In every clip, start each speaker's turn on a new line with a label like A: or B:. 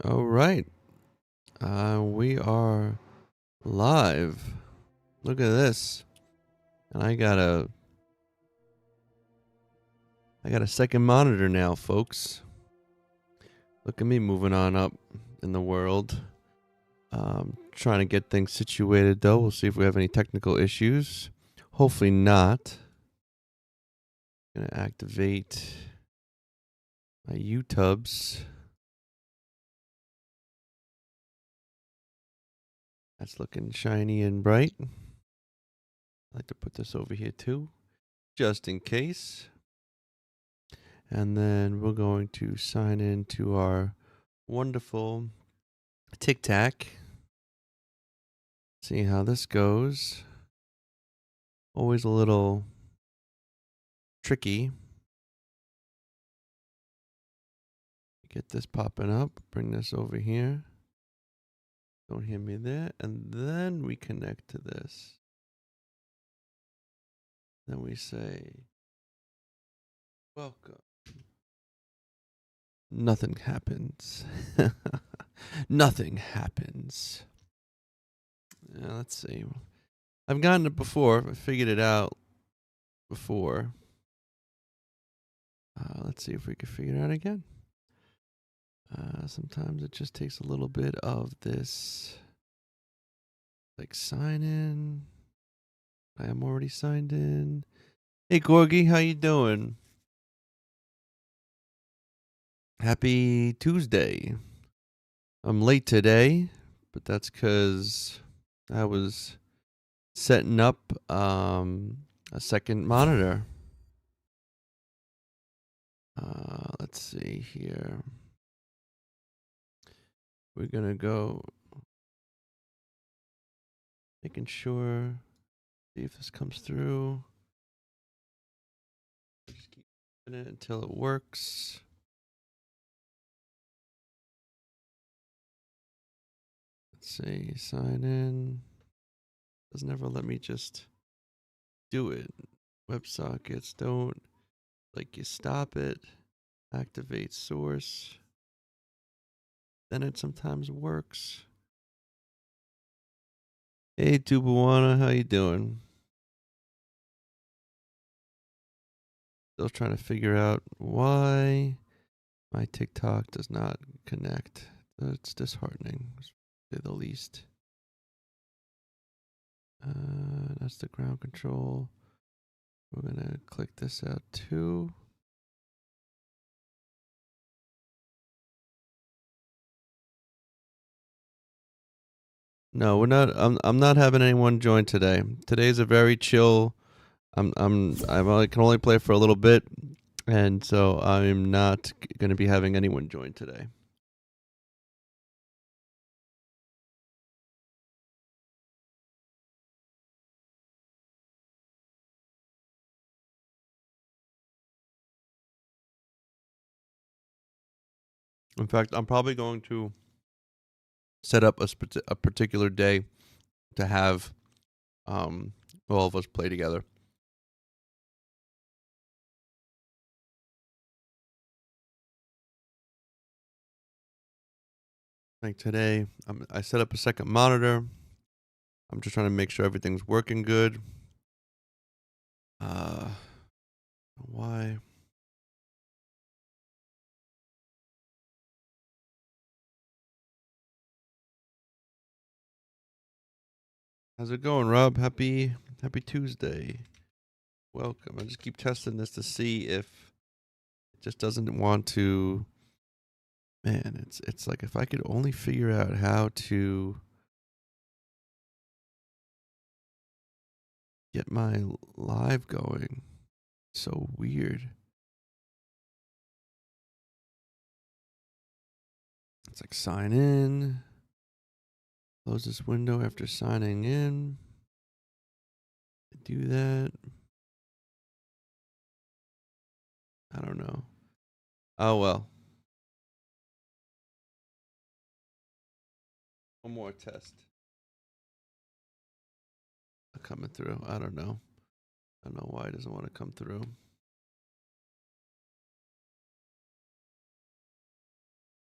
A: All right. We are live. Look at this. And I got a second monitor now, folks. Look at me moving on up in the world. Trying to get things situated though. We'll see if we have any technical issues. Hopefully not. Gonna activate my YouTubes. That's looking shiny and bright. I'd like to put this over here too, just in case. And then we're going to sign into our wonderful Tic Tac. See how this goes. Always a little tricky. Get this popping up. Bring this over here. Don't hear me there. And then we connect to this. Then we say, welcome. Nothing happens. Nothing happens. Let's see. I've gotten it before. I figured it out before. Let's see if we can figure it out again. Sometimes it just takes a little bit of this, like sign in. I am already signed in. Hey Gorgie, how you doing? Happy Tuesday. I'm late today, but that's because I was setting up a second monitor. Let's see here. We're gonna go making sure, see if this comes through. Just keep doing it until it works. Let's see, sign in. Doesn't ever let me just do it. WebSockets don't like you stop it. Activate source. Then it sometimes works. Hey Tubawana, how you doing? Still trying to figure out why my TikTok does not connect. It's disheartening, to say the least. That's the ground control. We're gonna click this out too. No, we're not. I'm not having anyone join today. Today's a very chill. I can only play for a little bit, and so I'm not going to be having anyone join today. In fact, I'm probably going to set up a particular day to have all of us play together. Like today, I set up a second monitor. I'm just trying to make sure everything's working good. Why? How's it going, Rob? Happy Tuesday. Welcome. I just keep testing this to see if it just doesn't want to. Man, it's like if I could only figure out how to get my live going. So weird. It's like sign in. Close this window after signing in. Do that. I don't know. Oh well. One more test. Coming through. I don't know. I don't know why it doesn't want to come through.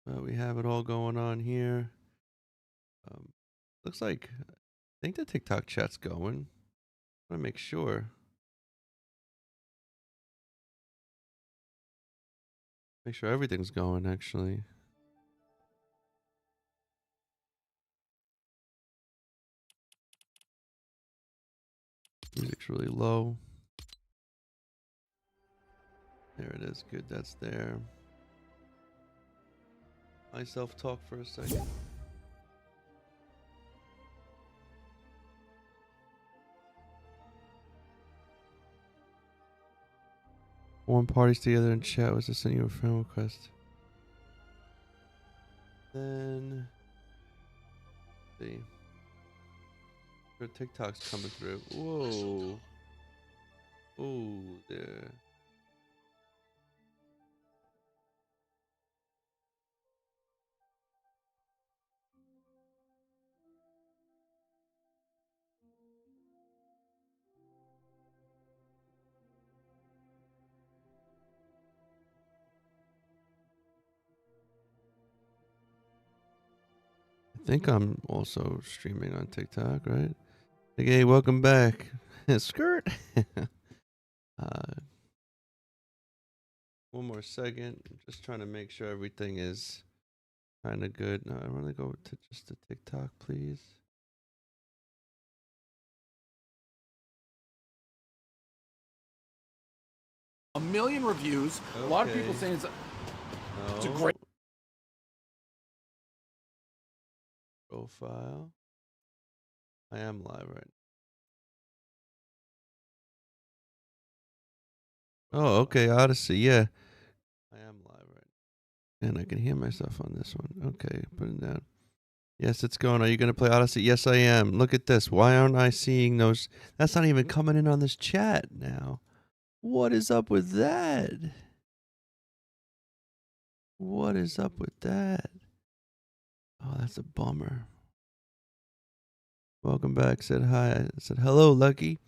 A: We have it all going on here. Looks like I think the TikTok chat's going. I want to make sure. Make sure everything's going, actually. Music's really low. There it is. Good, that's there. I self-talk for a second. Form parties together and chat was to send you a friend request. Then, let's see. Your TikTok's coming through. Whoa. Oh, there. I think I'm also streaming on TikTok, right? Hey, welcome back. Skirt. One more second. Just trying to make sure everything is kind of good. No, I want to go to just the TikTok, please.
B: A million reviews. Okay. A lot of people saying it's a great
A: profile. I am live right now. Oh, okay, Odyssey. Yeah, I am live right now. And I can hear myself on this one. Okay, put it down. Yes, it's going. Are you going to play Odyssey? Yes, I am. Look at this. Why aren't I seeing those? That's not even coming in on this chat now. What is up with that? What is up with that? Oh, that's a bummer. Welcome back. Said hi. I said hello, Lucky.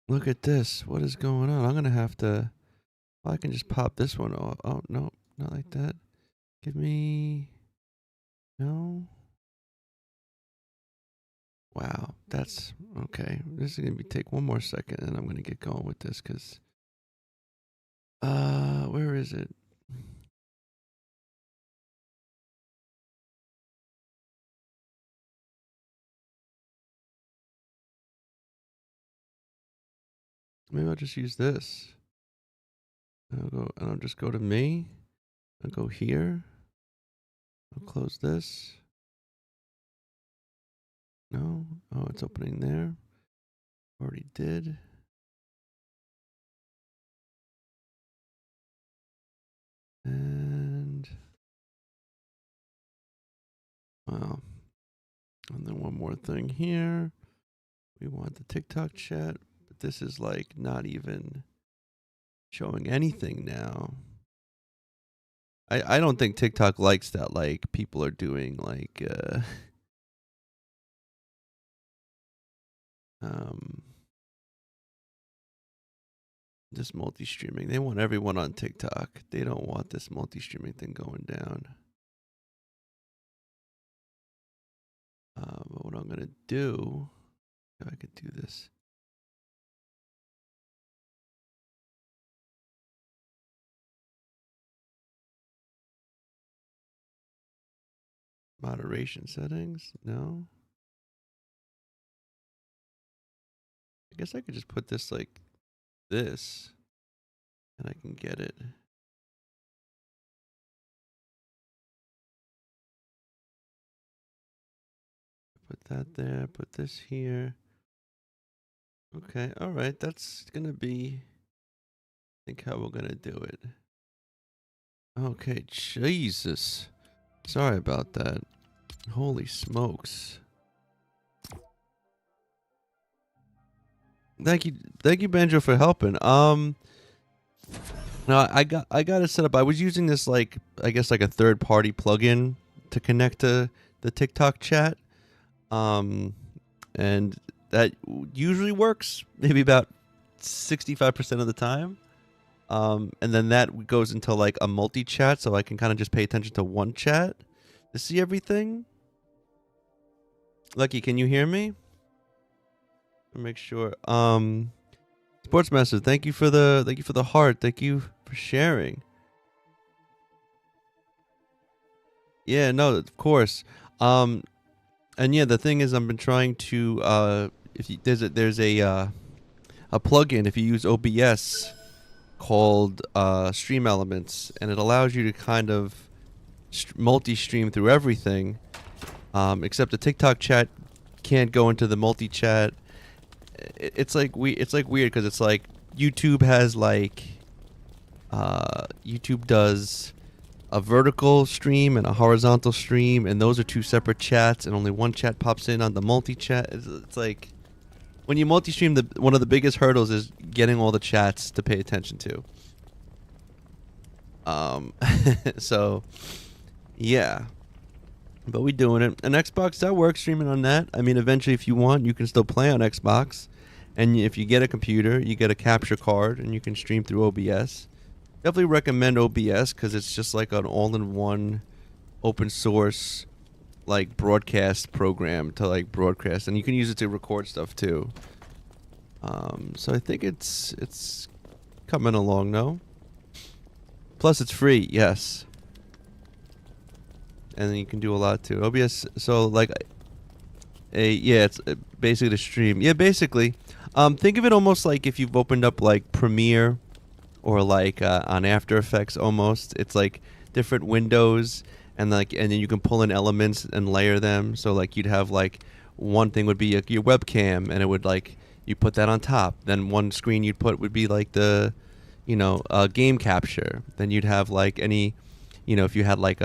A: Look at this. What is going on? I'm gonna have to. Well, I can just pop this one. Oh no, not like that. Give me. No. Wow, that's okay. This is gonna take one more second, and I'm gonna get going with this because. Where is it? Maybe I'll just use this. I'll just go to me. I'll go here. I'll close this. No. Oh, it's opening there. Already did. And well, and then one more thing here. We want the TikTok chat, but this is like not even showing anything now. I don't think TikTok likes that. Like people are doing like this multi-streaming. They want everyone on TikTok. They don't want this multi-streaming thing going down. But what I'm gonna do, if I could do this. Moderation settings? No. I guess I could just put this like this, and I can get it. Put that there, put this here. Okay, all right, that's gonna be, I think, how we're gonna do it. Okay, Jesus. Sorry about that. Holy smokes. Thank you, Banjo, for helping. No, I got it set up. I was using this like, I guess like a third-party plugin to connect to the TikTok chat. And that usually works maybe about 65% of the time. And then that goes into like a multi-chat, so I can kind of just pay attention to one chat to see everything. Lucky, can you hear me? Make sure. Sportsmaster, thank you for the heart. Thank you for sharing. Yeah, no, of course. And yeah, the thing is, I've been trying to if you, there's a plugin if you use OBS called Stream Elements, and it allows you to kind of multi-stream through everything, except the TikTok chat can't go into the multi-chat. It's like weird because it's like YouTube has like YouTube does a vertical stream and a horizontal stream, and those are two separate chats, and only one chat pops in on the multi-chat. It's like when you multi-stream, one of the biggest hurdles is getting all the chats to pay attention to. So yeah, but we doing it. And Xbox, that works, streaming on that. I mean, eventually, if you want, you can still play on Xbox. And if you get a computer, you get a capture card, and you can stream through OBS. Definitely recommend OBS because it's just like an all-in-one open source like broadcast program to like broadcast, and you can use it to record stuff too. So I think it's coming along now. Plus, it's free, yes. And then you can do a lot too. OBS, so like it's basically the stream. Yeah, basically. Think of it almost like if you've opened up like Premiere or like on After Effects almost. It's like different windows, and then you can pull in elements and layer them. So like you'd have like one thing would be your webcam, and it would like you put that on top. Then one screen you'd put would be like the game capture. Then you'd have like any if you had like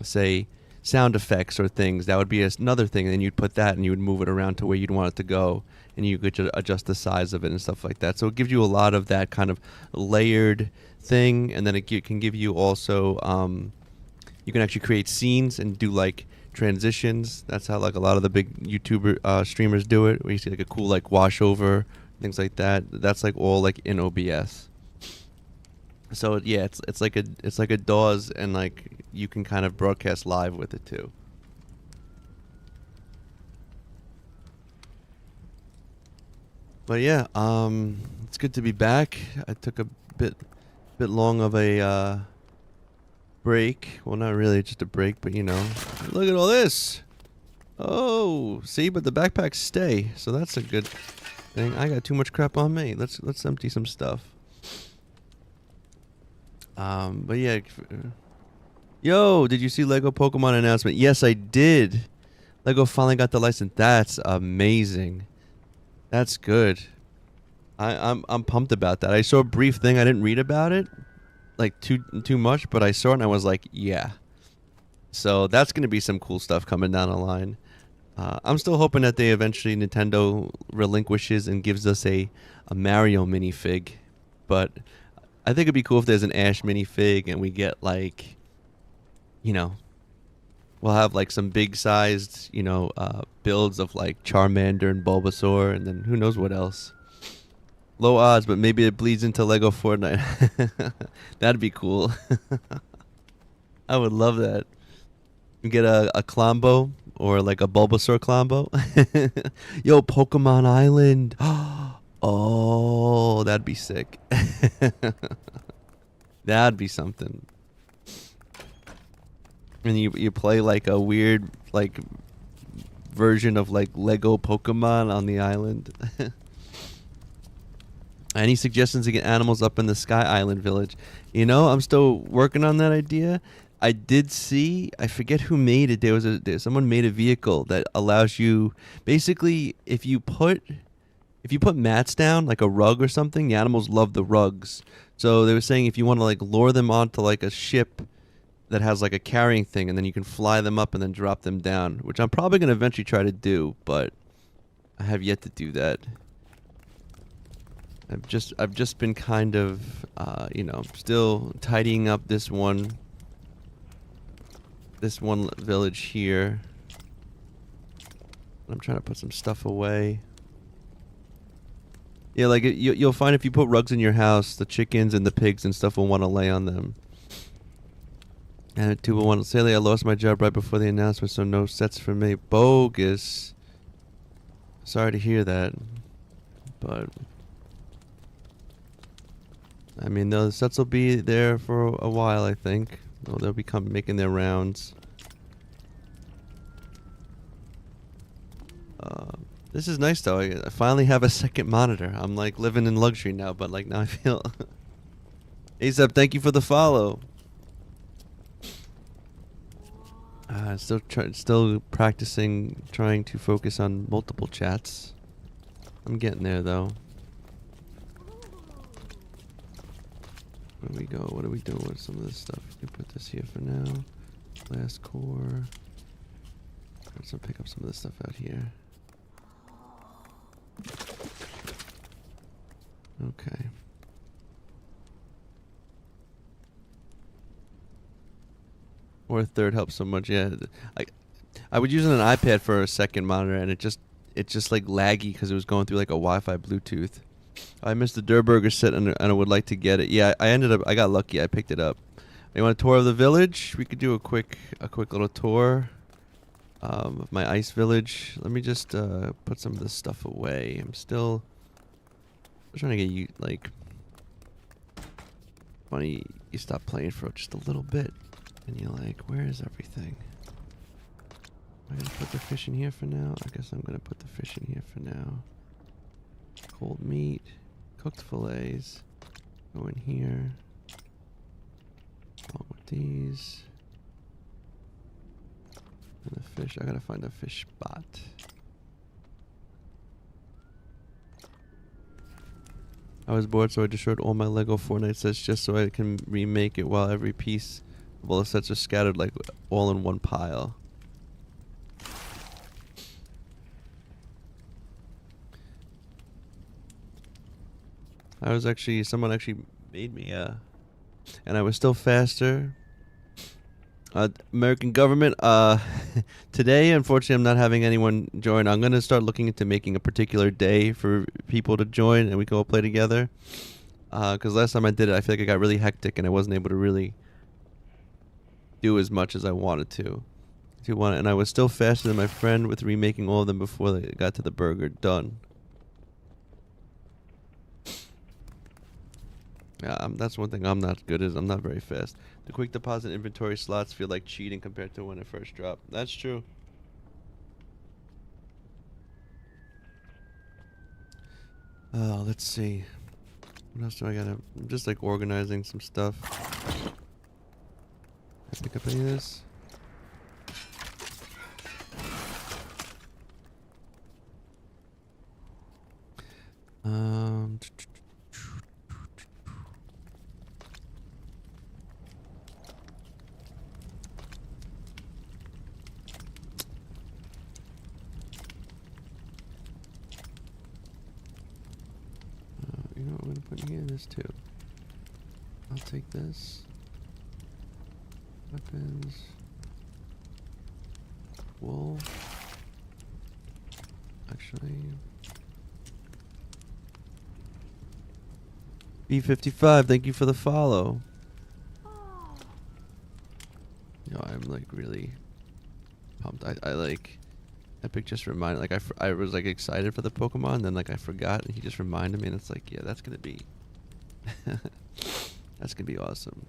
A: say sound effects or things, that would be another thing, and then you'd put that and you would move it around to where you'd want it to go, and you could adjust the size of it and stuff like that. So it gives you a lot of that kind of layered thing, and then it can give you also you can actually create scenes and do like transitions. That's how like a lot of the big YouTuber streamers do it, where you see like a cool like washover, things like that. That's like all like in OBS. So yeah, it's like a DAWs, and like you can kind of broadcast live with it too. But yeah, it's good to be back. I took a bit long of a break. Well, not really, just a break, but look at all this. Oh, see, but the backpacks stay, so that's a good thing. I got too much crap on me. Let's empty some stuff. But yeah. Yo, did you see Lego Pokemon announcement? Yes, I did. Lego finally got the license. That's amazing. That's good. I'm pumped about that. I saw a brief thing. I didn't read about it like too much, but I saw it and I was like, yeah. So that's gonna be some cool stuff coming down the line. I'm still hoping that they eventually Nintendo relinquishes and gives us a Mario minifig, but I think it'd be cool if there's an Ash minifig and we get like, we'll have like some big sized, builds of like Charmander and Bulbasaur, and then who knows what else. Low odds, but maybe it bleeds into Lego Fortnite. That'd be cool. I would love that. You get a Clombo or like a Bulbasaur Clombo. Yo, Pokemon Island. Oh, that'd be sick. That'd be something. And you play like a weird like version of like Lego Pokemon on the island. Any suggestions to get animals up in the Sky Island Village? I'm still working on that idea. I did see, I forget who made it. Someone made a vehicle that allows you, basically, if you put mats down, like a rug or something, the animals love the rugs. So they were saying if you want to like lure them onto like a ship that has like a carrying thing, and then you can fly them up and then drop them down, which I'm probably going to eventually try to do, but I have yet to do that. I've just been kind of, still tidying up this one village here. I'm trying to put some stuff away. Yeah, like you'll find if you put rugs in your house, the chickens and the pigs and stuff will want to lay on them. And two will want to say, I lost my job right before the announcement, so no sets for me. Bogus. Sorry to hear that, but I mean, the sets will be there for a while, I think. They'll be making their rounds. This is nice though. I finally have a second monitor. I'm like living in luxury now, but like now I feel. ASAP, thank you for the follow. Still practicing, trying to focus on multiple chats. I'm getting there though. Where do we go? What do we do with some of this stuff? We can put this here for now. Glass core. Let's pick up some of this stuff out here. Okay. Or a third helps so much. Yeah, I was using an iPad for a second monitor, and it just like laggy because it was going through like a Wi-Fi Bluetooth. I missed the Durburger set, and I would like to get it. Yeah, I got lucky. I picked it up. You want a tour of the village? We could do a quick little tour of my ice village. Let me just put some of this stuff away. I'm still trying to get you like. Funny, you stop playing for just a little bit, and you're like, where is everything? Am I gonna put the fish in here for now? I guess I'm gonna put the fish in here for now. Cold meat, cooked fillets, go in here, along with these. And the fish, I gotta find a fish spot. I was bored, so I destroyed all my Lego Fortnite sets just so I can remake it while every piece of all the sets are scattered like all in one pile. Someone actually made me, and I was still faster. American government, today, unfortunately, I'm not having anyone join. I'm going to start looking into making a particular day for people to join, and we can all play together. Because last time I did it, I feel like I got really hectic, and I wasn't able to really do as much as I wanted to. And I was still faster than my friend with remaking all of them before they got to the burger done. Yeah, that's one thing I'm not good at. I'm not very fast. The quick deposit inventory slots feel like cheating compared to when it first dropped. That's true. Let's see. What else do I gotta... I'm just like organizing some stuff. I pick up any of this? You know what I'm gonna put in here? This too. I'll take this. Weapons. Wool. Actually. B55, thank you for the follow. Yo, I'm like really pumped. I like Epic just reminded, like I was like excited for the Pokemon, then like I forgot, and he just reminded me, and it's like, yeah, that's gonna be that's gonna be awesome.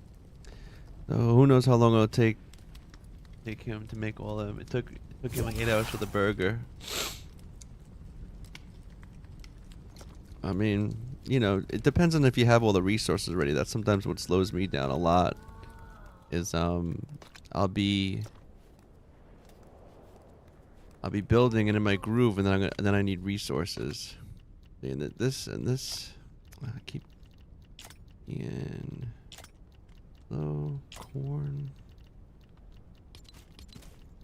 A: So who knows how long it'll take him to make all of them. It took him like 8 hours for the burger. I mean, you know, it depends on if you have all the resources ready. That's sometimes what slows me down a lot. Is I'll be building and in my groove, and then I need resources. And this I keep in low corn.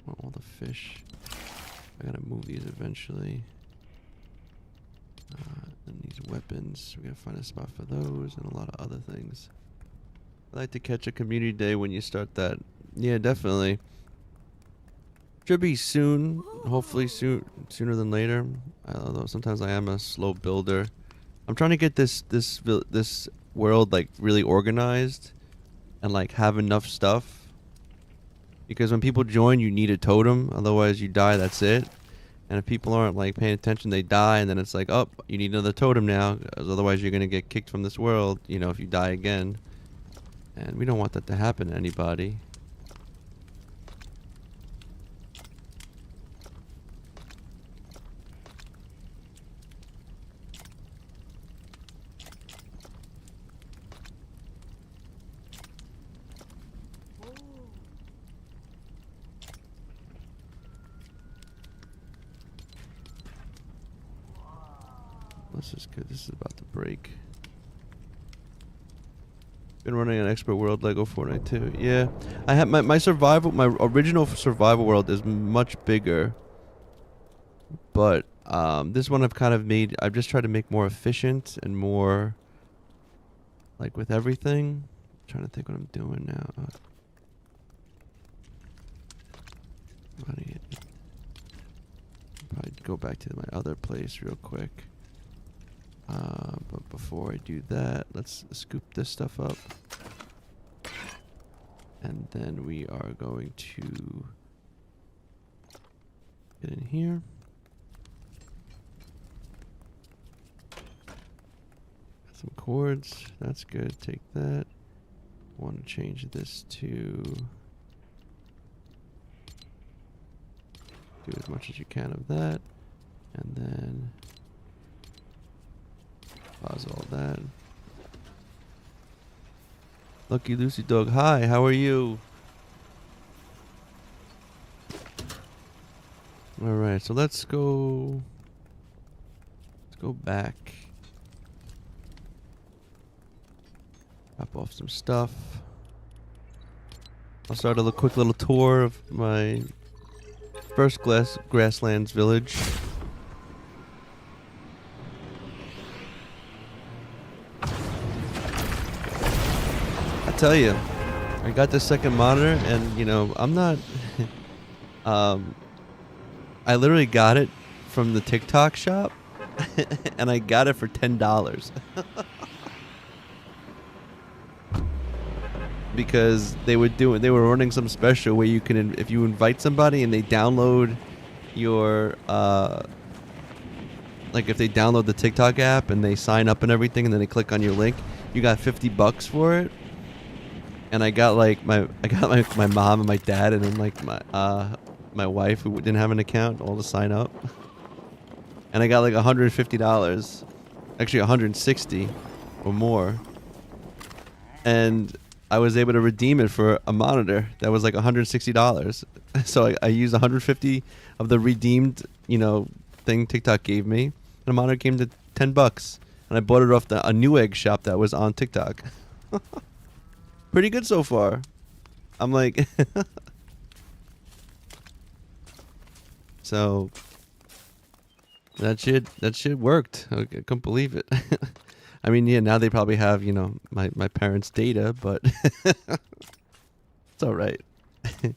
A: Want all the fish. I gotta move these eventually. And these weapons, we gotta find a spot for those, and a lot of other things. I like to catch a community day when you start that. Yeah, definitely. Should be soon. Hopefully sooner than later. Although sometimes I am a slow builder. I'm trying to get this world like really organized and like have enough stuff, because when people join, you need a totem. Otherwise, you die. That's it. And if people aren't like paying attention, they die, and then it's like, oh, you need another totem now, 'cause otherwise you're gonna get kicked from this world. You know, if you die again, and we don't want that to happen to anybody. This is good. This is about to break. Been running an expert world Lego Fortnite too. Yeah, I have my survival. My original survival world is much bigger, but this one I've kind of made. I've just tried to make more efficient and more like with everything. I'm trying to think what I'm doing now. Probably go back to my other place real quick. But before I do that, let's scoop this stuff up. And then we are going to get in here. Got some cords. That's good. Take that. Want to change this to do as much as you can of that. And then pause all that. Lucky Lucy Dog, hi, how are you? Alright, so let's go back. Drop off some stuff. I'll start a quick little tour of my first grasslands village. Tell you, I got the second monitor, and you know, I'm not I literally got it from the TikTok shop and I got it for $10 because they were running some special where you can, if you invite somebody and they download your like if they download the TikTok app and they sign up and everything and then they click on your link, you got $50 for it. And I got my mom and my dad and then like my wife who didn't have an account all to sign up. And I got like $150, actually $160 or more. And I was able to redeem it for a monitor that was like $160. So I used $150 of the redeemed, you know, thing TikTok gave me. And the monitor came to $10. And I bought it off a Newegg shop that was on TikTok. Pretty good so far. I'm like, so that shit worked. I couldn't believe it. I mean, yeah, now they probably have, you know, my parents' data, but it's all right. Put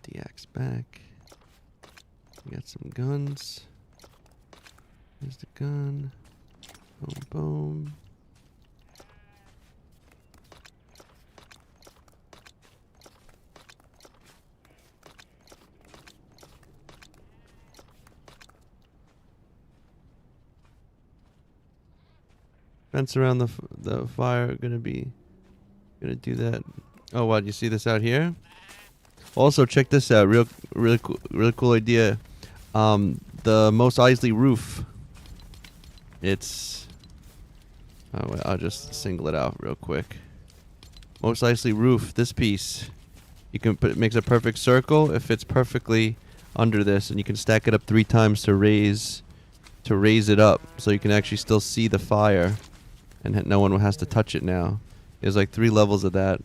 A: the axe back. We got some guns. Here's the gun. Boom, boom. Fence around the fire. Gonna do that. Oh, wow! You see this out here? Also, check this out. Really cool idea. The Mos Eisley roof. It's, oh wait, I'll just single it out real quick. Mos Eisley roof, this piece, you can put, it makes a perfect circle. It fits perfectly under this, and you can stack it up 3 times to raise it up, so you can actually still see the fire, and no one has to touch it now. There's like 3 levels of that,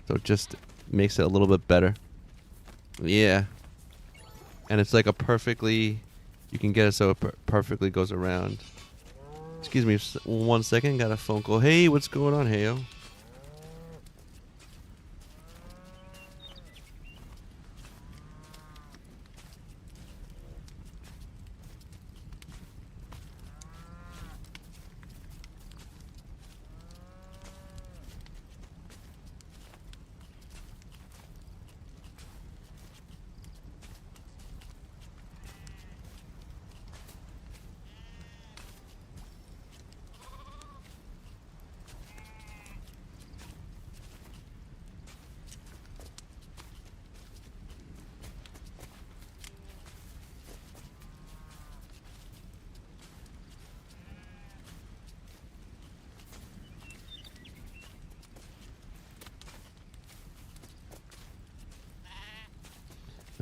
A: so it just makes it a little bit better. Yeah, and it's like a perfectly. You can get it so it perfectly goes around. Excuse me 1 second, got a phone call. Hey, what's going on, Heyo?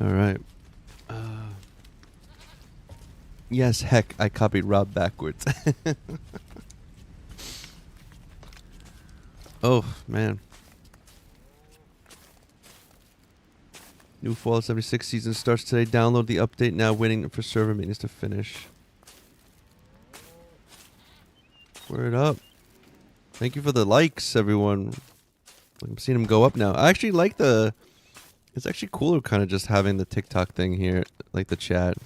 A: All right. Yes, heck, I copied Rob backwards. Oh, man. New Fallout 76 season starts today. Download the update now, waiting for server maintenance to finish. Word up. Thank you for the likes, everyone. I'm seeing them go up now. I actually like the... It's actually cooler kind of just having the TikTok thing here, like the chat.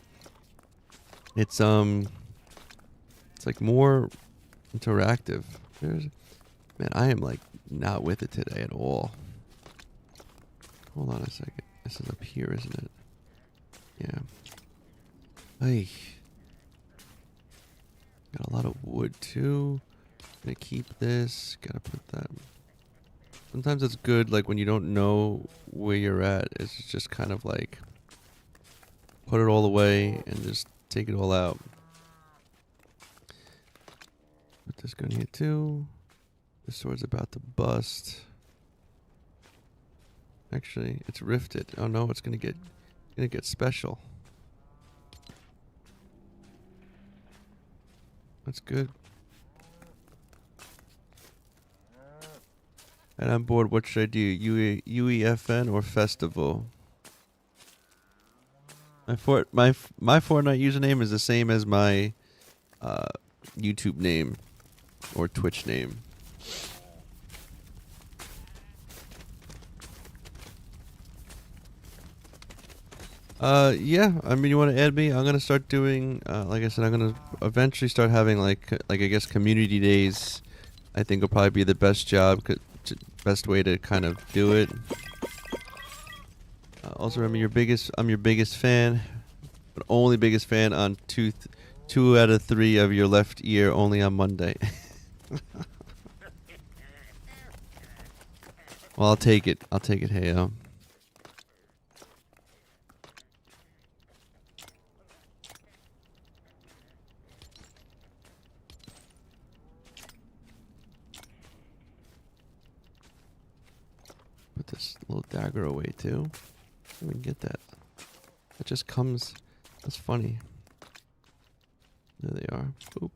A: It's like more interactive. Man, I am like not with it today at all. Hold on a second. This is up here, isn't it? Yeah. Hey. Got a lot of wood too. Gonna keep this. Gotta put that. Sometimes it's good, like when you don't know where you're at. It's just kind of like put it all away and just take it all out. Put this gun here too. This sword's about to bust. Actually, it's rifted. Oh no, it's gonna get special. That's good. And I'm bored. What should I do? UEFN or festival? My Fortnite username is the same as my YouTube name or Twitch name. Yeah. I mean, you want to add me? I'm gonna start doing, like I said, I'm gonna eventually start having like I guess community days. I think will probably be the best best way to kind of do it. Also, remember, I'm your biggest fan, but only biggest fan on two out of 3 of your left ear only on Monday. Well, I'll take it. Hey, put this little dagger away too. We can get that. It just comes. That's funny. There they are. Boop.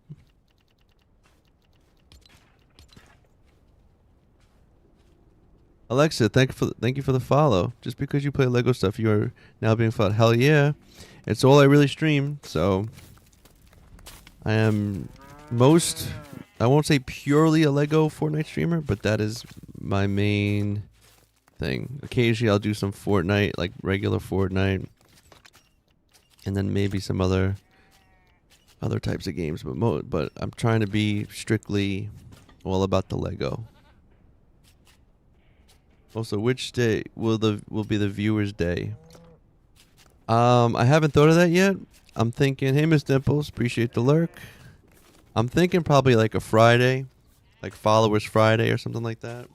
A: Alexa, thank you for the follow. Just because you play Lego stuff, you are now being followed. Hell yeah! It's all I really stream. So I am I won't say purely a Lego Fortnite streamer, but that is my main thing. Occasionally I'll do some Fortnite, like regular Fortnite, and then maybe some other types of games, but I'm trying to be strictly all about the Lego. Also, which day will be the viewers' day? I haven't thought of that yet. I'm thinking, hey Miss Dimples, appreciate the lurk. I'm thinking probably like a Friday, like Followers Friday or something like that.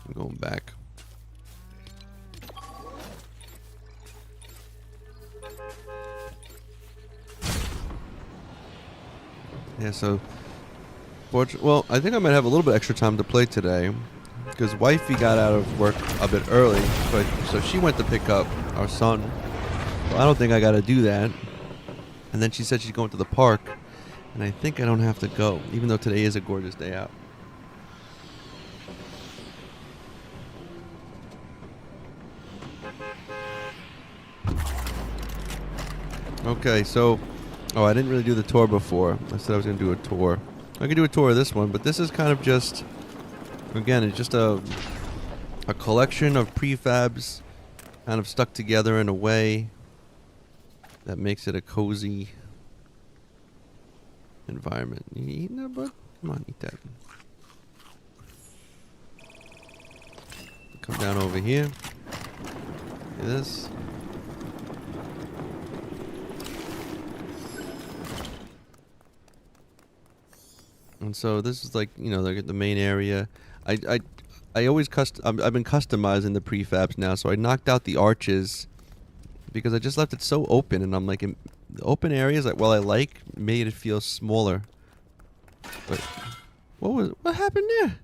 A: I'm going back. Yeah, so well, I think I might have a little bit extra time to play today because wifey got out of work a bit early, so she went to pick up our son. So I don't think I got to do that. And then she said she's going to the park, and I think I don't have to go, even though today is a gorgeous day out. Okay, so I didn't really do the tour before. I said I was going to do a tour. I could do a tour of this one, but this is kind of just, again, it's just a collection of prefabs kind of stuck together in a way that makes it a cozy environment. You eating that, bud? Come on, eat that. Come down over here. Look at this. And so this is like, you know, the main area. I I've been customizing the prefabs now, so I knocked out the arches because I just left it so open, and I'm like, in the open areas, like, well, I like, made it feel smaller. But what happened there?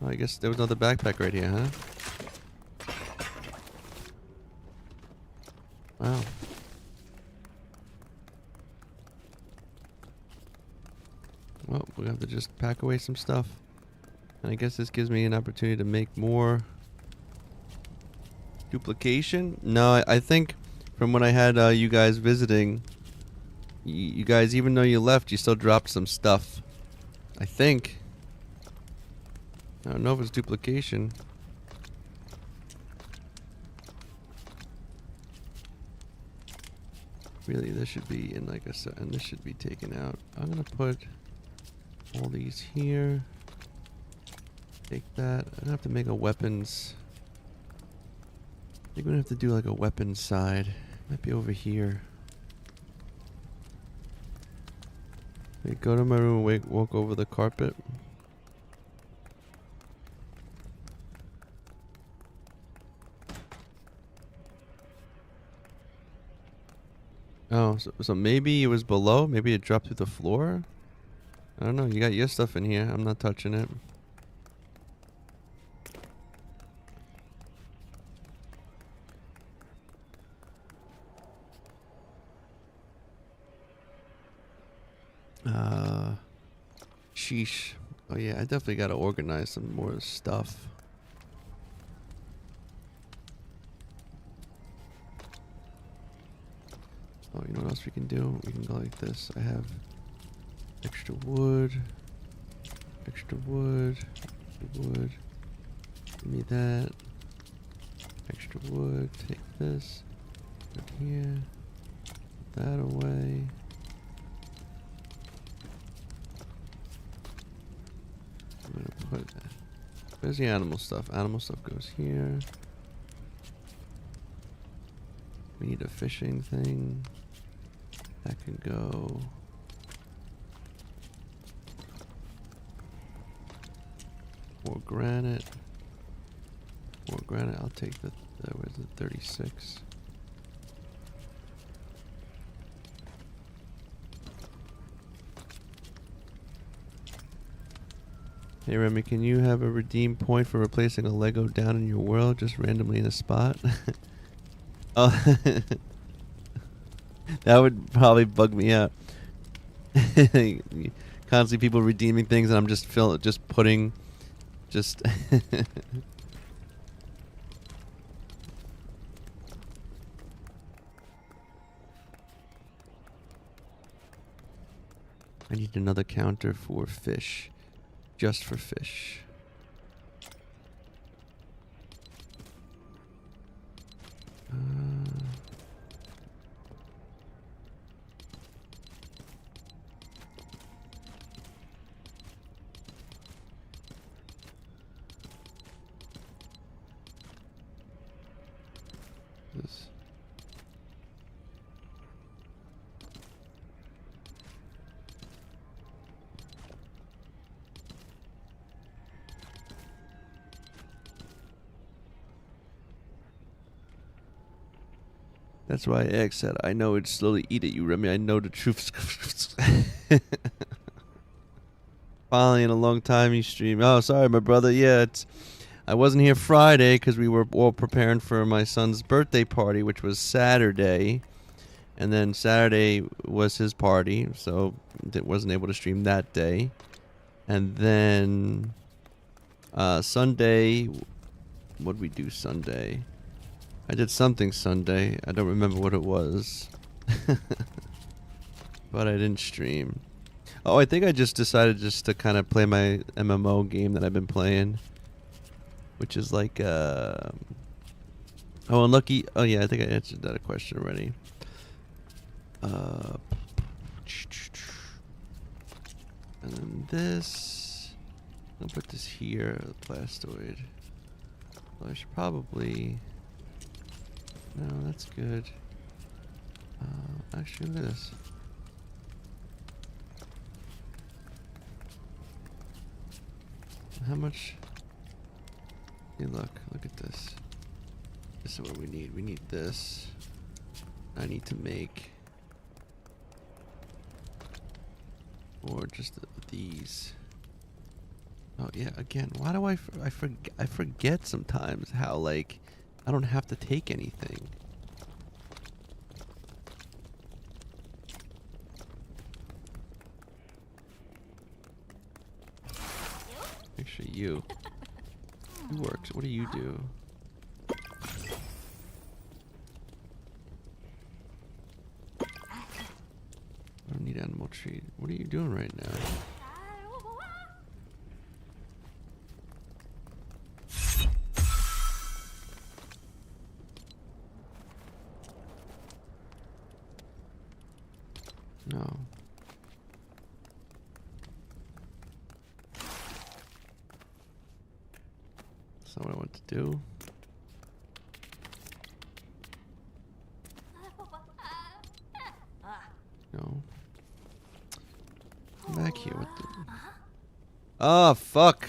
A: Oh, I guess there was another backpack right here, huh? Wow. Well, we have to just pack away some stuff. And I guess this gives me an opportunity to make more duplication. No, I think from when I had you guys visiting, you guys, even though you left, you still dropped some stuff. I think. I don't know if it's duplication. Really, this should be in like a set, and this should be taken out. I'm gonna put all these here. Take that. I'm gonna have to make a weapons. I think we're gonna have to do like a weapons side. Might be over here. Wait, go to my room and walk over the carpet. Oh, so maybe it was below? Maybe it dropped through the floor? I don't know. You got your stuff in here. I'm not touching it. Sheesh. Oh yeah, I definitely gotta organize some more stuff. Oh, you know what else we can do? We can go like this. I have extra wood. Extra wood. Extra wood. Give me that. Extra wood. Take this. Put here. Put that away. I'm gonna put. Where's the animal stuff? Animal stuff goes here. We need a fishing thing. That can go. More granite. More granite. I'll take the where's the 36? Hey Remy, can you have a redeem point for replacing a Lego down in your world just randomly in a spot? Oh, that would probably bug me out. Constantly people redeeming things, and I'm just putting, just. I need another counter for fish, just for fish. This. That's why Egg said, I know it'd slowly eat at you, Remy. I know the truth. Finally, in a long time you stream. Oh, sorry, my brother. Yeah, I wasn't here Friday because we were all preparing for my son's birthday party, which was Saturday. And then Saturday was his party, so wasn't able to stream that day. And then Sunday, what did we do Sunday? I did something Sunday. I don't remember what it was. But I didn't stream. Oh, I think I just decided just to kind of play my MMO game that I've been playing. Which is like, oh, unlucky. Oh, yeah, I think I answered that question already. And then this. I'll put this here, the plastoid. Well, I should probably. No, that's good. Actually, look at this. How much? Hey, look at this. This is what we need. We need this. I need to make, or just these. Oh yeah, again, why do I forget sometimes how, like, I don't have to take anything. Actually, you works. What do you do? I don't need animal treat. What are you doing right now? No. That's not what I want to do. No. Come back here with the... Oh, fuck.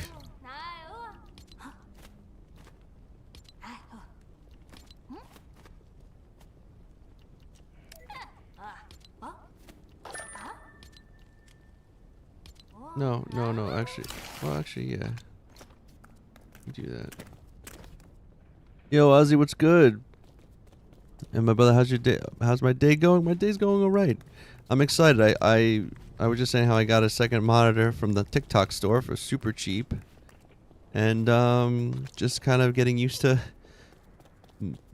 A: No, actually. Well, actually, yeah. You do that. Yo, Ozzy, what's good? And my brother, how's your day? How's my day going? My day's going alright. I'm excited. I was just saying how I got a second monitor from the TikTok store for super cheap. And just kind of getting used to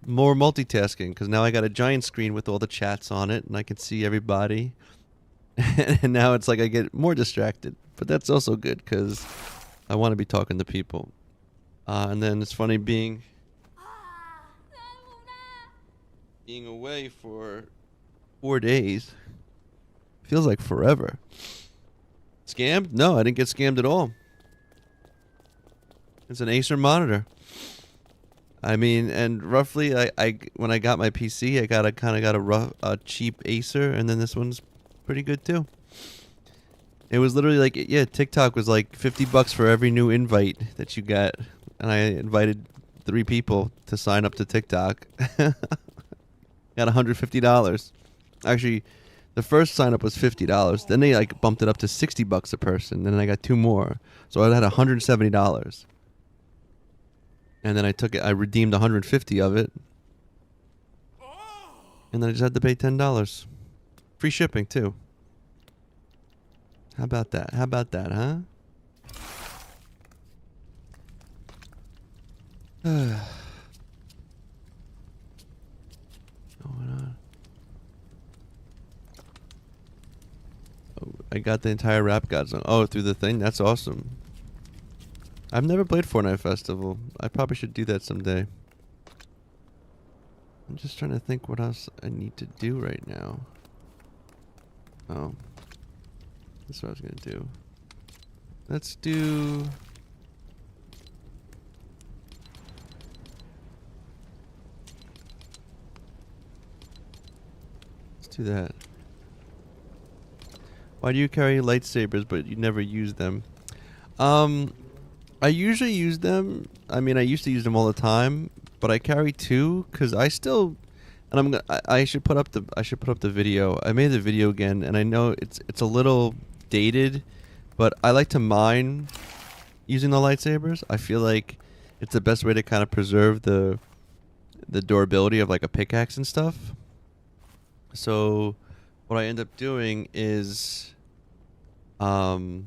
A: more multitasking, because now I got a giant screen with all the chats on it and I can see everybody. And now it's like I get more distracted. But that's also good because I want to be talking to people. And then it's funny being away for 4 days. Feels like forever. Scammed? No, I didn't get scammed at all. It's an Acer monitor. I mean, and roughly, I when I got my PC, I got a cheap Acer, and then this one's pretty good too. It was literally like, yeah, TikTok was like $50 for every new invite that you got, and I invited 3 people to sign up to TikTok. Got $150. Actually, the first sign up was $50. Then they like bumped it up to $60 a person. Then I got 2 more, so I had $170. And then I redeemed 150 of it, and then I just had to pay $10. Free shipping too. How about that? How about that, huh? Going on. Oh, I got the entire Rap God song. Oh, through the thing? That's awesome. I've never played Fortnite Festival. I probably should do that someday. I'm just trying to think what else I need to do right now. Oh. That's what I was going to do. Let's do... Let's do that. Why do you carry lightsabers but you never use them? I usually use them. I mean, I used to use them all the time, but I carry 2 because I still, and I should put up the video. I made the video again, and I know it's a little dated, but I like to mine using the lightsabers. I feel like it's the best way to kind of preserve the durability of like a pickaxe and stuff. So what I end up doing is you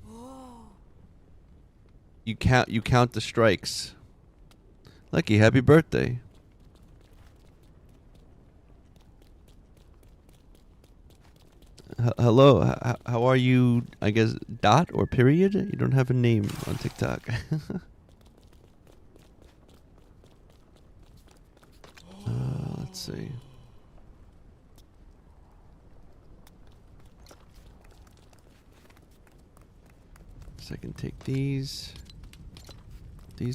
A: count the strikes. Lucky, happy birthday. Hello, how are you? I guess dot or period? You don't have a name on TikTok. Let's see. So I can take these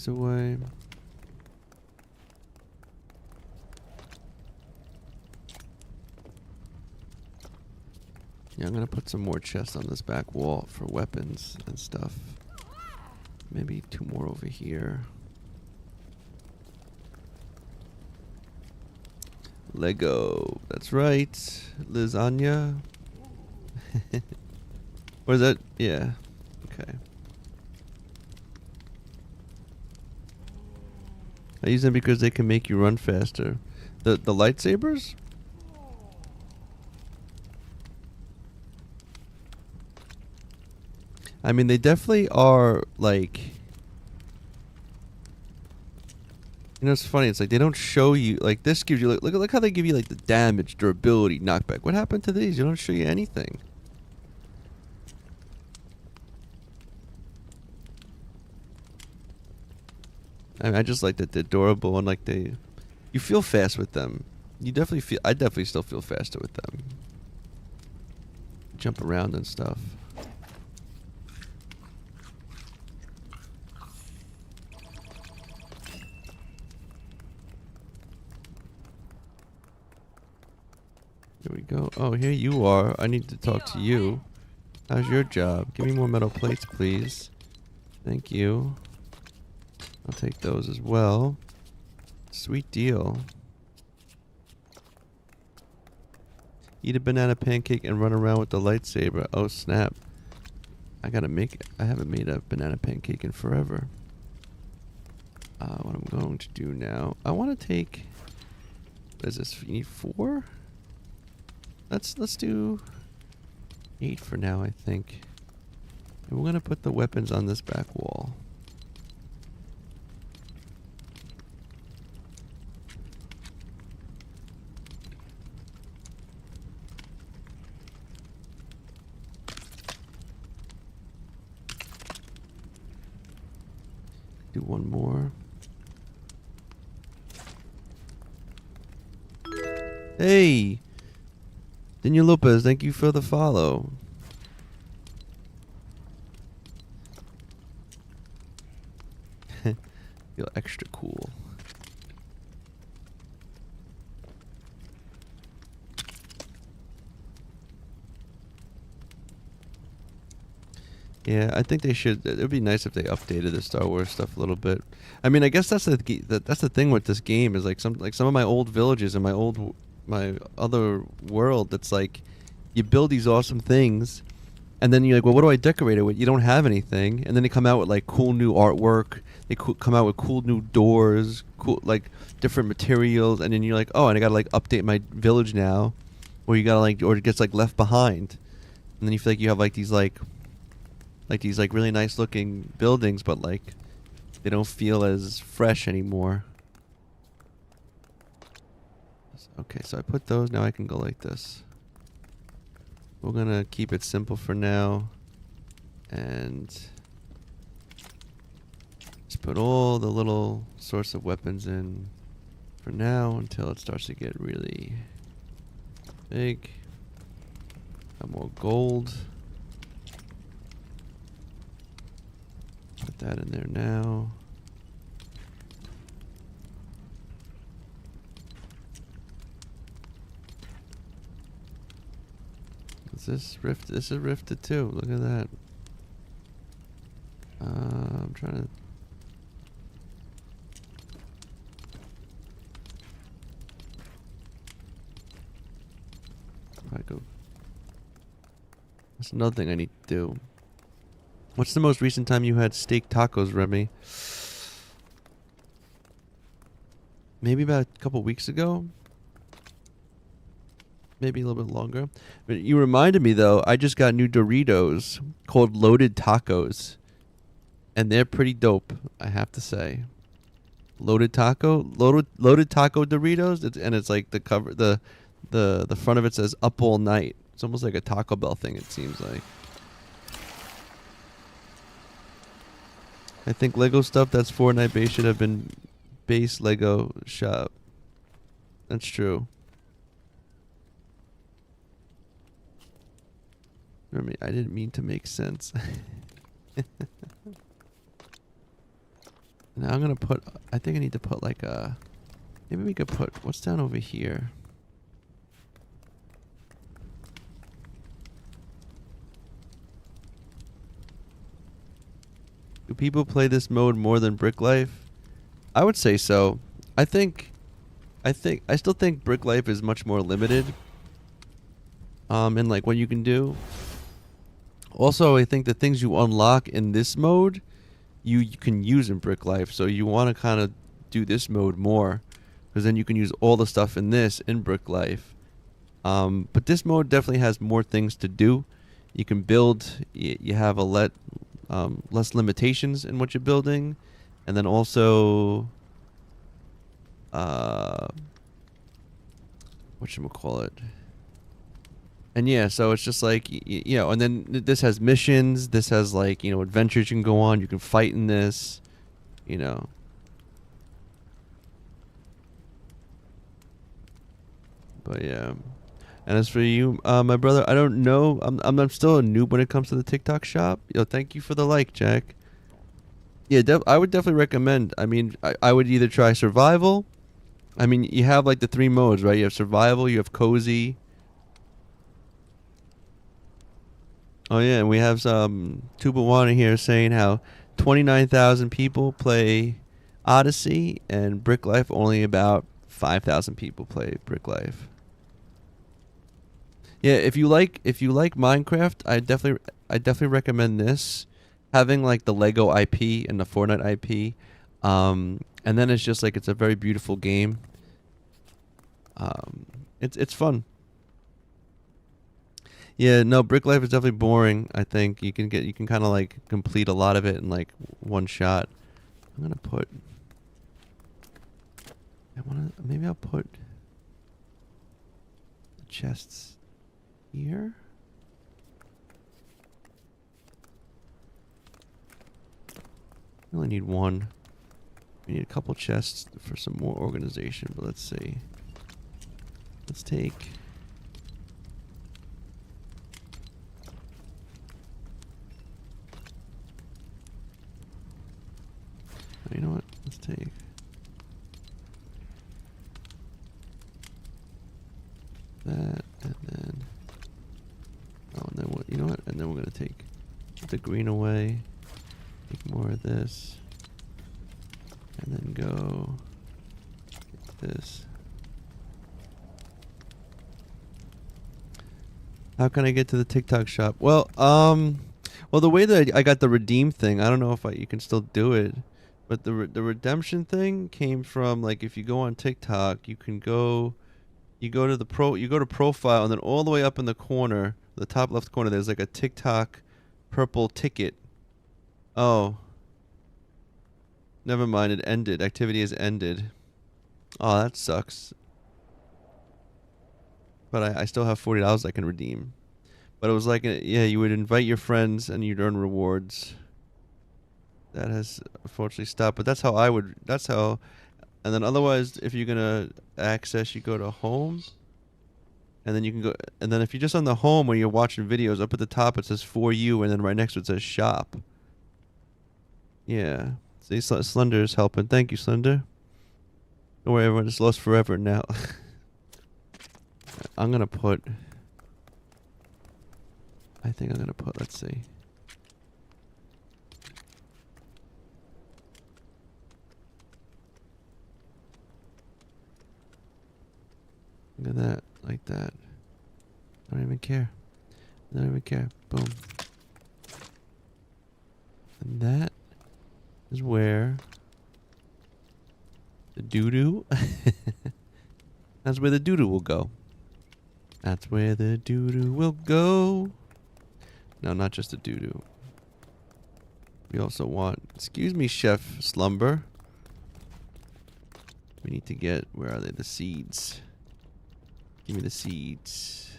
A: away. Yeah, I'm gonna put some more chests on this back wall for weapons and stuff. Maybe 2 more over here. Lego. That's right. Lasagna. Or is that? Yeah. Okay. I use them because they can make you run faster. The lightsabers? I mean, they definitely are like. You know, it's funny. It's like they don't show you like this gives you look how they give you like the damage, durability, knockback. What happened to these? You don't show you anything. I mean, I just like that they're durable and like you feel fast with them. You definitely feel. I definitely still feel faster with them. Jump around and stuff. Here we go. Oh, here you are. I need to talk to you. How's your job? Give me more metal plates, please. Thank you. I'll take those as well. Sweet deal. Eat a banana pancake and run around with the lightsaber. Oh, snap. I gotta make it. I haven't made a banana pancake in forever. What I'm going to do now. I want to take... What is this? You need 4? Let's do 8 for now, I think. And we're gonna put the weapons on this back wall. Do one more. Hey! Daniel Lopez, thank you for the follow. Feel extra cool. Yeah, I think they should. It would be nice if they updated the Star Wars stuff a little bit. I mean, I guess that's the thing with this game is like some of my old villages and my other world. That's like you build these awesome things, and then you're like, well, what do I decorate it with? You don't have anything, and then they come out with like cool new artwork. They come out with cool new doors, cool like different materials, and then you're like, oh, and I gotta like update my village now, or you gotta like, or it gets like left behind, and then you feel like you have like these these really nice looking buildings, but like they don't feel as fresh anymore. Okay, so I put those. Now I can go like this. We're gonna keep it simple for now, and just put all the little sorts of weapons in for now until it starts to get really big. Got more gold. Put that in there now. Is this rift? This is rifted too. Look at that. I'm trying to. If I go. That's another thing I need to do. What's the most recent time you had steak tacos, Remy? Maybe about a couple weeks ago? Maybe a little bit longer. But you reminded me, though, I just got new Doritos called Loaded Tacos. And they're pretty dope, I have to say. Loaded Taco Doritos, and it's like the cover, the front of it says "Up All Night." It's almost like a Taco Bell thing. It seems like. I think Lego stuff that's Fortnite based should have been base Lego shop. That's true. Remember, I didn't mean to make sense. Now I'm gonna put. I think I need to put like a. Maybe we could put. What's down over here? people play this mode more than Brick Life? I would say so. I still think Brick Life is much more limited. In like what you can do. Also, I think the things you unlock in this mode, you can use in Brick Life. So you want to kind of do this mode more, because then you can use all the stuff in this in Brick Life. But this mode definitely has more things to do. You can build. You have a less limitations in what you're building, and then also, whatchamacallit. And yeah, so it's just like, you know, and then this has missions. This has like, you know, adventures you can go on. You can fight in this, you know. But yeah. And as for you, my brother, I don't know. I'm still a noob when it comes to the TikTok shop. Yo, thank you for the like, Jack. Yeah, I would definitely recommend. I mean, I would either try survival. I mean, you have like the 3 modes, right? You have survival, you have cozy. Oh yeah, and we have some Tubawana here saying how 29,000 people play Odyssey, and Brick Life only about 5,000 people play Brick Life. Yeah, if you like Minecraft, I definitely recommend this. Having like the Lego IP and the Fortnite IP, and then it's just like it's a very beautiful game. It's fun. Yeah, no, Brick Life is definitely boring. I think you can kind of like complete a lot of it in like one shot. I'm gonna put. Maybe I'll put the chests here. We only need 1. We need a couple chests for some more organization, but let's see. Let's take. Oh, you know what? Let's take. That, and then. Oh, and then what? You know what? And then we're gonna take the green away. Take more of this. And then go get this. How can I get to the TikTok shop? Well, the way that I got the redeem thing, I don't know if you can still do it, but the redemption thing came from like if you go on TikTok, you go to profile, and then all the way up in the corner, the top left corner, there's like a TikTok purple ticket. Oh. Never mind, it ended. Activity has ended. Oh, that sucks. But I still have $40 I can redeem. But it was like, yeah, you would invite your friends and you'd earn rewards. That has unfortunately stopped. But that's how and then otherwise, if you're going to access, you go to home. And then you can go, and then if you're just on the home where you're watching videos, up at the top it says for you, and then right next to it says shop. Yeah. See, Slender is helping. Thank you, Slender. Don't worry, everyone is lost forever now. I'm gonna put. I think I'm gonna put. Let's see. Look at that, like that. I don't even care. I don't even care. Boom. And that is where the doo-doo. That's where the doo-doo will go. That's where the doo-doo will go. No, not just the doo-doo. We also want... Excuse me, Chef Slumber. We need to get... Where are they? The seeds. Give me the seeds.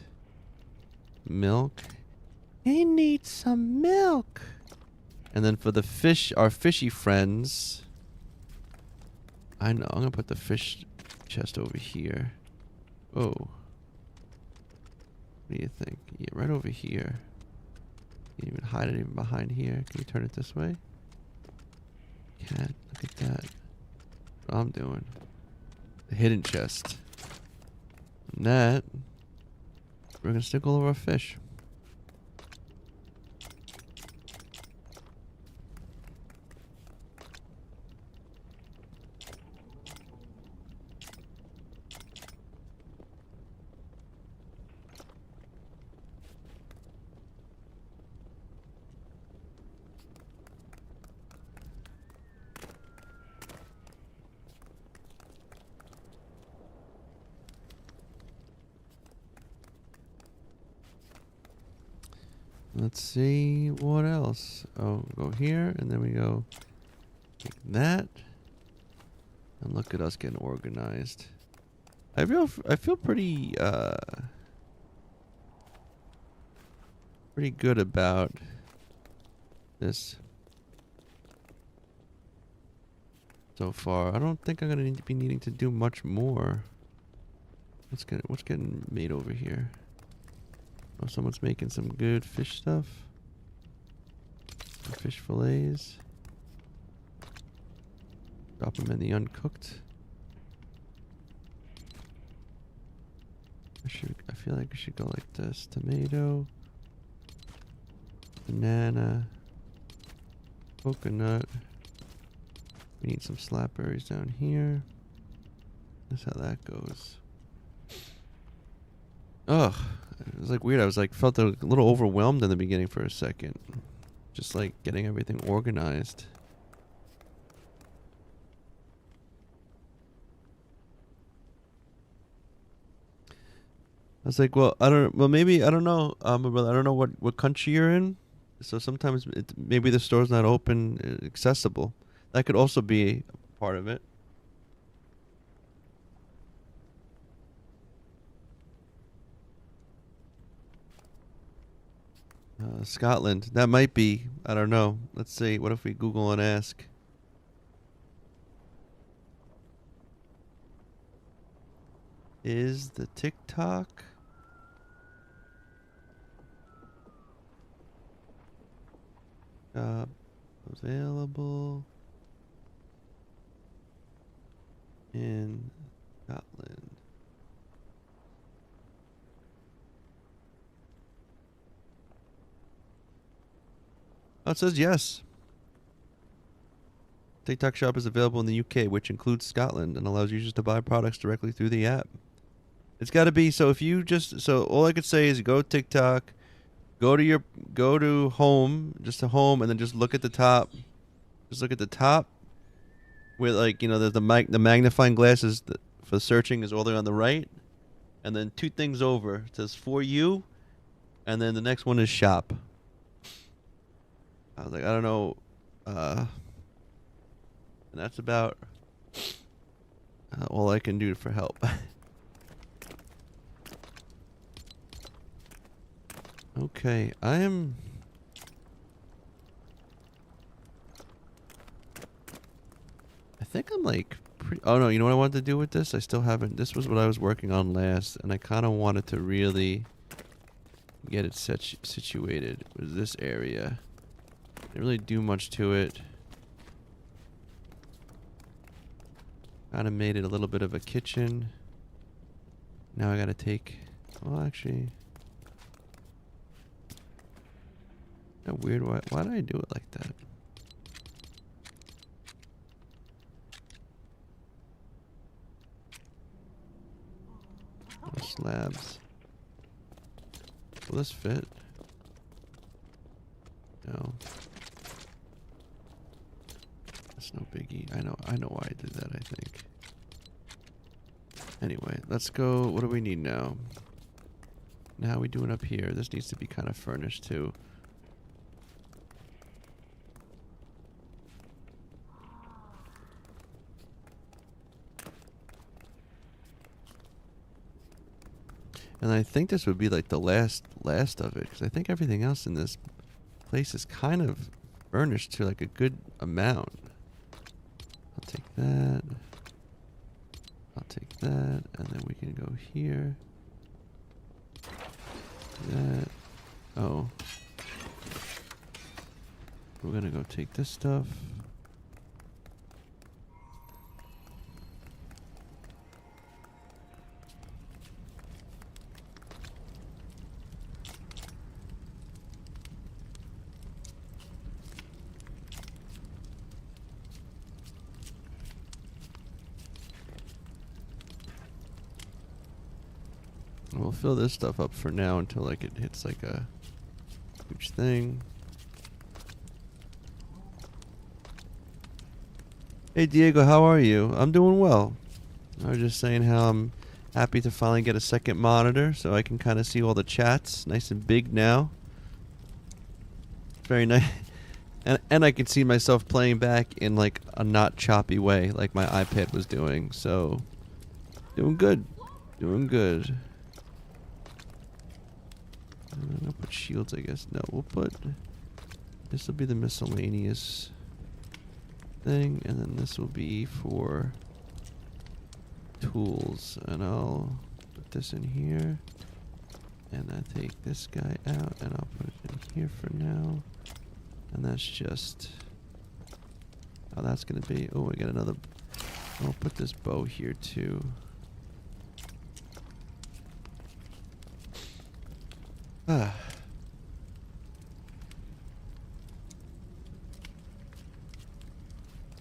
A: Milk. I need some milk. And then for the fish, our fishy friends... I know, I'm gonna put the fish chest over here. Oh. What do you think? Yeah, right over here. You can even hide it even behind here. Can we turn it this way? Can't. Look at that. What I'm doing. The hidden chest. And that, we're gonna stick all of our fish. Let's see what else. Oh, go here, and then we go like that. And look at us getting organized. I feel pretty pretty good about this so far. I don't think I'm gonna need to be needing to do much more. What's getting made over here? Oh, someone's making some good fish stuff. Some fish fillets. Drop them in the uncooked. I feel like I should go like this. Tomato. Banana. Coconut. We need some slapberries down here. That's how that goes. Ugh. It was like weird. I was like felt a little overwhelmed in the beginning for a second. Just like getting everything organized. I was like, well, maybe, I don't know, brother, I don't know what country you're in. So sometimes maybe the store's not open, accessible. That could also be part of it. Scotland. That might be. I don't know. Let's see. What if we Google and ask? Is the TikTok available in Scotland? Oh, it says yes. TikTok Shop is available in the UK, which includes Scotland, and allows users to buy products directly through the app. It's got to be, so if you just, so all I could say is go to TikTok, go to home, just to home, and then just look at the top. Just look at the top where, like, you know, there's the magnifying glasses for searching is all the way on the right. And then two things over, it says for you, and then the next one is shop. I was like, I don't know, and that's about all I can do for help. Okay, I think I'm like oh no, you know what I wanted to do with this? I still haven't. This was what I was working on last, and I kind of wanted to really get it situated. Was this area? Didn't really do much to it. Kind of made it a little bit of a kitchen. Now I gotta take. Well, actually. Weird. Why did I do it like that? Slabs. Will this fit? No. That's no biggie. I know why I did that, I think. Anyway, let's go. What do we need now? Now we doing up here. This needs to be kind of furnished too. And I think this would be like the last of it, because I think everything else in this place is kind of furnished to like a good amount. I'll take that. I'll take that, and then we can go here. That. Oh. We're gonna go take this stuff. We'll fill this stuff up for now until like it hits like a huge thing. Hey Diego, how are you? I'm doing well. I was just saying how I'm happy to finally get a second monitor so I can kind of see all the chats nice and big now. very nice. And I can see myself playing back in like a not choppy way, like my iPad was doing. So, doing good, doing good. I'll put shields, I guess. No, we'll put. This will be the miscellaneous thing, and then this will be for tools. And I'll put this in here, and I take this guy out, and I'll put it in here for now. And that's just how that's gonna be. Oh, I got another. I'll put this bow here too. Ah.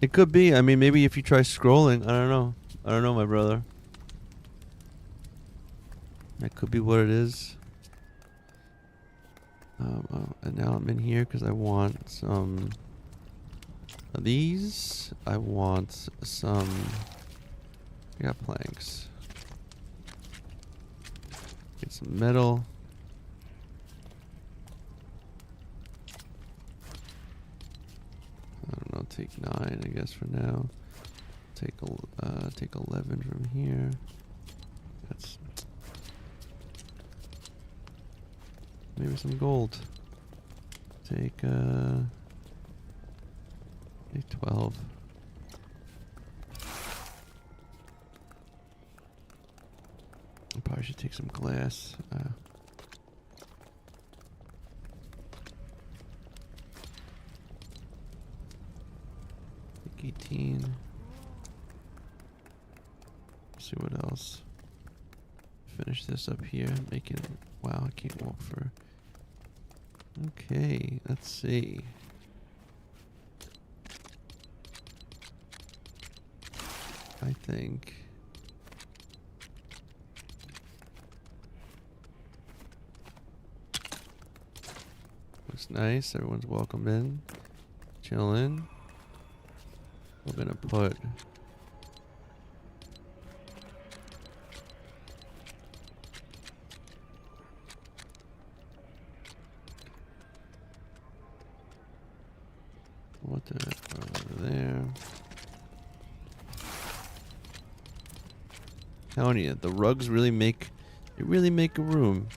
A: It could be. I mean, maybe if you try scrolling, I don't know. I don't know, my brother. That could be what it is. And now I'm in here because I want some of these. I want some. I got planks. Get some metal. I don't know. Take 9, I guess, for now. Take 11 from here. That's maybe some gold. Take 12. I probably should take some glass. Take 18. See what else. Finish this up here. Make it. Wow, I can't walk for. Okay, let's see. I think. Looks nice. Everyone's welcome in. Chillin'. We're gonna put. What the over there? Telling you, the rugs really make a room.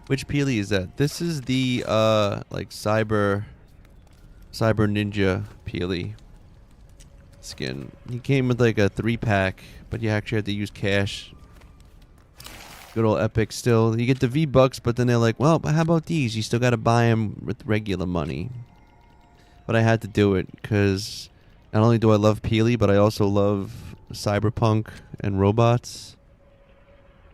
A: Which Peely is that? This is the like cyber ninja Peely skin. He came with like a 3-pack, but you actually had to use cash. Good old Epic still. You get the V-Bucks, but then they're like, well, how about these? You still got to buy them with regular money. But I had to do it because not only do I love Peely, but I also love cyberpunk and robots.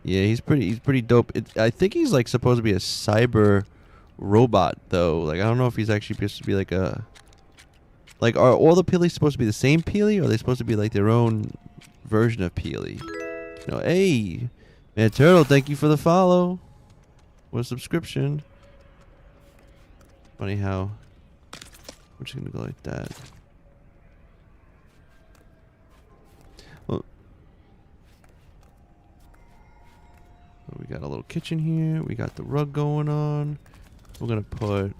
A: Yeah, he's pretty dope. I think he's like supposed to be a cyber robot though. Like I don't know if he's actually supposed to be like a. Like, are all the Peelys supposed to be the same Peely, or are they supposed to be like their own version of Peely? You know, hey, man, Turtle, thank you for the follow. Or subscription. Funny how we're just gonna go like that. Well, we got a little kitchen here. We got the rug going on. We're gonna put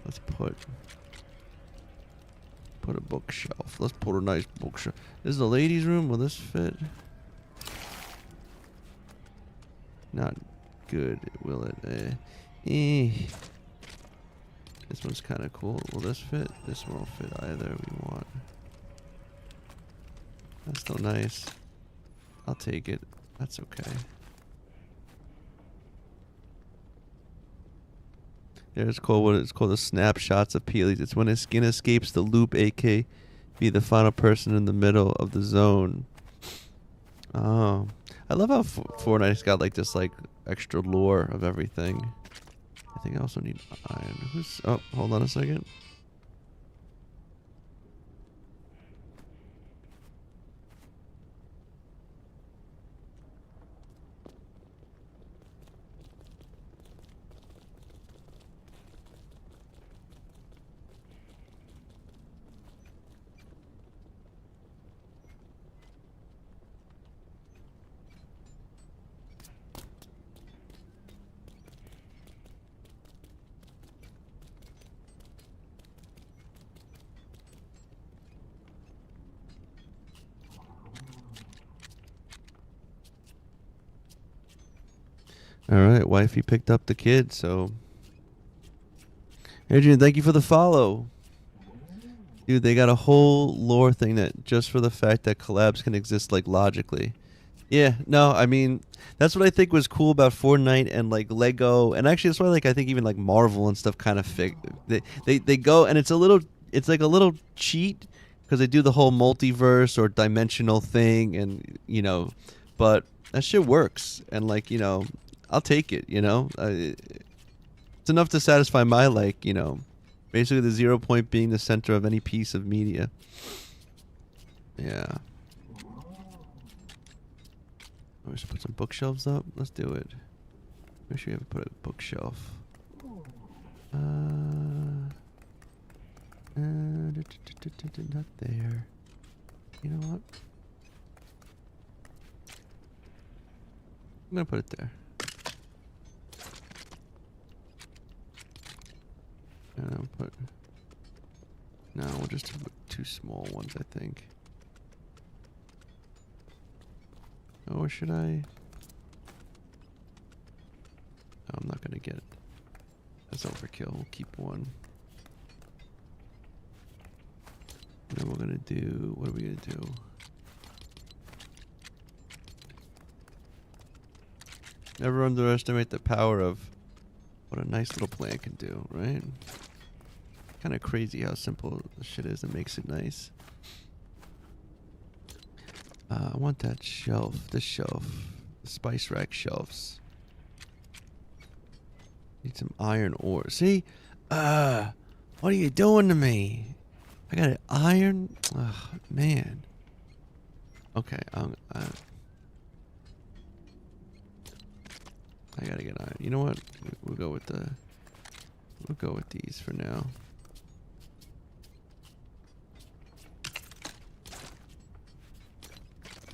A: let's put a bookshelf. Let's put a nice bookshelf. This is the ladies' room. Will this fit? Not good, will it? This one's kind of cool. Will this fit? This won't fit either. We want. That's still nice. I'll take it. That's okay. It's called what it's called the snapshots of Peely's. It's when his skin escapes the loop, aka be the final person in the middle of the zone. Oh, I love how Fortnite's got like this like extra lore of everything. I think I also need iron. Who's? Oh, hold on a second. All right, wifey picked up the kid, so Adrian, thank you for the follow. Dude, they got a whole lore thing that just for the fact that collabs can exist like logically. Yeah, no, I mean that's what I think was cool about Fortnite and like Lego, and actually that's why like I think even like Marvel and stuff kind of they go and it's like a little cheat because they do the whole multiverse or dimensional thing, and but that shit works, and like I'll take it. It's enough to satisfy my like basically the 0 point being the center of any piece of media. Yeah. We should put some bookshelves up. Let's do it. Make sure we have put a bookshelf. Not there. You know what? I'm gonna put it there. And I'll put. No, we'll just put 2 small ones, I think. Or should I? Oh, I'm not gonna get it. That's overkill. We'll keep one. And then we're gonna do. What are we gonna do? Never underestimate the power of what a nice little plant can do, right? Kind of crazy how simple the shit is that makes it nice. I want that shelf. This shelf. The spice rack shelves. Need some iron ore. See? What are you doing to me? I got an iron? Oh, man. Okay, I gotta get iron. You know what? We'll go with these for now.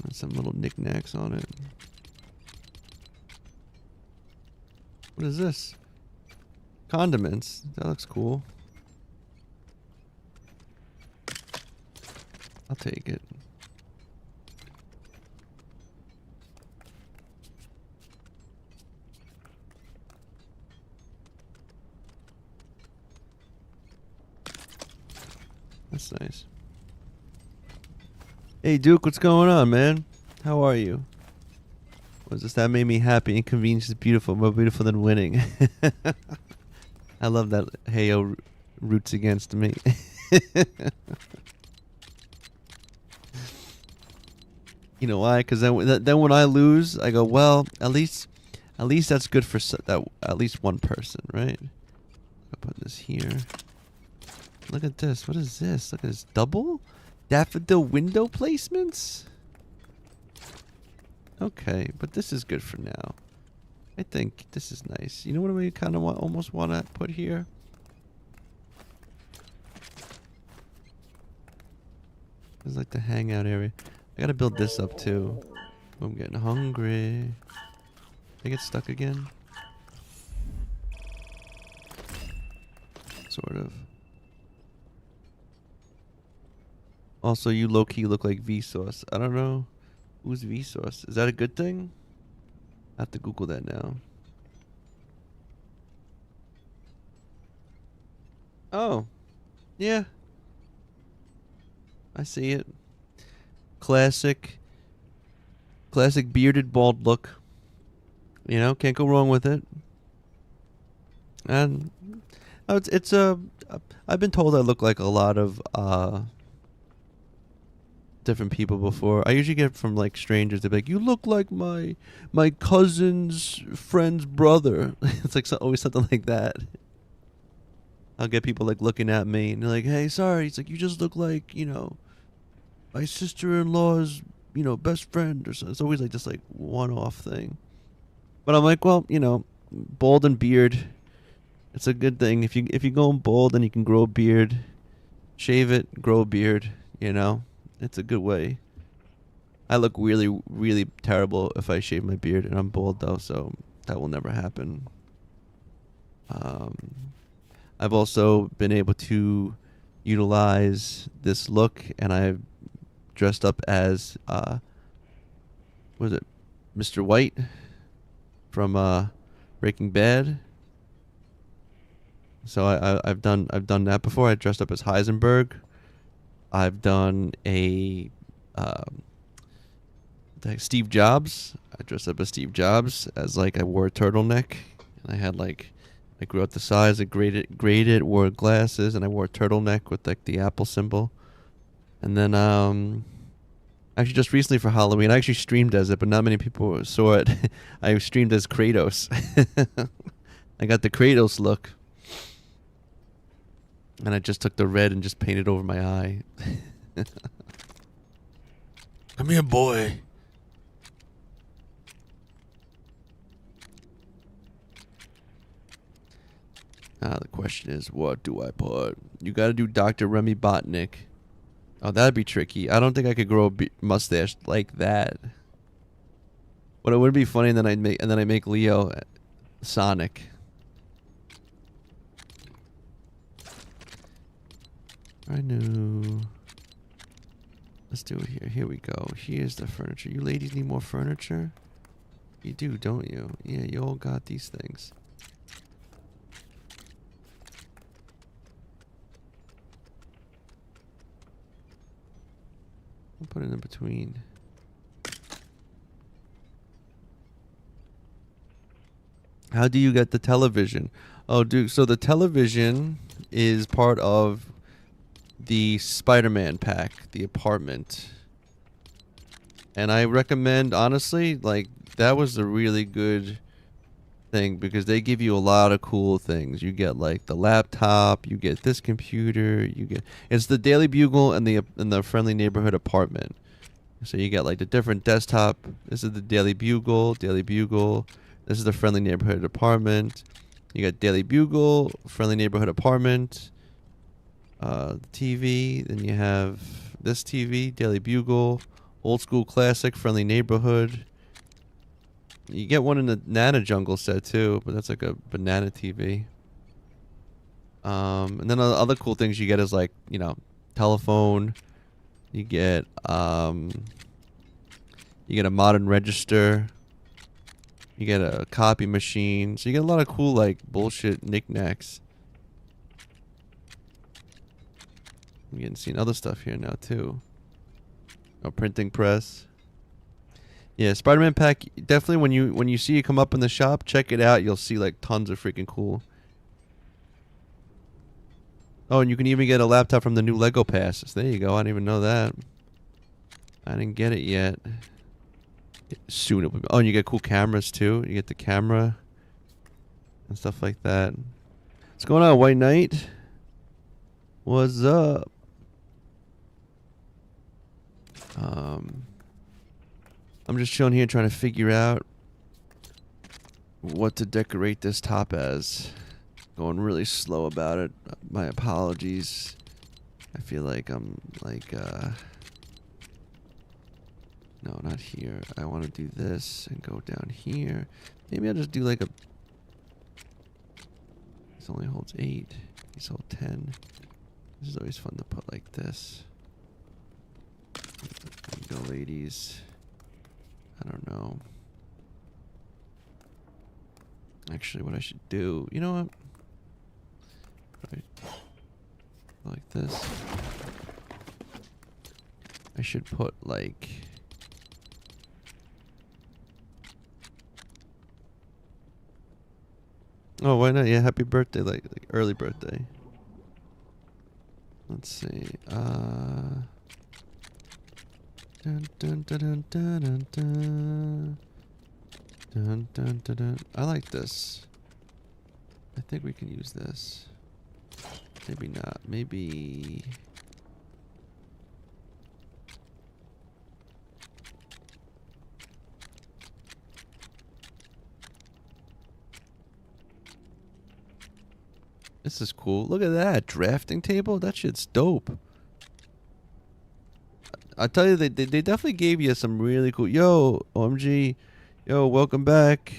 A: And some little knickknacks on it. What is this? Condiments. That looks cool. I'll take it. That's nice. Hey Duke, what's going on, man? How are you? Was this that made me happy? Inconvenience is beautiful, more beautiful than winning. I love that Heyo roots against me. You know why? Because then when I lose, I go, well, at least that's good for at least one person, right? I'll put this here. Look at this. What is this? Look at this. Double daffodil window placements? Okay, but this is good for now. I think this is nice. You know what we kind of almost want to put here? This is like the hangout area. I gotta build this up too. I'm getting hungry. I get stuck again? Sort of. Also, you low-key look like Vsauce. I don't know. Who's Vsauce? Is that a good thing? I have to Google that now. Oh. Yeah. I see it. Classic bearded bald look. You know, can't go wrong with it. And I've been told I look like a lot of different people before. I usually get from like strangers. They're like, "You look like my cousin's friend's brother." It's like always something like that. I'll get people like looking at me and they're like, "Hey, sorry." It's like, "You just look like my sister-in-law's best friend," or so. It's always like just like one-off thing. But I'm like, well, bald and beard, it's a good thing. If you go bald and you can grow a beard, shave it, grow a beard. It's a good way. I look really, really terrible if I shave my beard, and I'm bald though, so that will never happen. I've also been able to utilize this look, and I've dressed up as what is it, Mr. White from Breaking Bad. So I've done that before. I dressed up as Heisenberg. I've done a Steve Jobs. I dressed up as Steve Jobs as like I wore a turtleneck and I had like I grew up the size. I graded, wore glasses, and I wore a turtleneck with like the Apple symbol. And then actually just recently for Halloween, I actually streamed as it, but not many people saw it. I streamed as Kratos. I got the Kratos look. And I just took the red and just painted over my eye. Come here, boy. The question is, what do I put? You gotta do Dr. Remy Botnick. Oh, that'd be tricky. I don't think I could grow a mustache like that. But it would be funny, and then I make Leo Sonic. I knew. Let's do it here. Here we go. Here's the furniture. You ladies need more furniture? You do, don't you? Yeah, you all got these things. I'll put it in between. How do you get the television? Oh, dude, so the television is part of the Spider-Man pack, the apartment. And I recommend, honestly, like, that was a really good thing because they give you a lot of cool things. You get, like, the laptop, you get this computer, you get... It's the Daily Bugle and the Friendly Neighborhood apartment. So you get, like, the different desktop. This is the Daily Bugle. This is the Friendly Neighborhood apartment. You got Daily Bugle, Friendly Neighborhood apartment. TV, then you have this TV, Daily Bugle, Old School Classic, Friendly Neighborhood. You get one in the Nana Jungle set too, but that's like a banana TV. And then other cool things you get is like, you know, telephone. You get a modern register. You get a copy machine. So you get a lot of cool like bullshit knickknacks. I'm getting seen other stuff here now too. A printing press. Yeah, Spider-Man pack. Definitely when you see it come up in the shop, check it out. You'll see like tons of freaking cool. Oh, and you can even get a laptop from the new Lego passes. There you go. I didn't even know that. I didn't get it yet. Soon it will be. Oh, and you get cool cameras too. You get the camera and stuff like that. What's going on, White Knight? What's up? I'm just chilling here trying to figure out what to decorate this top as. Going really slow about it. My apologies. I feel like I'm like, no, not here. I want to do this and go down here. Maybe I'll just do like a... This only holds 8. These hold 10. This is always fun to put like this. There you go, ladies. I don't know. Actually, what I should do... You know what? Right. Like this. I should put like... Oh, why not? Yeah, happy birthday, like early birthday. Let's see. Dun, dun, dun, dun, dun, dun, dun. Dun, dun, dun, dun. I like this. I think we can use this. Maybe not. Maybe... This is cool. Look at that. Drafting table? That shit's dope. I tell you, they definitely gave you some really cool... Yo, OMG. Yo, welcome back.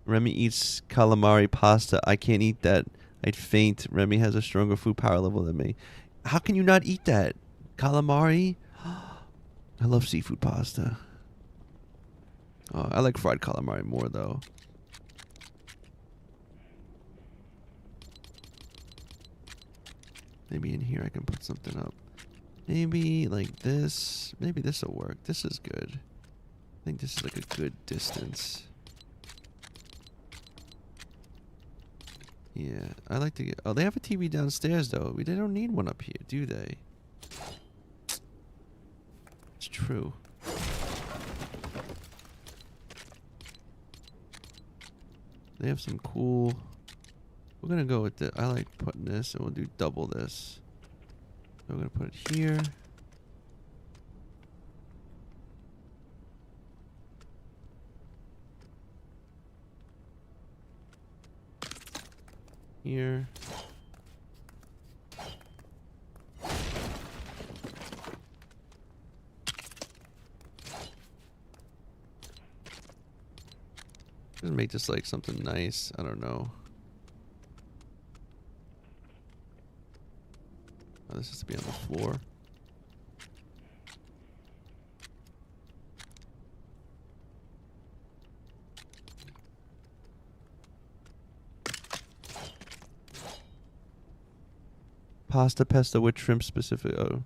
A: Remy eats calamari pasta. I can't eat that. I'd faint. Remy has a stronger food power level than me. How can you not eat that? Calamari? I love seafood pasta. I like fried calamari more though. Maybe in here I can put something up. Maybe like this. Maybe this will work. This is good. I think this is like a good distance. Yeah, I like to get... Oh, they have a TV downstairs, though. They don't need one up here, do they? It's true. They have some cool... We're going to go with the... I like putting this, and we'll do double this. So we're going to put it here. Here. Just make this like something nice. I don't know. Oh, this has to be on the floor. Pasta pesto with shrimp specific. Oh,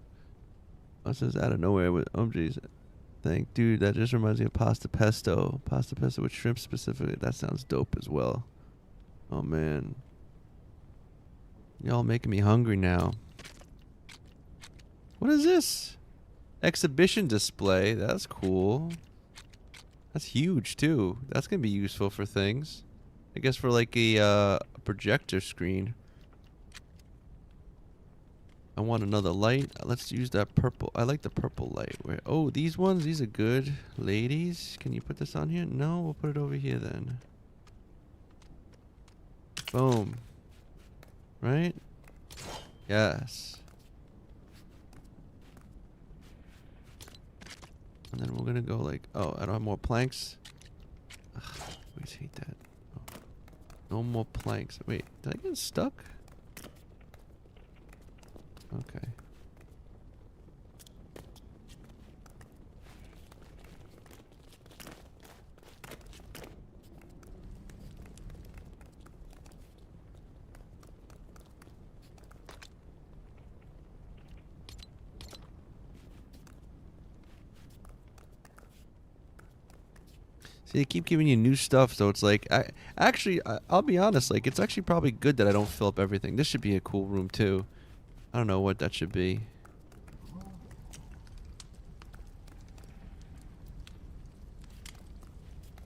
A: it says out of nowhere with geez. Dude, that just reminds me of pasta pesto. Pasta pesto with shrimp specifically. That sounds dope as well. Oh man, y'all making me hungry now. What is this? Exhibition display. That's cool. That's huge too. That's gonna be useful for things. I guess for like a projector screen. I want another light. Let's use that purple. I like the purple light. Where? Oh, these ones. These are good. Ladies, can you put this on here? No, we'll put it over here then. Boom. Right? Yes. And then we're gonna go like, oh, I don't have more planks. Ugh, I always hate that. Oh. No more planks. Wait, did I get stuck? Okay. See, they keep giving you new stuff, so it's like, I'll be honest, like, it's actually probably good that I don't fill up everything. This should be a cool room, too. I don't know what that should be.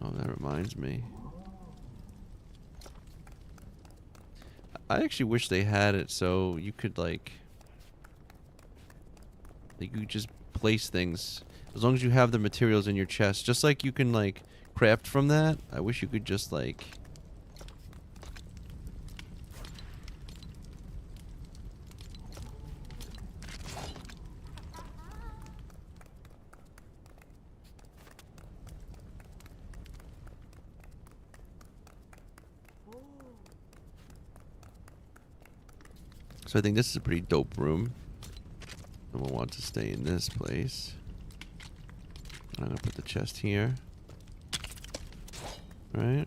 A: Oh, that reminds me. I actually wish they had it so you could, like you just place things. As long as you have the materials in your chest. Just like you can, like, craft from that. I wish you could just, like... So I think this is a pretty dope room. And we'll want to stay in this place. I'm gonna put the chest here. Right?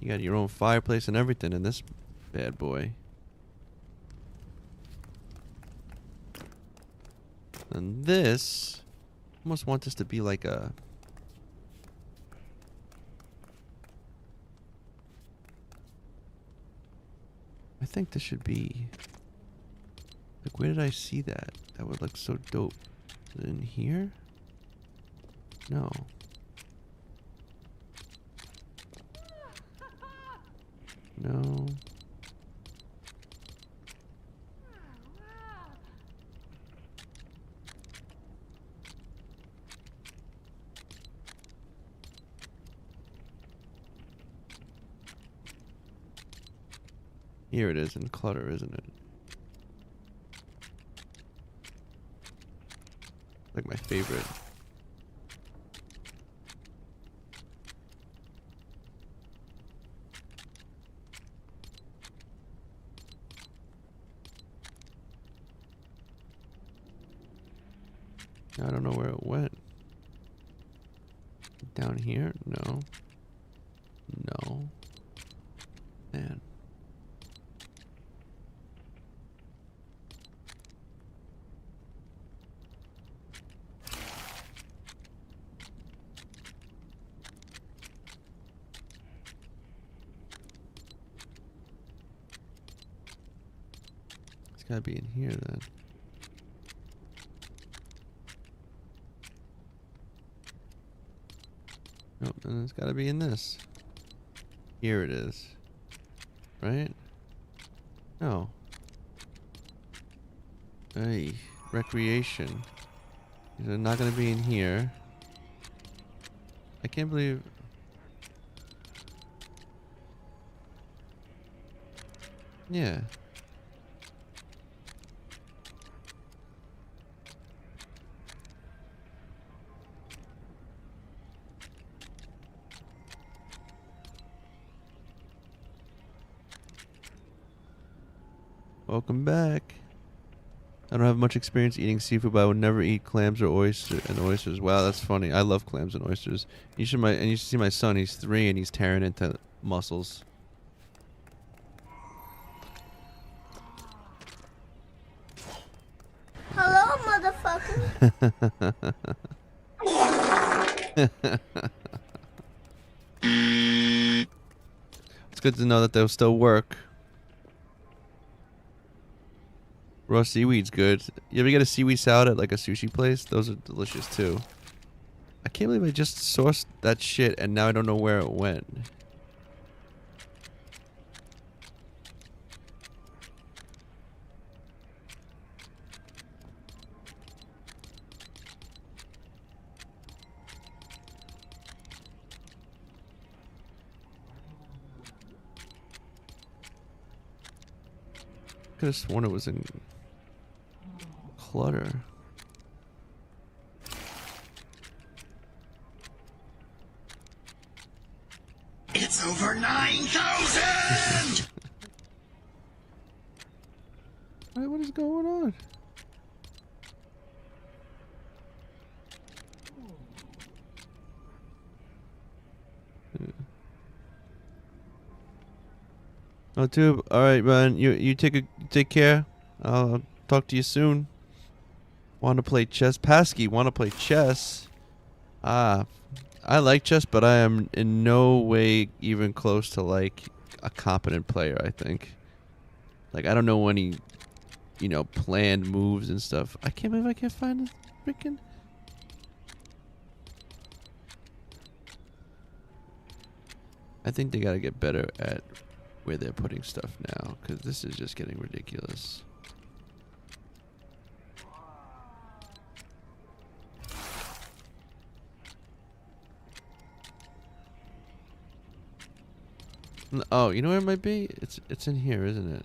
A: You got your own fireplace and everything in this bad boy. And this... I almost want this to be like a... I think this should be... Like, where did I see that? That would look so dope. Is it in here? No. No. Here it is in clutter, isn't it? Like my favorite. I don't know where it went. Down here? No. No. Man. It's gotta be in here then. Nope, and it's gotta be in this. Here it is. Right? No. Hey, recreation. They're not gonna be in here. I can't believe... Yeah. Welcome back. I don't have much experience eating seafood, but I would never eat clams or oysters. Wow, that's funny. I love clams and oysters. You should see my son. He's 3 and he's tearing into mussels.
C: Hello, motherfucker.
A: It's good to know that they'll still work. Raw seaweed's good. You ever get a seaweed salad at like a sushi place? Those are delicious too. I can't believe I just sourced that shit and now I don't know where it went. Could have sworn it was in clutter.
D: It's over 9,000!
A: What is going on? Oh, Tube. All right, man. You take care. I'll talk to you soon. Want to play chess? Pasky, want to play chess? Ah, I like chess, but I am in no way even close to like a competent player. I think. Like I don't know any, planned moves and stuff. I can't believe I can't find this freaking. I think they gotta get better at where they're putting stuff now, because this is just getting ridiculous. Oh, you know where it might be? It's in here, isn't it?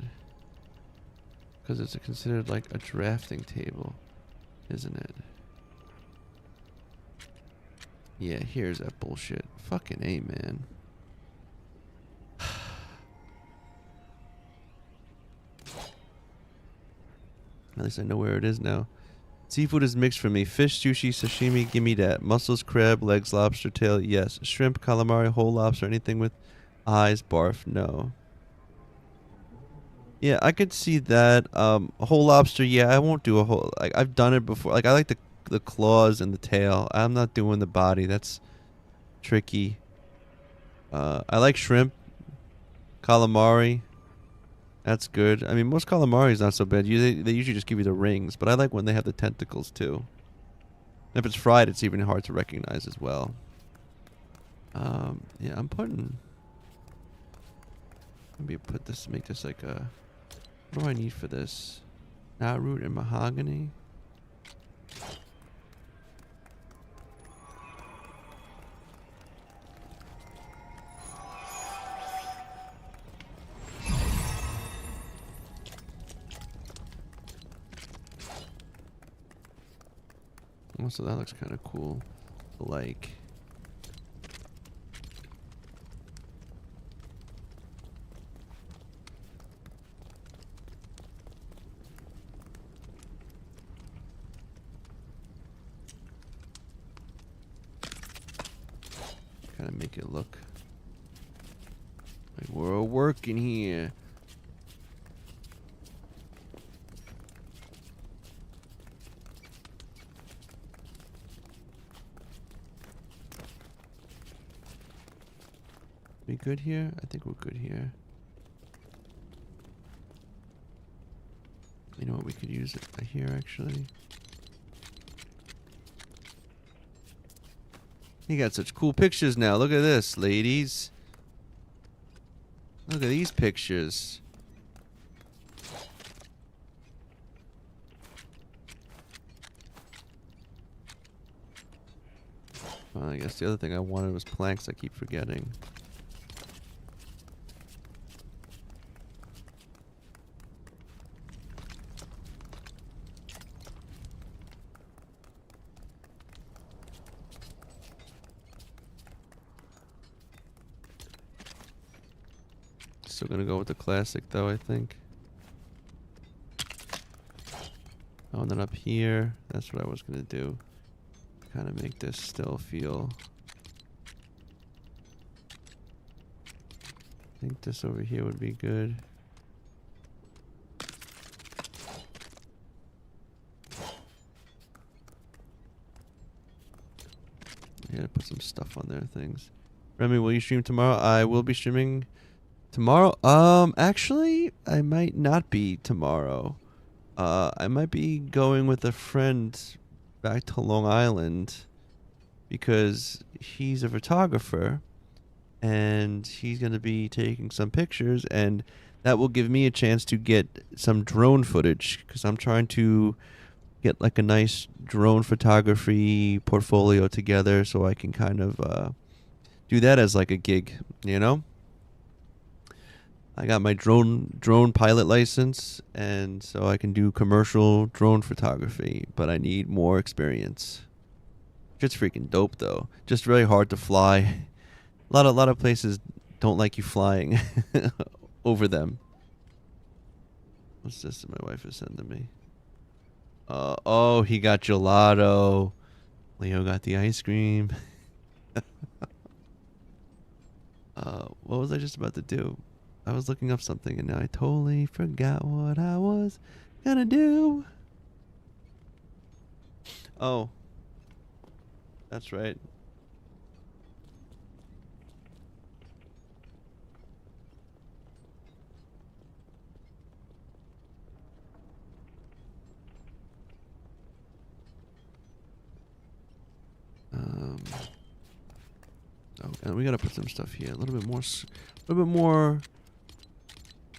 A: Because it's considered like a drafting table, isn't it? Yeah, here's that bullshit. Fucking A, man. At least I know where it is now. Seafood is mixed for me. Fish, sushi, sashimi, gimme that. Mussels, crab, legs, lobster, tail, yes. Shrimp, calamari, whole lobster, anything with eyes, barf, no. Yeah, I could see that. A whole lobster, yeah, I won't do a whole... Like, I've done it before. Like, I like the claws and the tail. I'm not doing the body. That's tricky. I like shrimp. Calamari. That's good. I mean, most calamari is not so bad. They usually just give you the rings, but I like when they have the tentacles too. And if it's fried, it's even hard to recognize as well. Yeah, I'm putting... Maybe put this, make this like a... What do I need for this? Knot and mahogany. Oh, so that looks kind of cool. Like... Kind of make it look like we're working here. We good here? I think we're good here. You know what? We could use it right here, actually. You got such cool pictures now. Look at this, ladies. Look at these pictures. Well, I guess the other thing I wanted was planks. I keep forgetting. Still gonna go with the classic though, I think. Oh, and then up here, that's what I was gonna do. Kind of make this still feel. I think this over here would be good. I gotta put some stuff on there, things. Remy, will you stream tomorrow? I will be streaming tomorrow. Actually, I might not be tomorrow. I might be going with a friend back to Long Island because he's a photographer and he's going to be taking some pictures, and that will give me a chance to get some drone footage because I'm trying to get like a nice drone photography portfolio together so I can kind of do that as like a gig, you know? I got my drone pilot license, and so I can do commercial drone photography, but I need more experience. It's freaking dope though. Just really hard to fly. A lot of places don't like you flying over them. What's this that my wife is sending me? Oh, he got gelato. Leo got the ice cream. What was I just about to do? I was looking up something and now I totally forgot what I was gonna do. Oh. That's right. Oh, and we gotta put some stuff here. A little bit more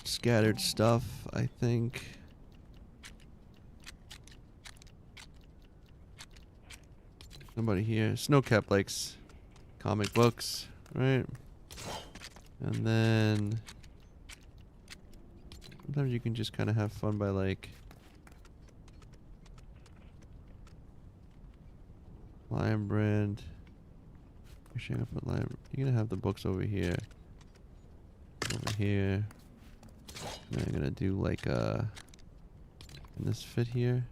A: scattered stuff, I think. Nobody here. Snowcap likes comic books, right? And then sometimes you can just kind of have fun by like Lion Brand. Actually, I'm gonna put Lion. You're gonna have the books over here. Over here. And I'm gonna do like can this fit here?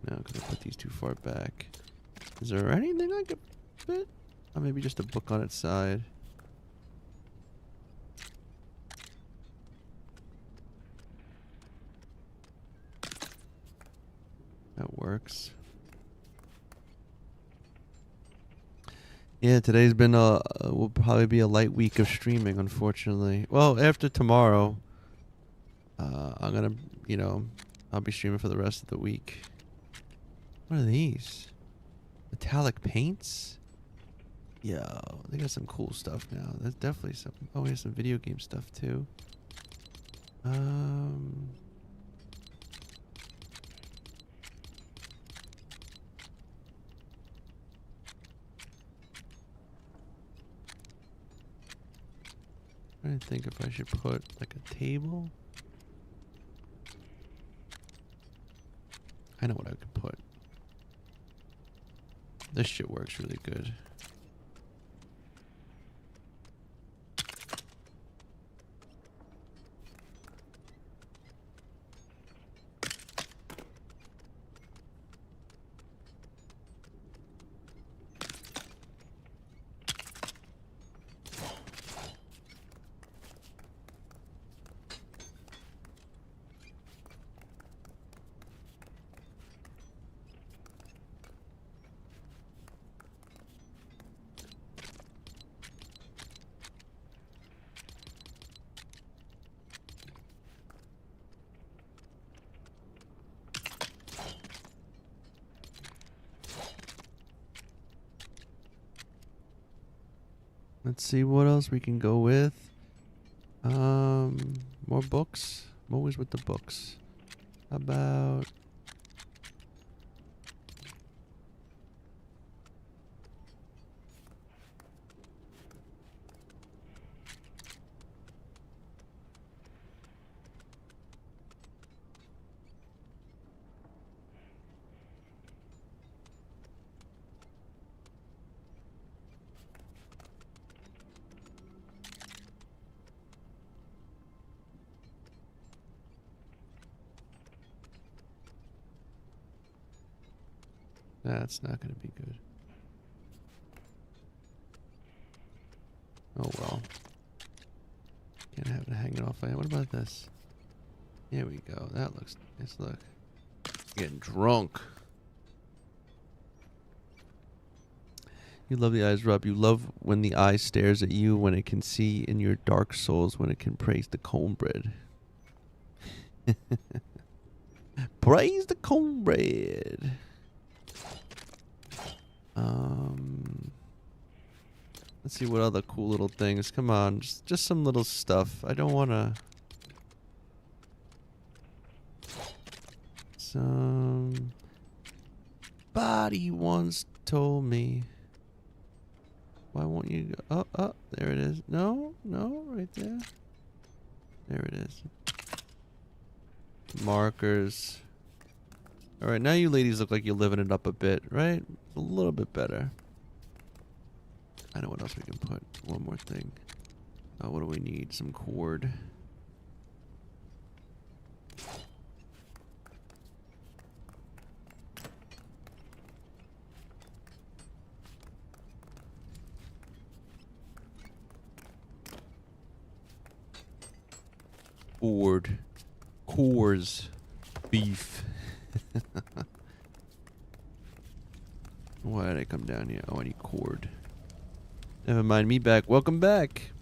A: No, because I put these too far back. Is there anything I could fit? Or maybe just a book on its side. That works. Yeah, today's been will probably be a light week of streaming, unfortunately. Well, after tomorrow, I'm gonna, you know, I'll be streaming for the rest of the week. What are these? Metallic paints? Yo, they got some cool stuff now. There's definitely some. Oh, we have some video game stuff too. Trying to think if I should put like a table. I know what I could put. This shit works really good. Let's see what else we can go with. More books. I'm always with the books. How about... That's not going to be good. Oh well. Can't have it hanging off. What about this? Here we go. That looks nice. Look. Getting drunk. You love the eyes, Rob. You love when the eye stares at you, when it can see in your dark souls, when it can praise the cornbread. Praise the cornbread. Let's see what other cool little things. Come on, just some little stuff. I don't want to... Somebody once told me... Why won't you go? Oh, there it is. No, right there. There it is. Markers. Alright, now you ladies look like you're living it up a bit, right? A little bit better. I know what else we can put. One more thing. What do we need? Some cord. Cord. Cores. Beef. Why did I come down here? Oh, I need cord. Never mind, me back. Welcome back.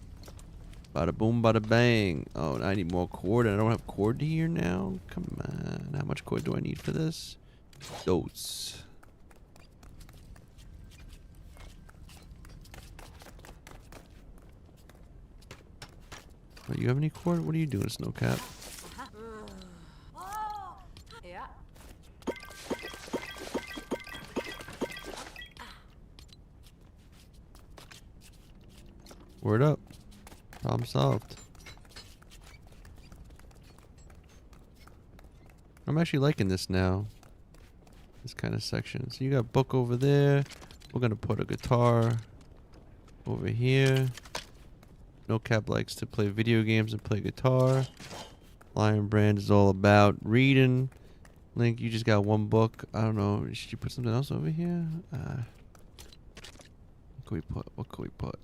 A: Bada boom, bada bang. Oh, I need more cord, and I don't have cord here now. Come on. How much cord do I need for this? Dose. Oh, you have any cord? What are you doing, Snowcap?
E: Yeah.
A: Word up. Problem solved. I'm actually liking this now. This kind of section. So you got book over there. We're going to put a guitar over here. No Cap likes to play video games and play guitar. Lion Brand is all about reading. Link, you just got one book. I don't know. Should you put something else over here? What could we put? What could we put?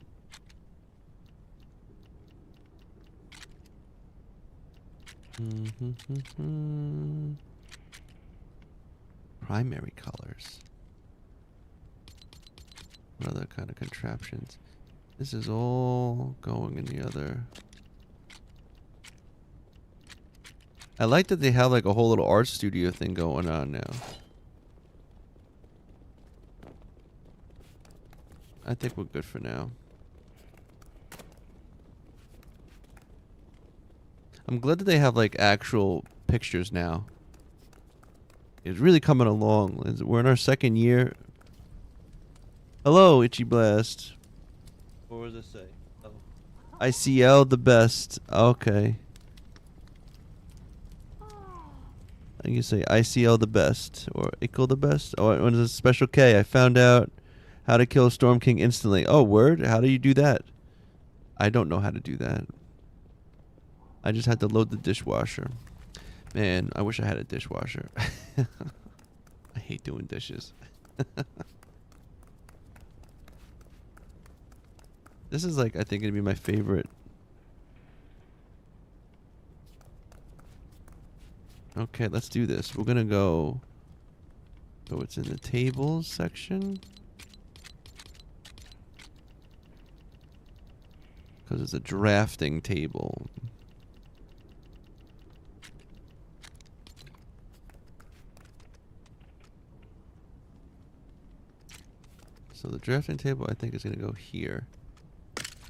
A: Primary colors. What other kind of contraptions? This is all going in the other. I like that they have like a whole little art studio thing going on now. I think we're good for now. I'm glad that they have like actual pictures now. It's really coming along. We're in our second year. Hello, Itchy Blast. What does it say? Oh. ICL the best. Okay. I can say ICL the best or Ickle the best. Oh, when it's a special K. I found out how to kill a Storm King instantly. Oh, word? How do you do that? I don't know how to do that. I just had to load the dishwasher. Man, I wish I had a dishwasher. I hate doing dishes. This is like, I think, gonna be my favorite. Okay, let's do this. We're gonna go. So it's in the tables section. Because it's a drafting table. So the drafting table, I think, is going to go here.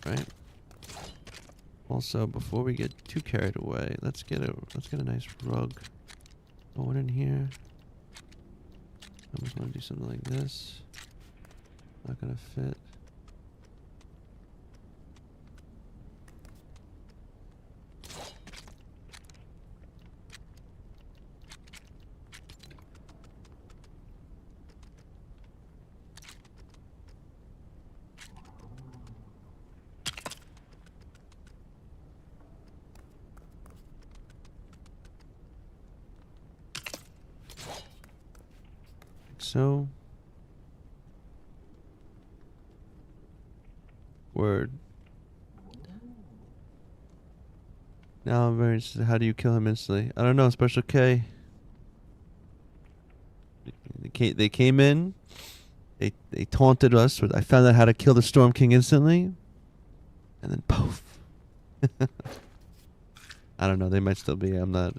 A: right? Also, before we get too carried away, let's get a nice rug going in here. I just want to do something like this. Not gonna fit. So, word. Now I'm very interested. How do you kill him instantly? I don't know. Special K. They came in. They taunted us. I found out how to kill the Storm King instantly, and then poof. I don't know. They might still be. I'm not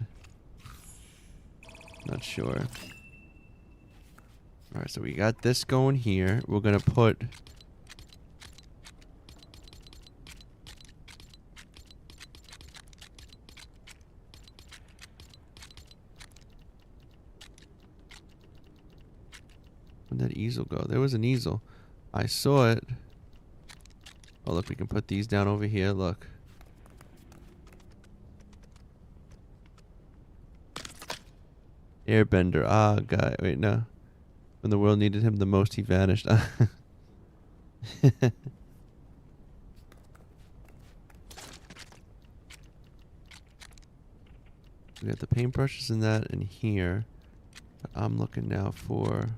A: sure. All right. So we got this going here. We're gonna put. Where'd that easel go? There was an easel. I saw it. Oh, look, we can put these down over here. Look. Airbender. Ah, guy. Wait, no. When the world needed him the most, he vanished. We got the paintbrushes and that in here. I'm looking now for...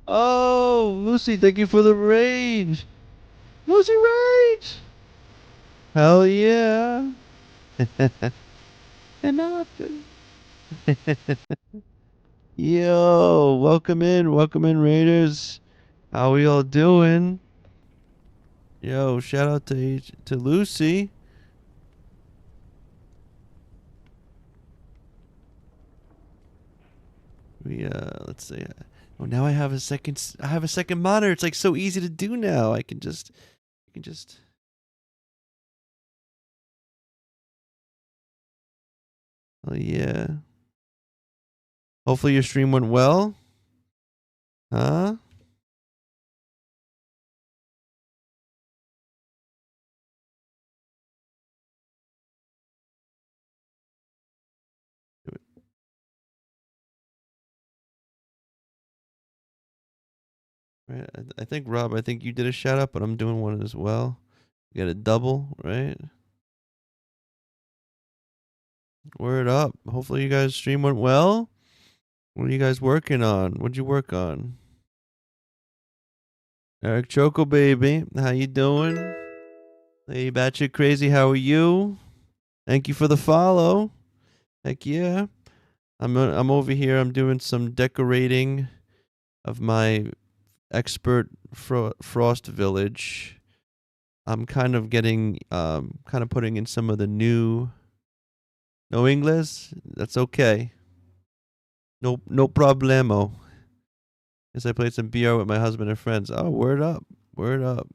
A: Oh, Lucy, thank you for the raid. Lucy raid. Hell yeah. And often. Yo, welcome in, Raiders. How we all doing? Yo, shout out to Lucy. Let's see. Oh, now I have a second. I have a second monitor. It's like so easy to do now. I can just. Oh yeah. Hopefully your stream went well. Huh? Right. I think Rob. I think you did a shout out, but I'm doing one as well. You got a double, right? Word up. Hopefully you guys' stream went well. What are you guys working on? What'd you work on? Eric Choco baby, how you doing? Hey, batshit crazy, how are you? Thank you for the follow. Heck yeah. I'm over here. I'm doing some decorating of my expert frost village. I'm kind of getting putting in some of the new. No English? That's okay. No problemo. Guess I played some BR with my husband and friends. Oh, word up. Word up.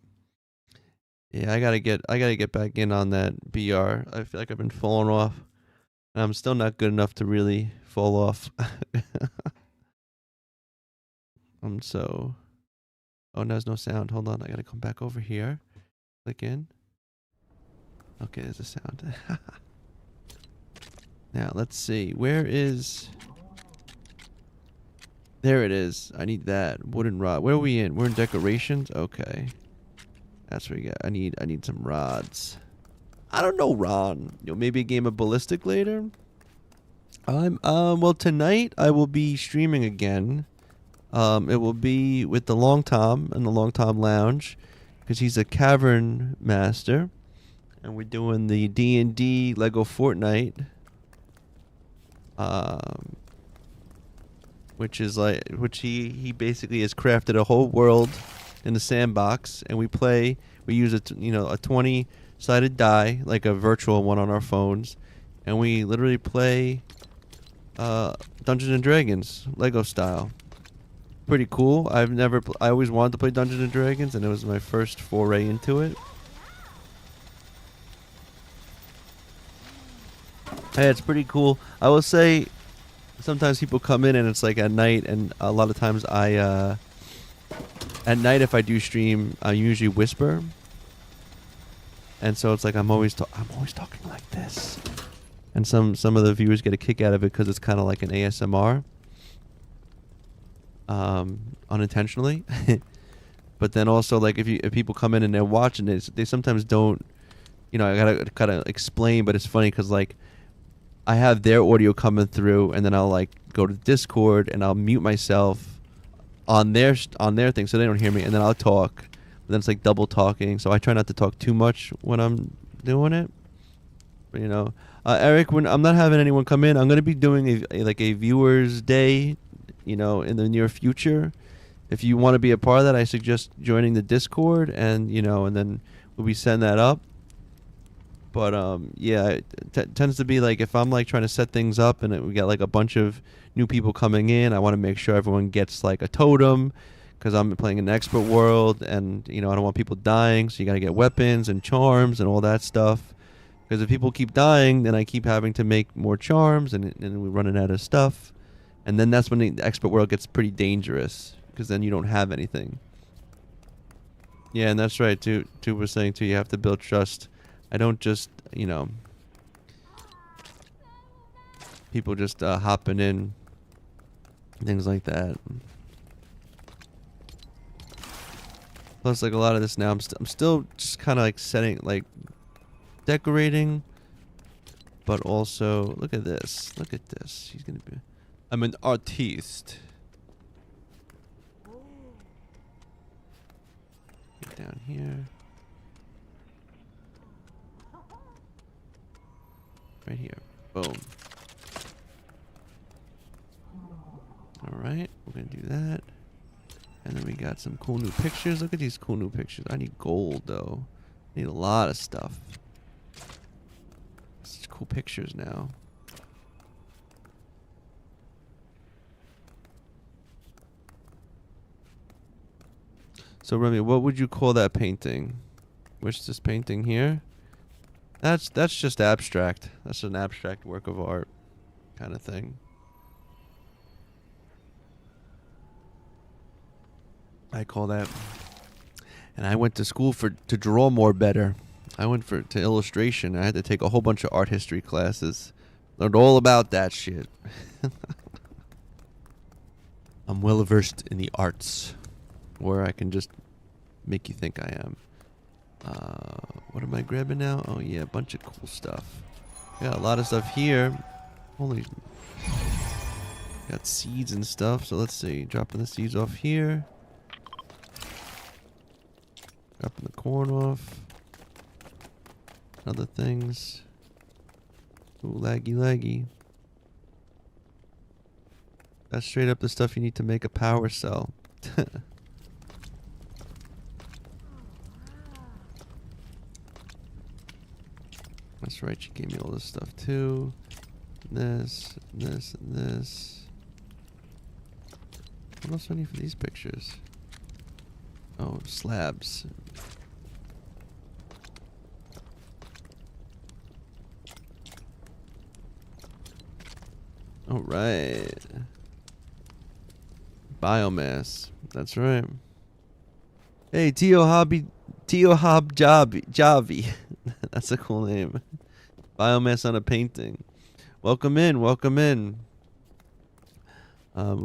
A: Yeah, I gotta get back in on that BR. I feel like I've been falling off. And I'm still not good enough to really fall off. I'm so... Oh, there's no sound. Hold on, I gotta come back over here. Click in. Okay, there's a sound. Now, let's see. Where is... There it is. I need that. Wooden rod. Where are we in? We're in decorations? Okay. That's where we got. I need some rods. I don't know, Ron. Maybe a game of Ballistic later? Well, tonight I will be streaming again. It will be with the Long Tom in the Long Tom Lounge, because he's a cavern master, and we're doing the D&D Lego Fortnite, which he basically has crafted a whole world in the sandbox, and we use a 20-sided die, like a virtual one on our phones, and we literally play Dungeons and Dragons Lego style. pretty cool. I always wanted to play Dungeons and Dragons, and it was my first foray into it. Hey, it's pretty cool. I will say, sometimes people come in and it's like at night, and a lot of times at night if I do stream, I usually whisper, and so it's like I'm always talking like this, and some of the viewers get a kick out of it because it's kind of like an ASMR, unintentionally. But then also, like, if people come in and they're watching it, they sometimes don't, I gotta kind of explain, but it's funny because, like, I have their audio coming through, and then I'll, like, go to Discord and I'll mute myself on their thing so they don't hear me, and then I'll talk. But then it's like double talking, so I try not to talk too much when I'm doing it. But, Eric, when I'm not having anyone come in, I'm gonna be doing a viewers day, in the near future. If you want to be a part of that, I suggest joining the Discord, and and then we'll be setting that up. But yeah, it tends to be like if I'm like trying to set things up and we got like a bunch of new people coming in, I want to make sure everyone gets like a totem, because I'm playing an expert world, and I don't want people dying, so you got to get weapons and charms and all that stuff. Because if people keep dying, then I keep having to make more charms, and we're running out of stuff, and then that's when the expert world gets pretty dangerous, because then you don't have anything. Yeah, and that's right. Too was saying too, you have to build trust. I don't just, people just hopping in, things like that. Plus, like, a lot of this now, I'm still just kind of like setting, like, decorating, but also, look at this. Look at this. He's gonna be, I'm an artiste. Get down here. Right here. Boom. Alright, we're gonna do that. And then we got some cool new pictures. Look at these cool new pictures. I need gold, though. I need a lot of stuff. Such cool pictures now. So, Remy, what would you call that painting? What's this painting here? That's just abstract. That's an abstract work of art kind of thing. I call that. And I went to school to draw more better. I went to illustration. I had to take a whole bunch of art history classes. Learned all about that shit. I'm well versed in the arts, or I can just make you think I am. What am I grabbing now? Oh yeah, a bunch of cool stuff. Got a lot of stuff here. Holy, got seeds and stuff. So let's see, dropping the seeds off here. Dropping the corn off. Other things. Ooh, laggy. That's straight up the stuff you need to make a power cell. That's right, she gave me all this stuff too. This, and this. What else do I need for these pictures? Oh, slabs. All right. Biomass. That's right. Hey, Tio Hob Javi. That's a cool name. Biomass on a painting. Welcome in. We're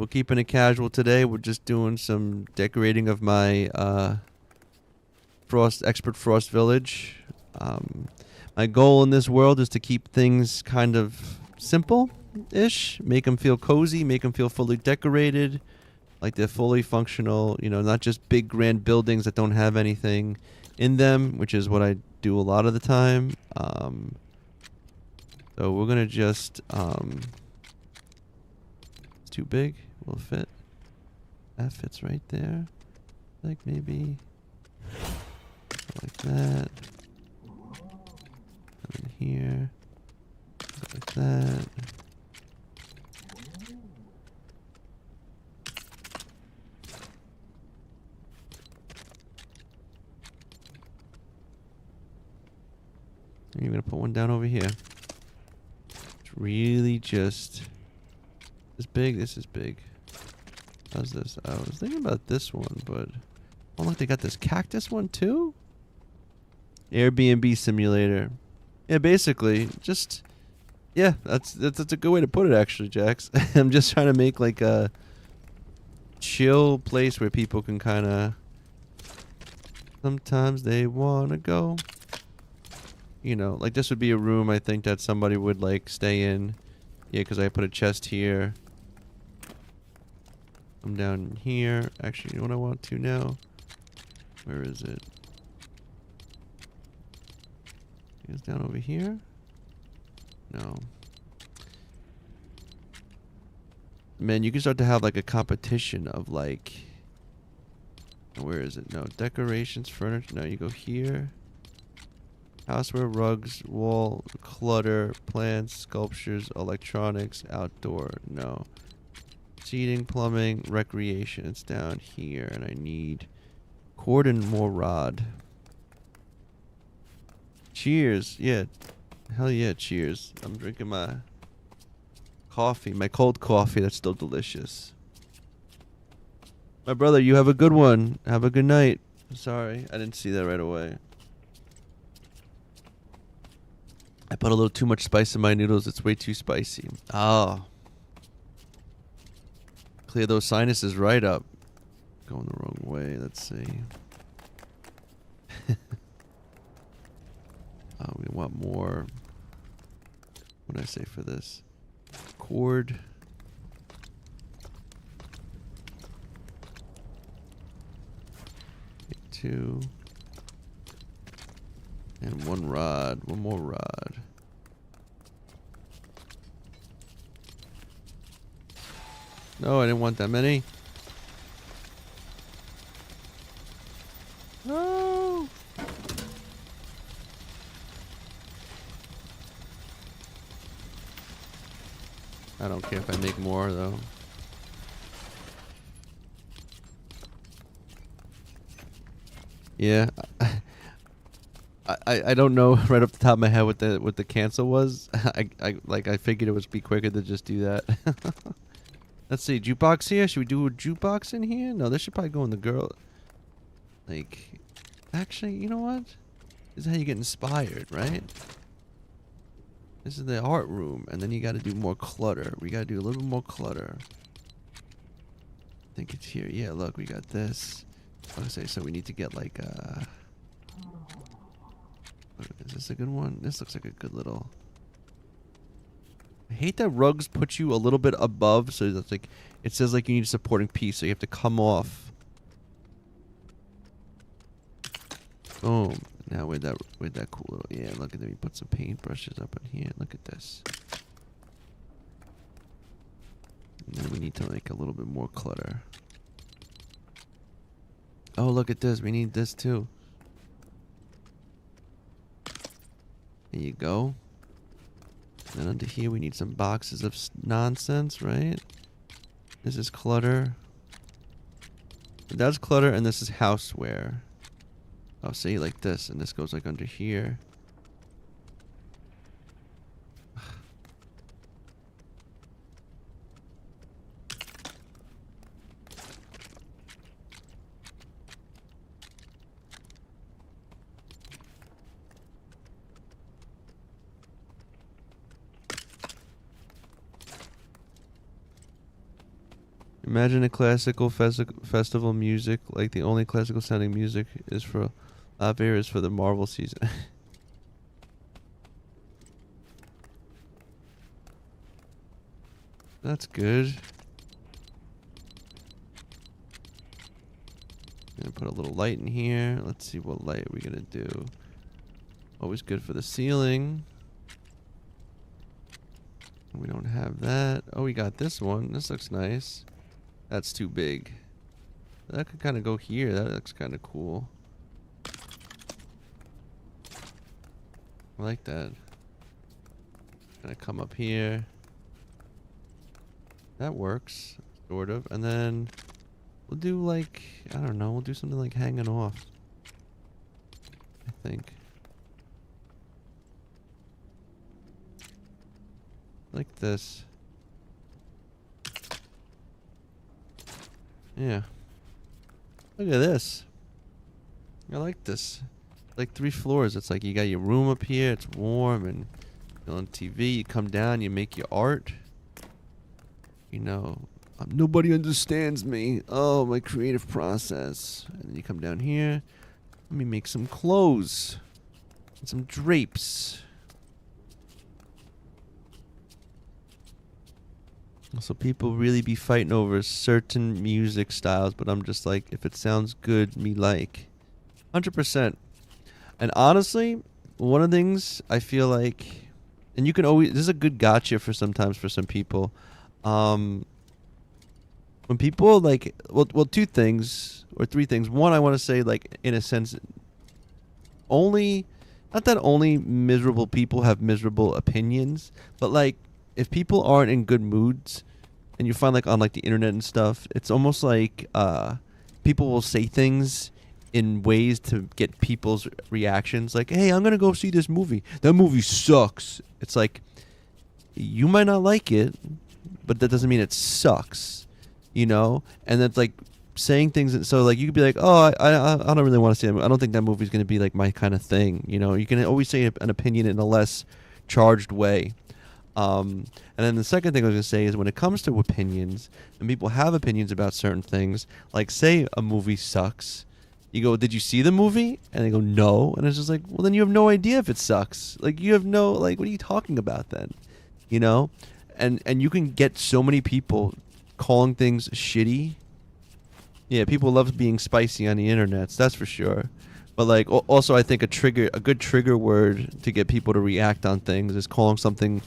A: keeping it casual today. We're just doing some decorating of my expert frost village. My goal in this world is to keep things kind of simple-ish. Make them feel cozy. Make them feel fully decorated. Like they're fully functional. Not just big grand buildings that don't have anything in them, which is what I do a lot of the time. So we're gonna just it's too big. Will it fit? That fits right there. Like maybe like that. And then here. Like that. You're gonna put one down over here. It's really just this big. This is big. How's this? I was thinking about this one, but oh look, they got this cactus one too. Airbnb simulator. Yeah, basically, just yeah. That's a good way to put it, actually, Jax. I'm just trying to make like a chill place where people can kind of. Sometimes they wanna go. You know, like this would be a room I think that somebody would like stay in. Yeah, because I put a chest here. I'm down here. Actually, you know what I want to now? Where is it? It's down over here? No. Man, you can start to have like a competition of like... Where is it? No, decorations, furniture. No, you go here. Houseware, rugs, wall, clutter, plants, sculptures, electronics, outdoor. No. Seating, plumbing, recreation. It's down here, and I need cord and more rod. Cheers. Yeah. Hell yeah, cheers. I'm drinking my coffee, my cold coffee. That's still delicious. My brother, you have a good one. Have a good night. Sorry, I didn't see that right away. I put a little too much spice in my noodles. It's way too spicy. Oh. Clear those sinuses right up. Going the wrong way. Let's see. We want more. What did I say for this? Cord. Okay, 2. And 1 rod. 1 more rod. No, I didn't want that many. No. I don't care if I make more though. Yeah. I don't know right off the top of my head what the cancel was. I figured it would be quicker to just do that. Let's see, jukebox here. Should we do a jukebox in here? No, this should probably go in the girl. Like, actually, you know what? This is how you get inspired, right? This is the art room, and then you got to do more clutter. We got to do a little bit more clutter. I think it's here. Yeah, look, we got this. Okay, so we need to get like is this a good one? This looks like a good little... I hate that rugs put you a little bit above, so that's like... It says like you need a supporting piece, so you have to come off. Boom. Now with that cool little... Yeah, look at that. We put some paintbrushes up in here. Look at this. And then we need to make a little bit more clutter. Oh, look at this. We need this too. There you go. And then under here we need some boxes of nonsense, right? This is clutter. That's clutter, and this is houseware. Oh, see, like this, and this goes like under here. Imagine a classical festival music, like the only classical sounding music is for Lavera is for the Marvel season. That's good. Gonna put a little light in here. Let's see what light we're gonna do. Always good for the ceiling. We don't have that. Oh, we got this one. This looks nice. That's too big. That could kind of go here. That looks kind of cool. I like that. Gonna come up here. That works, sort of. And then we'll do like, I don't know, we'll do something like hanging off. I think. Like this. Yeah. Look at this. I like this. Like 3 floors. It's like you got your room up here. It's warm and you're on TV. You come down. You make your art. You know, nobody understands me. Oh, my creative process. And then you come down here. Let me make some clothes. And some drapes. So people really be fighting over certain music styles, but I'm just like, if it sounds good, me like. 100%. And honestly, one of the things I feel like, and you can always, this is a good gotcha for sometimes for some people. When people like, well, 2 things or 3 things. One, I want to say, like, in a sense, not that only miserable people have miserable opinions, but like, if people aren't in good moods, and you find like on like the internet and stuff, it's almost like people will say things in ways to get people's reactions. Like, hey, I'm gonna go see this movie. That movie sucks. It's like, you might not like it, but that doesn't mean it sucks, you know? And that's like saying things. So like you could be like, oh, I don't really want to see that. I don't think that movie's gonna be like my kind of thing. You know, you can always say an opinion in a less charged way. And then the second thing I was going to say is when it comes to opinions, and people have opinions about certain things, like say a movie sucks, you go, did you see the movie? And they go, no. And it's just like, well, then you have no idea if it sucks. Like, you have no, like, what are you talking about then? You know? And you can get so many people calling things shitty. Yeah, people love being spicy on the internet, that's for sure. But like, also I think a good trigger word to get people to react on things is calling something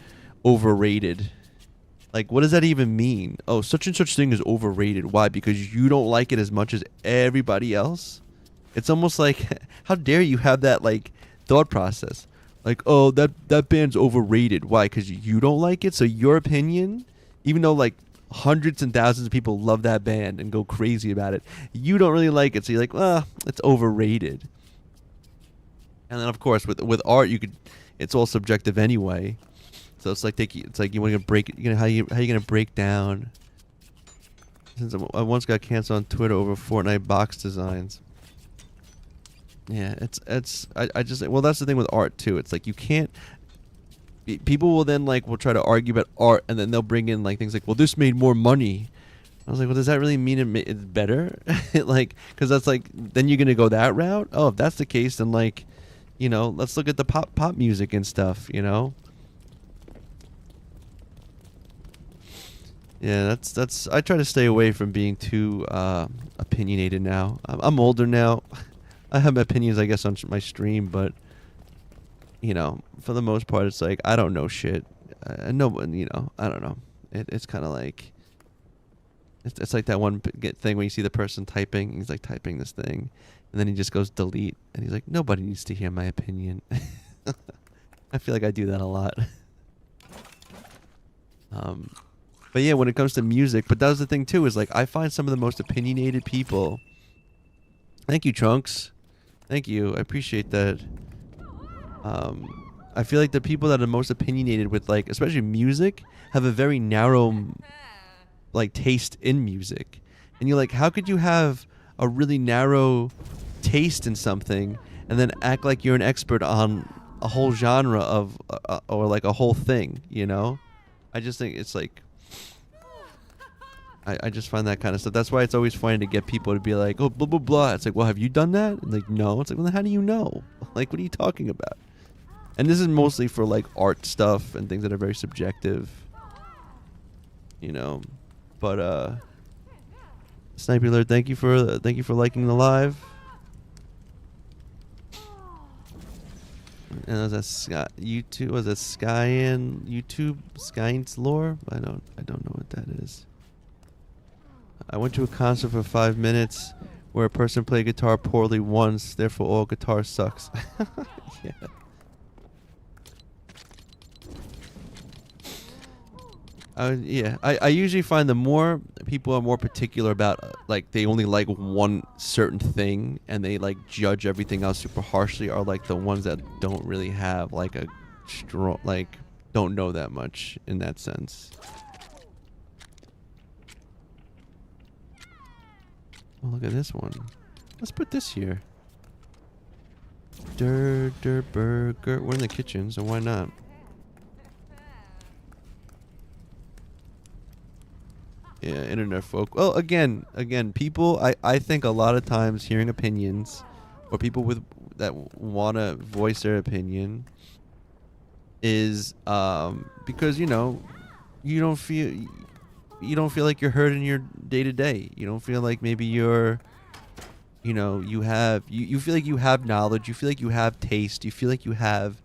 A: overrated. Like, what does that even mean? Oh, such and such thing is overrated. Why? Because you don't like it as much as everybody else? It's almost like, how dare you have that like thought process? Like, oh, that band's overrated. Why? Because you don't like it? So your opinion, even though like hundreds and thousands of people love that band and go crazy about it, you don't really like it. So you're like, well, it's overrated. And then of course with art, it's all subjective anyway. So it's like you want to break it. You know how you gonna break down? Since I once got canceled on Twitter over Fortnite box designs. Yeah, I just, well, that's the thing with art too. It's like you can't. People will then will try to argue about art, and then they'll bring in like things like, well, this made more money. I was like, well, does that really mean it's better? Like, because that's like, then you're gonna go that route. Oh, if that's the case, then like, you know, let's look at the pop music and stuff. You know. Yeah, that's. I try to stay away from being too opinionated now. I'm older now. I have opinions, I guess, on my stream, but you know, for the most part, it's like I don't know shit. No, you know, I don't know. It's kind of like it's like that one thing when you see the person typing. He's like typing this thing, and then he just goes delete, and he's like, nobody needs to hear my opinion. I feel like I do that a lot. But yeah, when it comes to music, but that was the thing too, is like I find some of the most opinionated people. Thank you, Trunks. Thank you. I appreciate that. I feel like the people that are most opinionated with like, especially music, have a very narrow like taste in music. And you're like, how could you have a really narrow taste in something and then act like you're an expert on a whole genre of or like a whole thing, you know? I just think it's like, I just find that kind of stuff. That's why it's always funny to get people to be like, oh, blah, blah, blah. It's like, well, have you done that? And like, no. It's like, well, then how do you know? Like, what are you talking about? And this is mostly for like art stuff and things that are very subjective, you know. But Sniper Alert, thank you for liking the live. And was that YouTube? Was that Skyin YouTube? Skyint's lore? I don't know what that is. I went to a concert for 5 minutes where a person played guitar poorly once, therefore all guitar sucks. Yeah. I usually find the more people are more particular about like they only like one certain thing and they like judge everything else super harshly are like the ones that don't really have like a strong, like don't know that much in that sense. Oh, look at this one. Let's put this here. Burger. We're in the kitchen, so why not? Yeah, internet folk. Well, again, people. I think a lot of times hearing opinions, or people that want to voice their opinion, is because you don't feel like you're heard in your day to day. You don't feel like maybe you're, you feel like you have knowledge. You feel like you have taste. You feel like you have,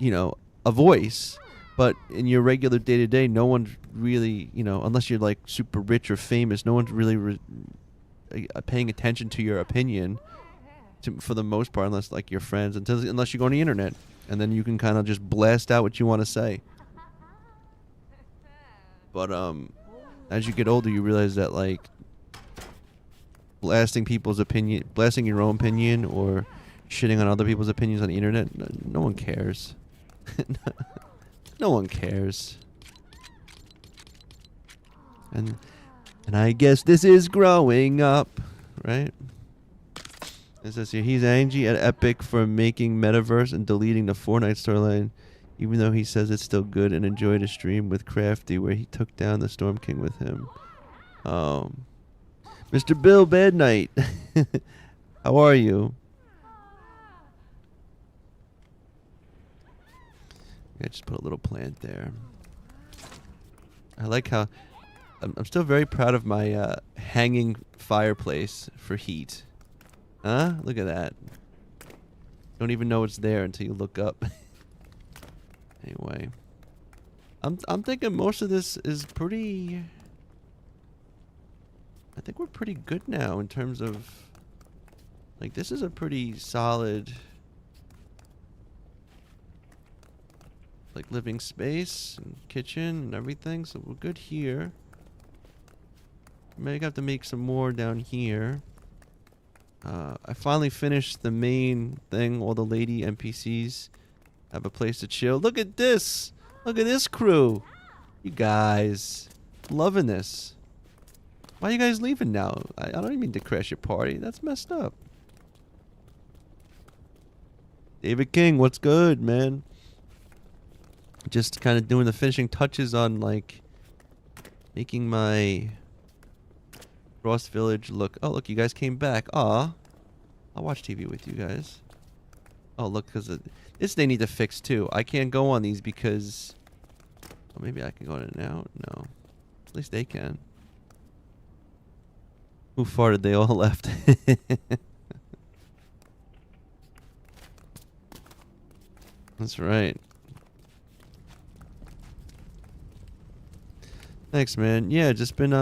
A: a voice. But in your regular day to day, no one's really, unless you're like super rich or famous, no one's really paying attention to your opinion, for the most part, unless like your friends, unless you go on the internet, and then you can kind of just blast out what you want to say. But as you get older, you realize that like blasting your own opinion, or shitting on other people's opinions on the internet, no one cares. No one cares. And I guess this is growing up, right? It says here, he's angry at Epic for making Metaverse and deleting the Fortnite storyline, even though he says it's still good, and enjoyed a stream with Crafty where he took down the Storm King with him. Mr. Bill Bad Night, how are you? I just put a little plant there. I like how I'm still very proud of my hanging fireplace for heat. Huh? Look at that. Don't even know it's there until you look up. Anyway, I'm thinking most of this is pretty. I think we're pretty good now in terms of, like, this is a pretty solid, like, living space and kitchen and everything, so we're good here. May have to make some more down here. I finally finished the main thing. All the lady NPCs have a place to chill. Look at this! Look at this crew! You guys, loving this. Why are you guys leaving now? I don't even mean to crash your party. That's messed up. David King, what's good, man? Just kind of doing the finishing touches on, like, making my Frost Village look. Oh, look, you guys came back. Aw. I'll watch TV with you guys. Oh, look, because this they need to fix, too. I can't go on these because... Oh, maybe I can go on it now? No. At least they can. Who farted? They all left. That's right. Thanks, man. Yeah, just been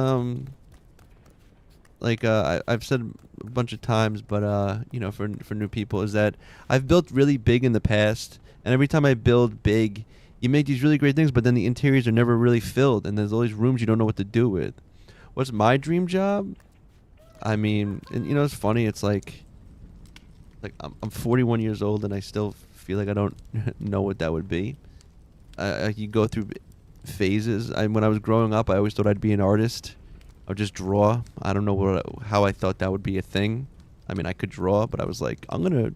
A: I've said a bunch of times, but for new people, is that I've built really big in the past, and every time I build big, you make these really great things, but then the interiors are never really filled, and there's all these rooms you don't know what to do with. What's my dream job? I mean, and it's funny. It's like I'm 41 years old, and I still feel like I don't know what that would be. You go through phases. When I was growing up, I always thought I'd be an artist. I would just draw. I don't know how I thought that would be a thing. I mean, I could draw, but I was like, I'm gonna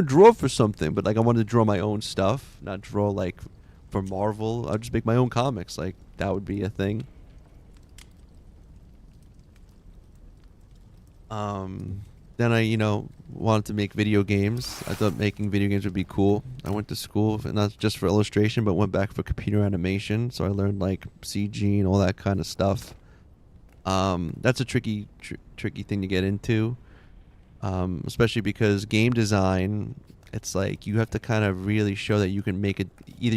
A: draw for something. But like, I wanted to draw my own stuff, not draw like for Marvel. I'd just make my own comics. Like, that would be a thing. Then I, wanted to make video games. I thought making video games would be cool. I went to school, not just for illustration, but went back for computer animation. So I learned like CG and all that kind of stuff. That's a tricky thing to get into, especially because game design, it's like you have to kind of really show that you can make it. Either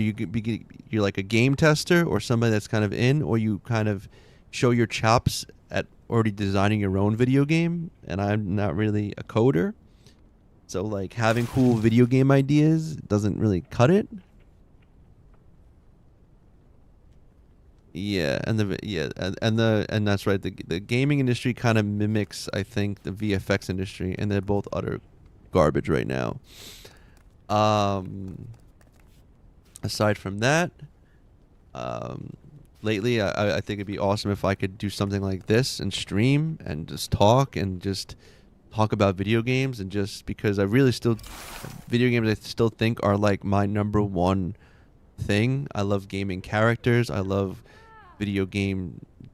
A: you're like a game tester or somebody that's kind of in, or you kind of show your chops at already designing your own video game. And I'm not really a coder, so like having cool video game ideas doesn't really cut it. Yeah, and that's right. The gaming industry kind of mimics, I think, the VFX industry, and they're both utter garbage right now. aside from that, lately I think it'd be awesome if I could do something like this and stream and just talk about video games, and just because I really still, video games I still think are like my number one thing. I love gaming characters. I love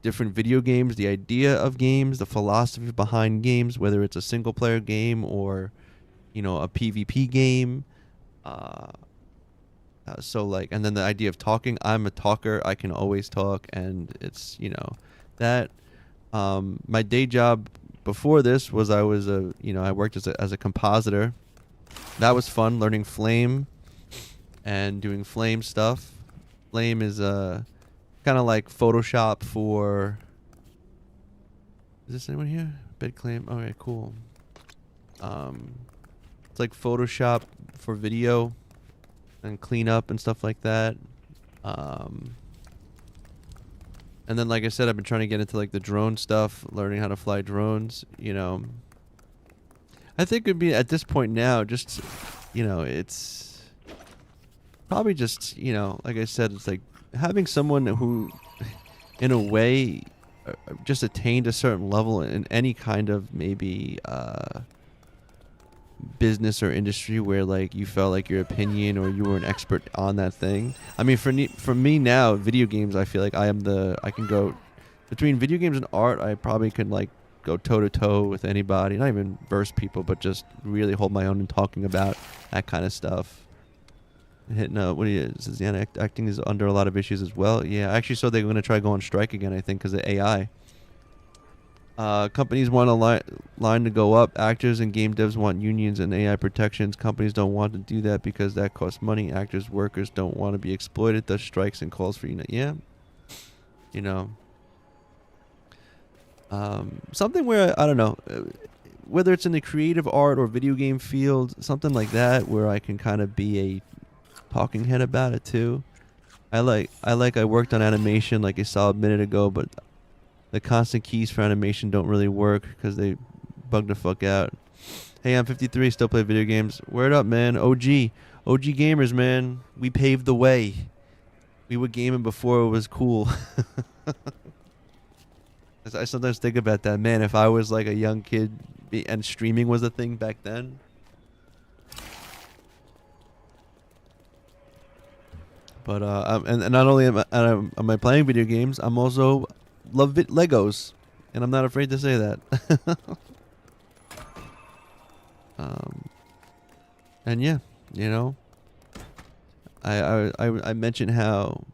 A: different video games, the idea of games, the philosophy behind games, whether it's a single player game or, a PvP game. So like, and then the idea of talking, I'm a talker. I can always talk, and it's, that, my day job before this was I worked as a compositor. That was fun, learning Flame and doing Flame stuff. Flame is kind of like Photoshop for. Is this anyone here? BedClaim. Okay, cool. It's like Photoshop for video and cleanup and stuff like that. And then, like I said, I've been trying to get into like the drone stuff, learning how to fly drones. I think it'd be at this point now, just it's probably just like I said, it's like having someone who, in a way, just attained a certain level in any kind of maybe business or industry where like you felt like your opinion or you were an expert on that thing. I mean, for me now, video games, I feel like I can go between video games and art. I probably could like go toe to toe with anybody, not even verse people, but just really hold my own in talking about that kind of stuff. Hitting says the acting is under a lot of issues as well. Yeah, I actually saw they're going to try go on strike again, I think, because of AI. Companies want a line to go up. Actors and game devs want unions and AI protections. Companies don't want to do that because that costs money. Actors, workers don't want to be exploited. Thus strikes and calls for yeah. Something where I don't know, whether it's in the creative art or video game field, something like that where I can kind of be a talking head about it too. I worked on animation like I saw a minute ago, but the constant keys for animation don't really work because they bug the fuck out. Hey, I'm 53, still play video games. Word up, man. OG gamers, man. We paved the way. We were gaming before it was cool. I sometimes think about that, man. If I was like a young kid and streaming was a thing back then. But and not only am I playing video games, I'm also love Legos, and I'm not afraid to say that. And yeah, I mentioned how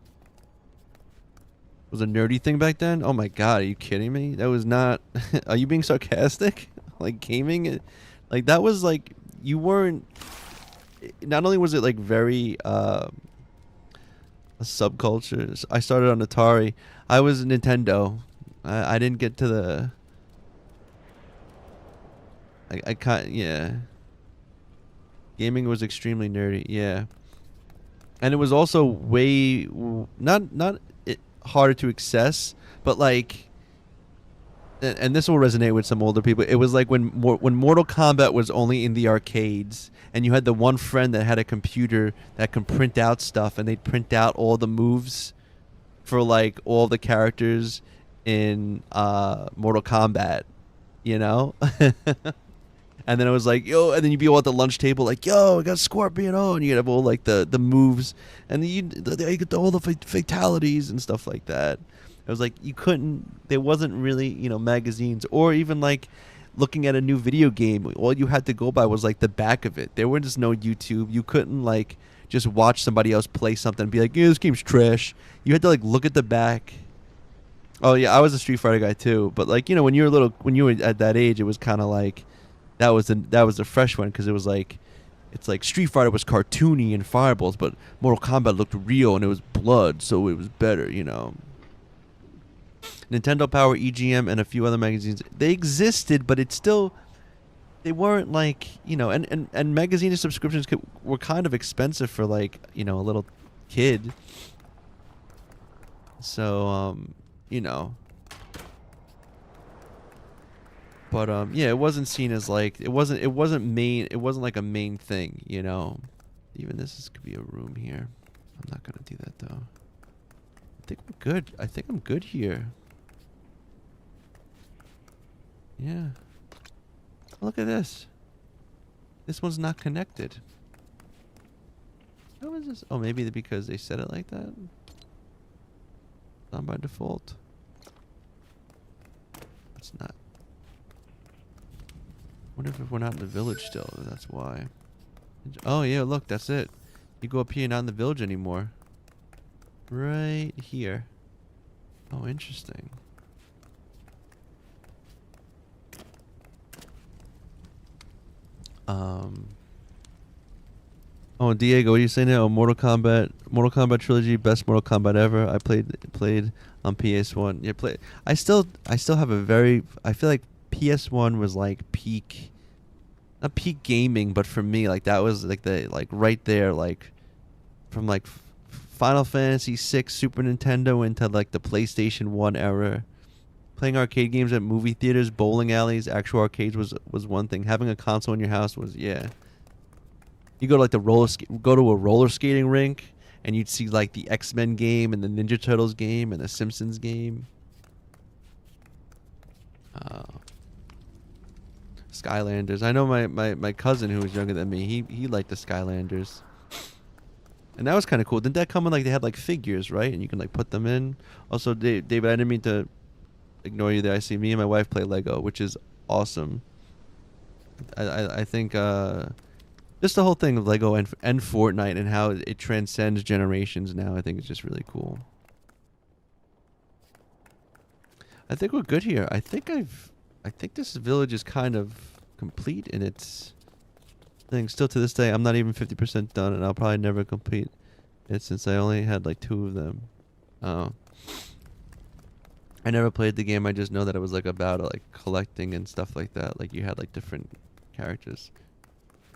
A: it was a nerdy thing back then. Oh my god, are you kidding me? That was not. Are you being sarcastic? Like gaming, like that was like you weren't. Not only was it like very a subculture. I started on Atari. I was Nintendo. I didn't get to the. I can't. Yeah. Gaming was extremely nerdy. Yeah. And it was also way not harder to access, but like. And this will resonate with some older people. It was like when Mortal Kombat was only in the arcades, and you had the one friend that had a computer that could print out stuff, and they'd print out all the moves for like all the characters in Mortal Kombat, And then it was like, yo, and then you'd be all at the lunch table like, yo, I got Scorpion, and you'd have all like the moves, and then you get all the fatalities and stuff like that. It was like there wasn't really, magazines or even like looking at a new video game. All you had to go by was like the back of it. There was just no YouTube. You couldn't like just watch somebody else play something and be like, yeah, this game's trash. You had to like look at the back. Oh yeah, I was a Street Fighter guy too. But like, when you were at that age, it was kind of like, that was the fresh one, because it was like, it's like Street Fighter was cartoony and fireballs, but Mortal Kombat looked real and it was blood, so it was better, Nintendo Power, EGM, and a few other magazines. They existed, but they weren't like, and magazine subscriptions were kind of expensive for like, a little kid. So, But yeah, it wasn't seen as like it wasn't like a main thing, Even this could be a room here. I'm not gonna do that though. I think we're good. I think I'm good here. Yeah. Look at this. This one's not connected. How is this? Oh, maybe because they said it like that? Not by default. It's not. What if we're not in the village still? That's why. Oh, yeah, look, that's it. You go up here, not in the village anymore. Right here. Oh, interesting. Oh, Diego, what are you saying now? Oh, Mortal Kombat trilogy, best Mortal Kombat ever. I played on PS1. Yeah, I still have a very. I feel like PS1 was like peak, not peak gaming, but for me, like that was like right there, like from like Final Fantasy VI, Super Nintendo into like the PlayStation 1 era. Playing arcade games at movie theaters, bowling alleys, actual arcades was one thing. Having a console in your house was, yeah. You go to like go to a roller skating rink, and you'd see like the X-Men game and the Ninja Turtles game and the Simpsons game. Skylanders. I know my cousin who was younger than me. He liked the Skylanders, and that was kind of cool. Didn't that come in like they had like figures, right? And you can like put them in. Also, David, I didn't mean to ignore you there. I see me and my wife play Lego, which is awesome. I think just the whole thing of Lego and Fortnite and how it transcends generations now, I think is just really cool. I think we're good here. I think this village is kind of complete in its thing. Still to this day, I'm not even 50% done, and I'll probably never complete it since I only had like 2 of them. I never played the game. I just know that it was like about like collecting and stuff like that. Like you had like different characters.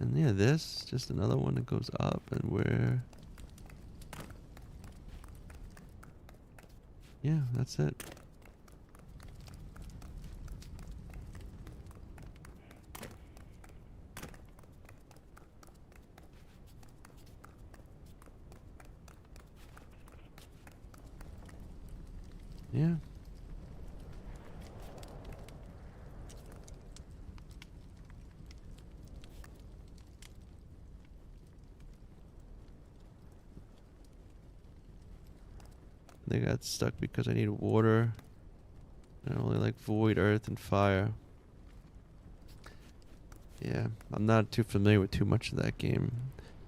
A: And yeah, this just another one that goes up, and yeah, that's it. Yeah. They got stuck because I need water. And I only like void, earth, and fire. Yeah, I'm not too familiar with too much of that game.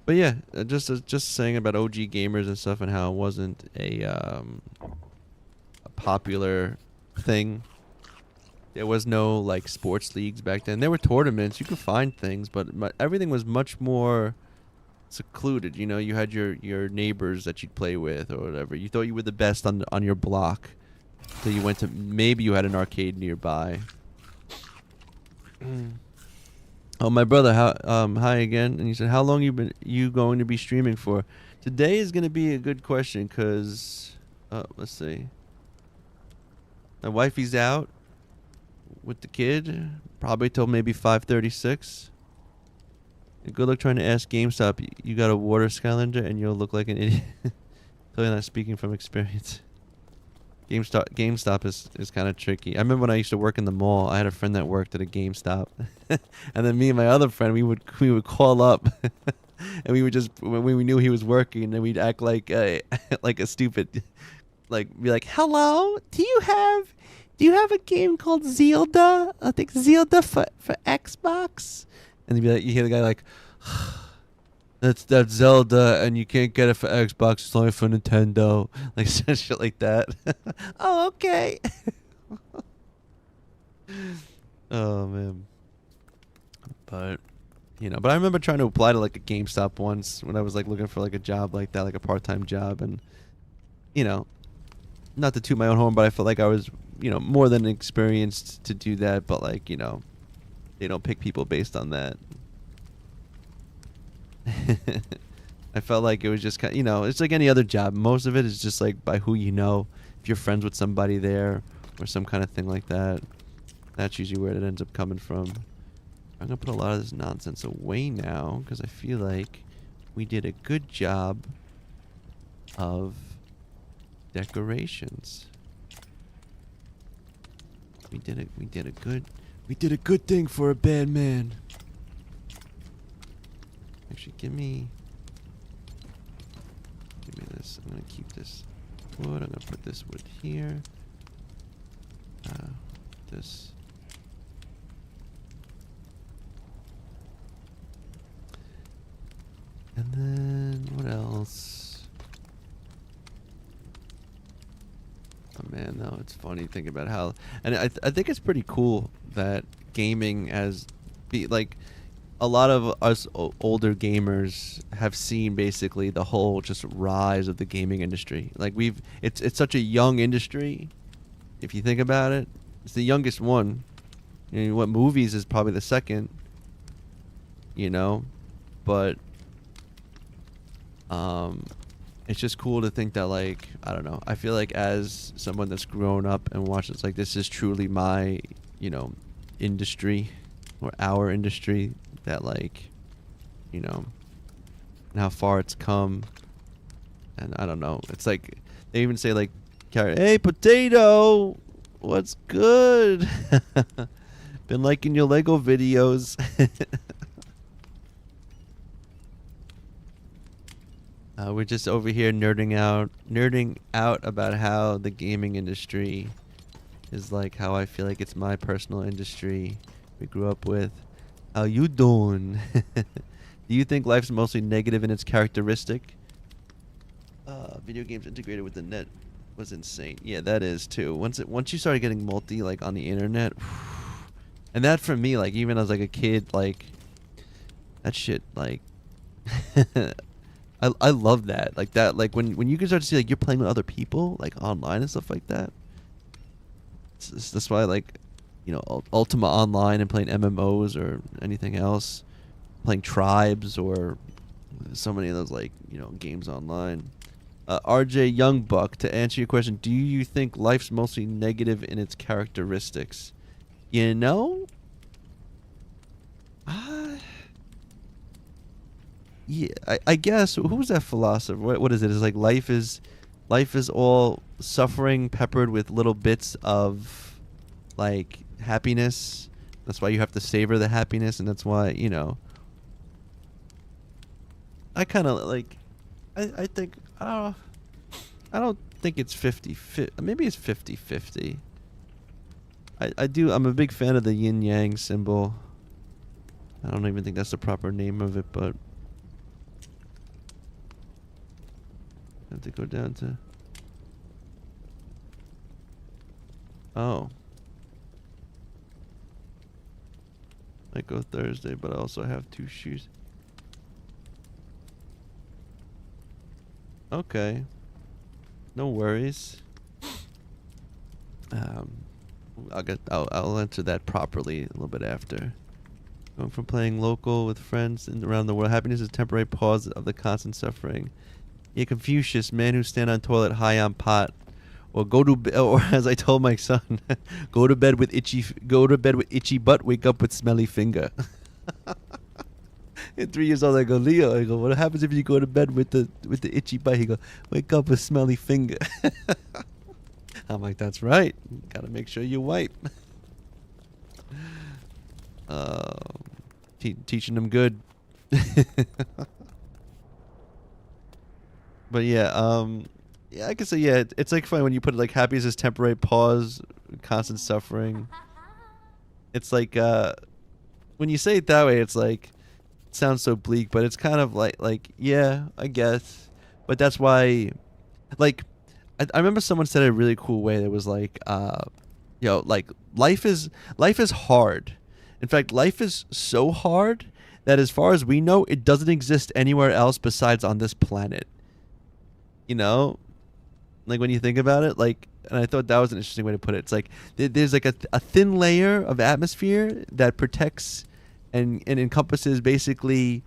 A: But yeah, just saying about OG gamers and stuff and how it wasn't a popular thing. There was no like sports leagues back then. There were tournaments. You could find things, but everything was much more secluded. You know, you had your neighbors that you'd play with or whatever. You thought you were the best on your block. So you went to, maybe you had an arcade nearby. Oh, my brother, hi again. And he said, how long you going to be streaming for? Today is going to be a good question because, let's see. My wifey's out with the kid, probably till maybe 5:36. Good luck trying to ask GameStop. You got a water Skylander, and you'll look like an idiot. Totally not speaking from experience. GameStop is kind of tricky. I remember when I used to work in the mall. I had a friend that worked at a GameStop, and then me and my other friend we would call up, and we would just when we knew he was working, and we'd act like like a stupid, like be like, "Hello, do you have a game called Zelda? I think Zelda for Xbox." And he'd be like, you hear the guy like, that's Zelda, and you can't get it for Xbox. It's only for Nintendo, like shit like that. Oh, okay. Oh man. But but I remember trying to apply to like a GameStop once when I was like looking for like a job like that, like a part-time job, and not to toot my own horn, but I felt like I was more than experienced to do that, but like they don't pick people based on that. I felt like it was just kind of, it's like any other job. Most of it is just like by who you know. If you're friends with somebody there or some kind of thing like that, that's usually where it ends up coming from. I'm going to put a lot of this nonsense away now because I feel like we did a good job of decorations. We did it. We did a good thing for a bad man. Actually, give me this. I'm gonna keep this wood. I'm gonna put this wood here. This. And then what else? Oh man, no, it's funny thinking about how, and I think it's pretty cool that gaming as like a lot of us older gamers have seen basically the whole just rise of the gaming industry. Like it's such a young industry. If you think about it, it's the youngest one. You know, what movies is probably the second. You know, but it's just cool to think that, like, I don't know. I feel like as someone that's grown up and watched, it's like this is truly my, you know, industry or our industry. That, like, you know, and how far it's come. And I don't know. It's like they even say, like, hey, potato, what's good? Been liking your Lego videos. We're just over here nerding out about how the gaming industry is, like, how I feel like it's my personal industry we grew up with. How you doing? Do you think life's mostly negative in its characteristic? Video games integrated with the net was insane. Yeah, that is too. Once you started getting multi, like, on the internet, and that for me, like, even as like a kid, like, that shit, like, I love that. Like that, like when you can start to see, like, you're playing with other people, like, online and stuff like that. That's why, like, you know, Ultima Online and playing MMOs or anything else, playing Tribes or so many of those, like, you know, games online. RJ Youngbuck, to answer your question, do you think life's mostly negative in its characteristics? You know, yeah, I guess. Who was that philosopher? What is it? It's like life is all suffering peppered with little bits of, like, happiness. That's why you have to savor the happiness, and that's why, you know, I kind of like, I think, I don't think it's 50-50. Maybe it's 50-50. I'm a big fan of the yin yang symbol. I don't even think that's the proper name of it, but I have to go down to, oh, I go Thursday, but I also have 2 shoes. Okay, no worries. I'll answer that properly a little bit after. Going from playing local with friends and around the world, happiness is a temporary pause of the constant suffering. Yeah, Confucius, man who stand on toilet high on pot, or or as I told my son, go to bed with itchy butt, wake up with smelly finger. At 3 years old, I go, Leo, I go, what happens if you go to bed with the itchy butt? He go, wake up with smelly finger. I'm like, that's right. Gotta make sure you wipe. Teaching them good. But yeah, I can say, yeah, it's like funny when you put it like happy as temporary pause, constant suffering. It's like when you say it that way, it's like, it sounds so bleak, but it's kind of like yeah, I guess. But that's why, like, I remember someone said it a really cool way that was like, you know, like life is hard. In fact, life is so hard that as far as we know, it doesn't exist anywhere else besides on this planet. You know, like when you think about it, like, and I thought that was an interesting way to put it. It's like there's like a thin layer of atmosphere that protects and encompasses basically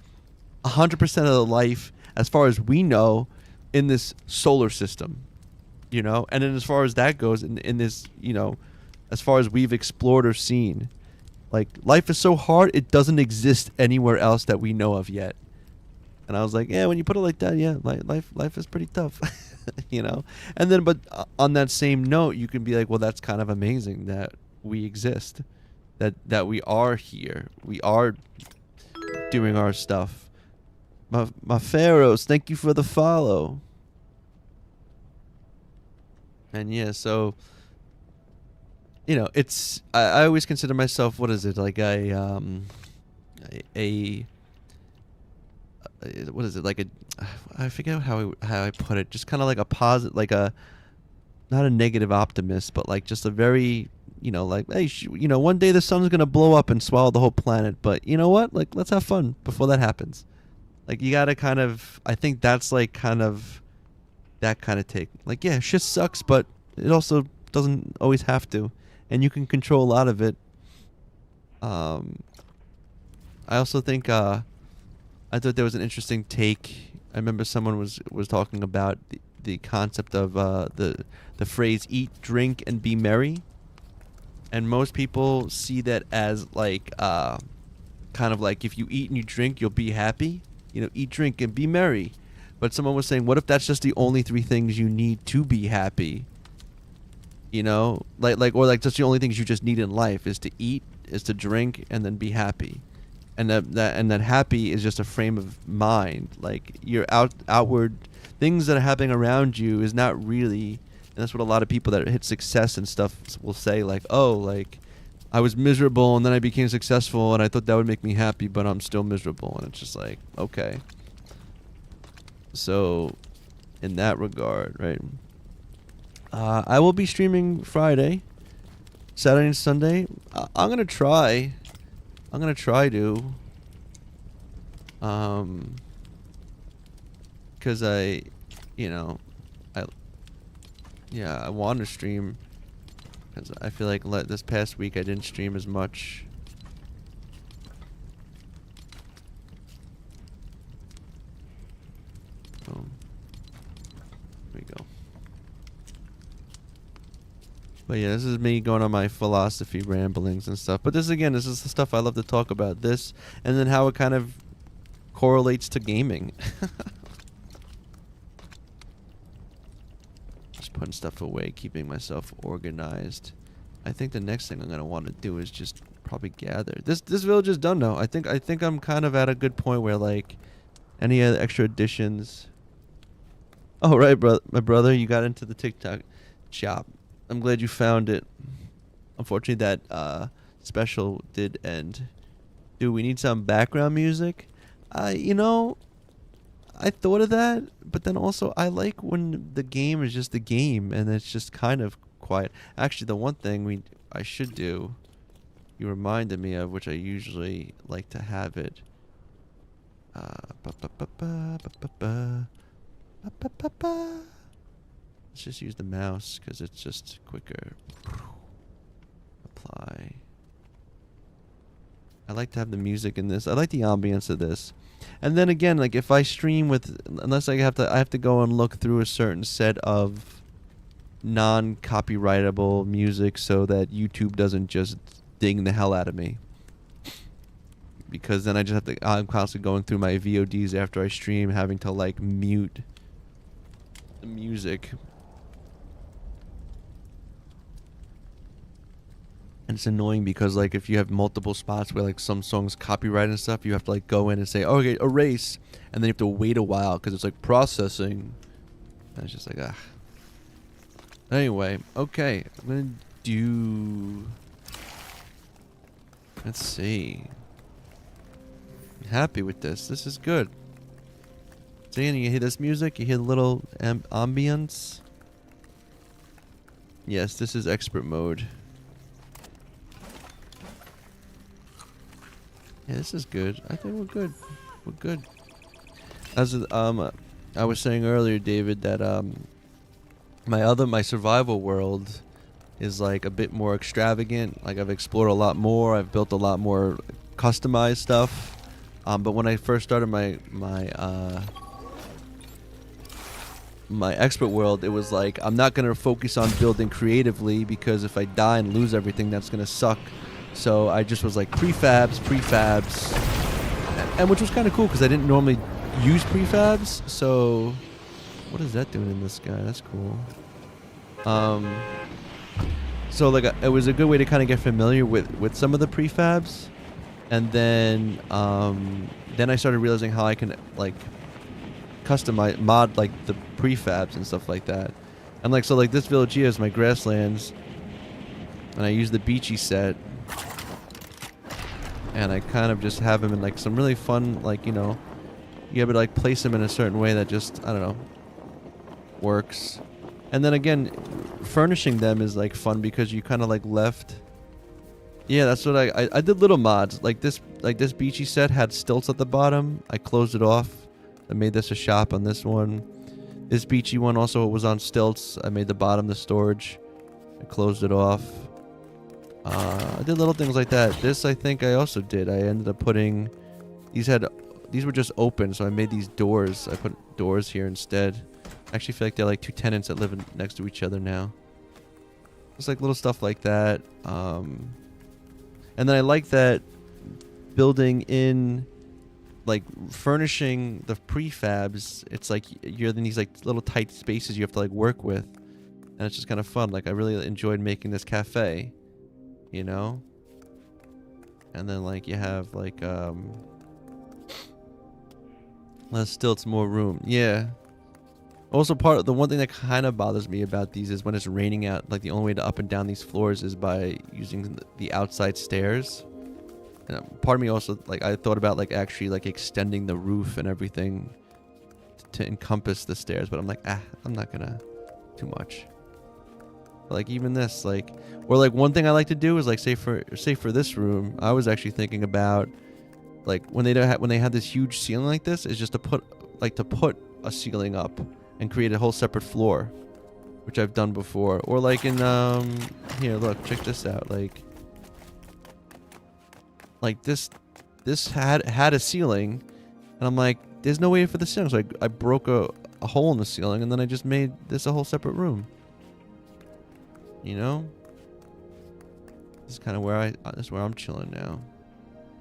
A: 100% of the life as far as we know in this solar system. You know, and then as far as that goes in this, you know, as far as we've explored or seen, like, life is so hard it doesn't exist anywhere else that we know of yet. And I was like, yeah, when you put it like that, yeah, life is pretty tough, you know. And then, but on that same note, you can be like, well, that's kind of amazing that we exist, that we are here, we are doing our stuff. My pharaohs, thank you for the follow. And yeah, so you know, it's I always consider myself, what is it, like a what is it, like a, I forget how I put it, just kind of like a positive, like a, not a negative optimist, but like just a very, you know, like, hey, you know, one day the sun's gonna blow up and swallow the whole planet, but you know what, like, let's have fun before that happens. Like, you gotta kind of, I think that's like kind of that kind of take, like, yeah, shit sucks, but it also doesn't always have to, and you can control a lot of it. I also think I thought there was an interesting take. I remember someone was talking about the concept of the phrase "eat, drink, and be merry," and most people see that as like kind of like, if you eat and you drink, you'll be happy. You know, eat, drink, and be merry. But someone was saying, what if that's just the only three things you need to be happy? You know, or like just the only things you just need in life is to eat, is to drink, and then be happy. And that happy is just a frame of mind. Like, your outward things that are happening around you is not really, and that's what a lot of people that hit success and stuff will say, like, oh, like, I was miserable and then I became successful and I thought that would make me happy, but I'm still miserable. And it's just like, okay. So, in that regard, right? I will be streaming Friday, Saturday and Sunday. I'm gonna try to. Cause I want to stream. Cause I feel like this past week I didn't stream as much. Boom. There we go. But yeah, this is me going on my philosophy ramblings and stuff. But this is the stuff I love to talk about. This, and then how it kind of correlates to gaming. Just putting stuff away, keeping myself organized. I think the next thing I'm gonna want to do is just probably gather. This village is done now. I think I'm kind of at a good point where, like, any other extra additions. Oh right, my brother, you got into the TikTok shop. I'm glad you found it. Unfortunately, that special did end. Dude, we need some background music. You know, I thought of that, but then also I like when the game is just the game and it's just kind of quiet. Actually, the one thing I should do, you reminded me of, which I usually like to have it. Let's just use the mouse because it's just quicker. Apply. I like to have the music in this. I like the ambience of this. And then again, like, if I stream unless I have to go and look through a certain set of non-copyrightable music so that YouTube doesn't just ding the hell out of me. Because then I'm constantly going through my VODs after I stream, having to, like, mute the music. And it's annoying because, like, if you have multiple spots where, like, some songs copyright and stuff, you have to, like, go in and say, okay, erase, and then you have to wait a while because it's, like, processing. And it's just like, ah. Anyway, okay, I'm gonna do. Let's see. I'm happy with this. This is good. See, and you hear this music, you hear the little ambience. Yes, this is expert mode. Yeah, this is good. I think we're good. We're good. As I was saying earlier, David, that my survival world is, like, a bit more extravagant. Like, I've explored a lot more. I've built a lot more customized stuff. But when I first started my expert world, it was like, I'm not gonna focus on building creatively because if I die and lose everything, that's gonna suck. So I just was like prefabs, and which was kind of cool because I didn't normally use prefabs. So what is that doing in this guy? That's cool. So like it was a good way to kind of get familiar with some of the prefabs, and then I started realizing how I can like customize mod like the prefabs and stuff like that. And like so like this village here is my grasslands, and I use the beachy set, and I kind of just have them in like some really fun, like, you know, you have to like place them in a certain way that just, I don't know, works. And then again, furnishing them is like fun because you kind of like left. Yeah, that's what I did little mods like this beachy set had stilts at the bottom. I closed it off. I made this a shop on this one. This beachy one also was on stilts. I made the bottom the storage. I closed it off. I did little things like that. This I think I also did. I ended up putting these were just open, so I made these doors. I put doors here instead. I actually feel like they're like two tenants that live next to each other now. It's like little stuff like that. And then I like that building in, like furnishing the prefabs. It's like you're in these like little tight spaces you have to like work with, and it's just kind of fun. Like I really enjoyed making this cafe, you know. And then like you have like less stilts, more room. Yeah. Also, the one thing that kind of bothers me about these is when it's raining out. Like the only way to up and down these floors is by using the outside stairs. And part of me also, like, I thought about like actually like extending the roof and everything to encompass the stairs, but I'm like, I'm not gonna too much. But like even this, like, or like one thing I like to do is like say for this room, I was actually thinking about like when they had this huge ceiling like this, is just to put a ceiling up and create a whole separate floor, which I've done before. Or like in here, look, check this out. Like this had a ceiling, and I'm like, there's no way for the ceiling, so I broke a hole in the ceiling, and then I just made this a whole separate room. You know, this is kind of where this is where I'm chilling now.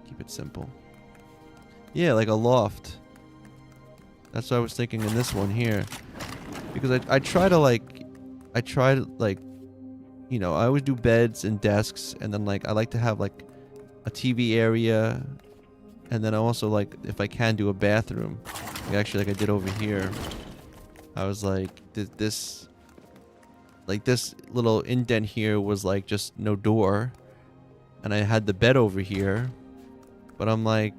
A: Keep it simple. Yeah, like a loft. That's what I was thinking in this one here, because I try to you know, I always do beds and desks, and then like I like to have like a TV area, and then I also like, if I can, do a bathroom. Like actually, like I did over here. I was like, this little indent here was like just no door, and I had the bed over here, but I'm like,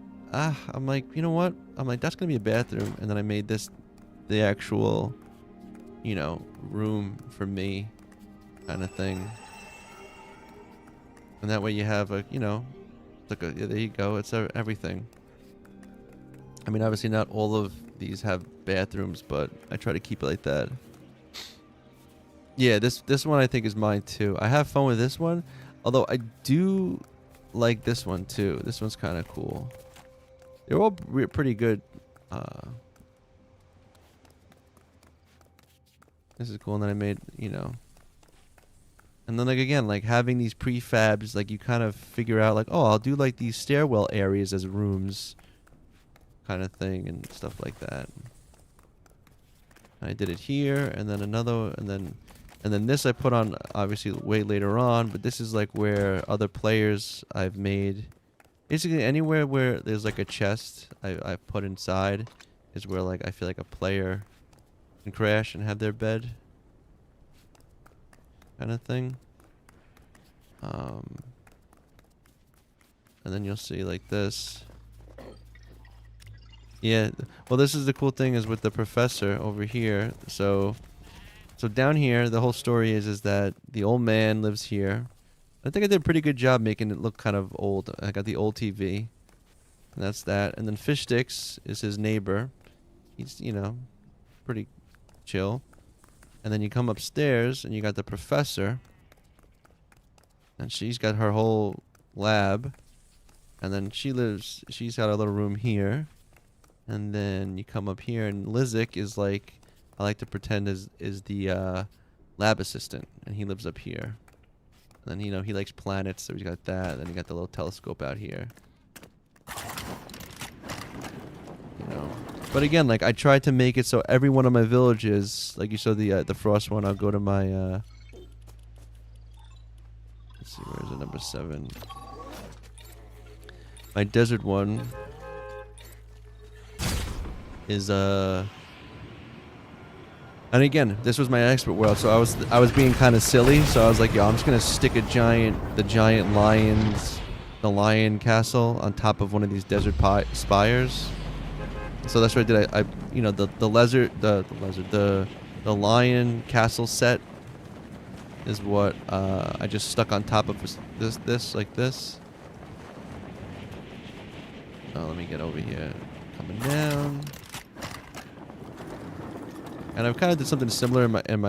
A: you know what? I'm like, that's gonna be a bathroom, and then I made this the actual, you know, room for me, kind of thing. And that way you have a, you know, like yeah, there you go. It's everything. I mean, obviously not all of these have bathrooms, but I try to keep it like that. Yeah, this one I think is mine too. I have fun with this one, although I do like this one too. This one's kind of cool. They're all pretty good. This is cool, and then I made, you know. And then, like, again, like, having these prefabs, like, you kind of figure out, like, oh, I'll do, like, these stairwell areas as rooms kind of thing and stuff like that. I did it here, and then another, and then this I put on, obviously, way later on, but this is, like, where other players I've made. Basically, anywhere where there's, like, a chest I've put inside is where, like, I feel like a player can crash and have their bed. Kind of thing. And then you'll see like this. Yeah, well, this is the cool thing is with the professor over here. So down here, the whole story is that the old man lives here. I think I did a pretty good job making it look kind of old. I got the old TV, and that's that. And then Fish Sticks is his neighbor. He's, you know, pretty chill. And then you come upstairs and you got the professor, and she's got her whole lab, and then she's got a little room here. And then you come up here, and Lizik is like, I like to pretend is the lab assistant, and he lives up here. And then, you know, he likes planets, so he's got that. Then you got the little telescope out here. You know, But again, like I tried to make it so every one of my villages, like you saw the frost one. I'll go to my let's see, where is it? Number 7. My desert one is and again, this was my expert world, so I was being kind of silly. So I was like, yo, I'm just gonna stick the giant the lion castle on top of one of these desert spires. So that's what I did. I you know, the lion castle set is what I just stuck on top of this like this. Oh, let me get over here. Coming down. And I've kind of did something similar in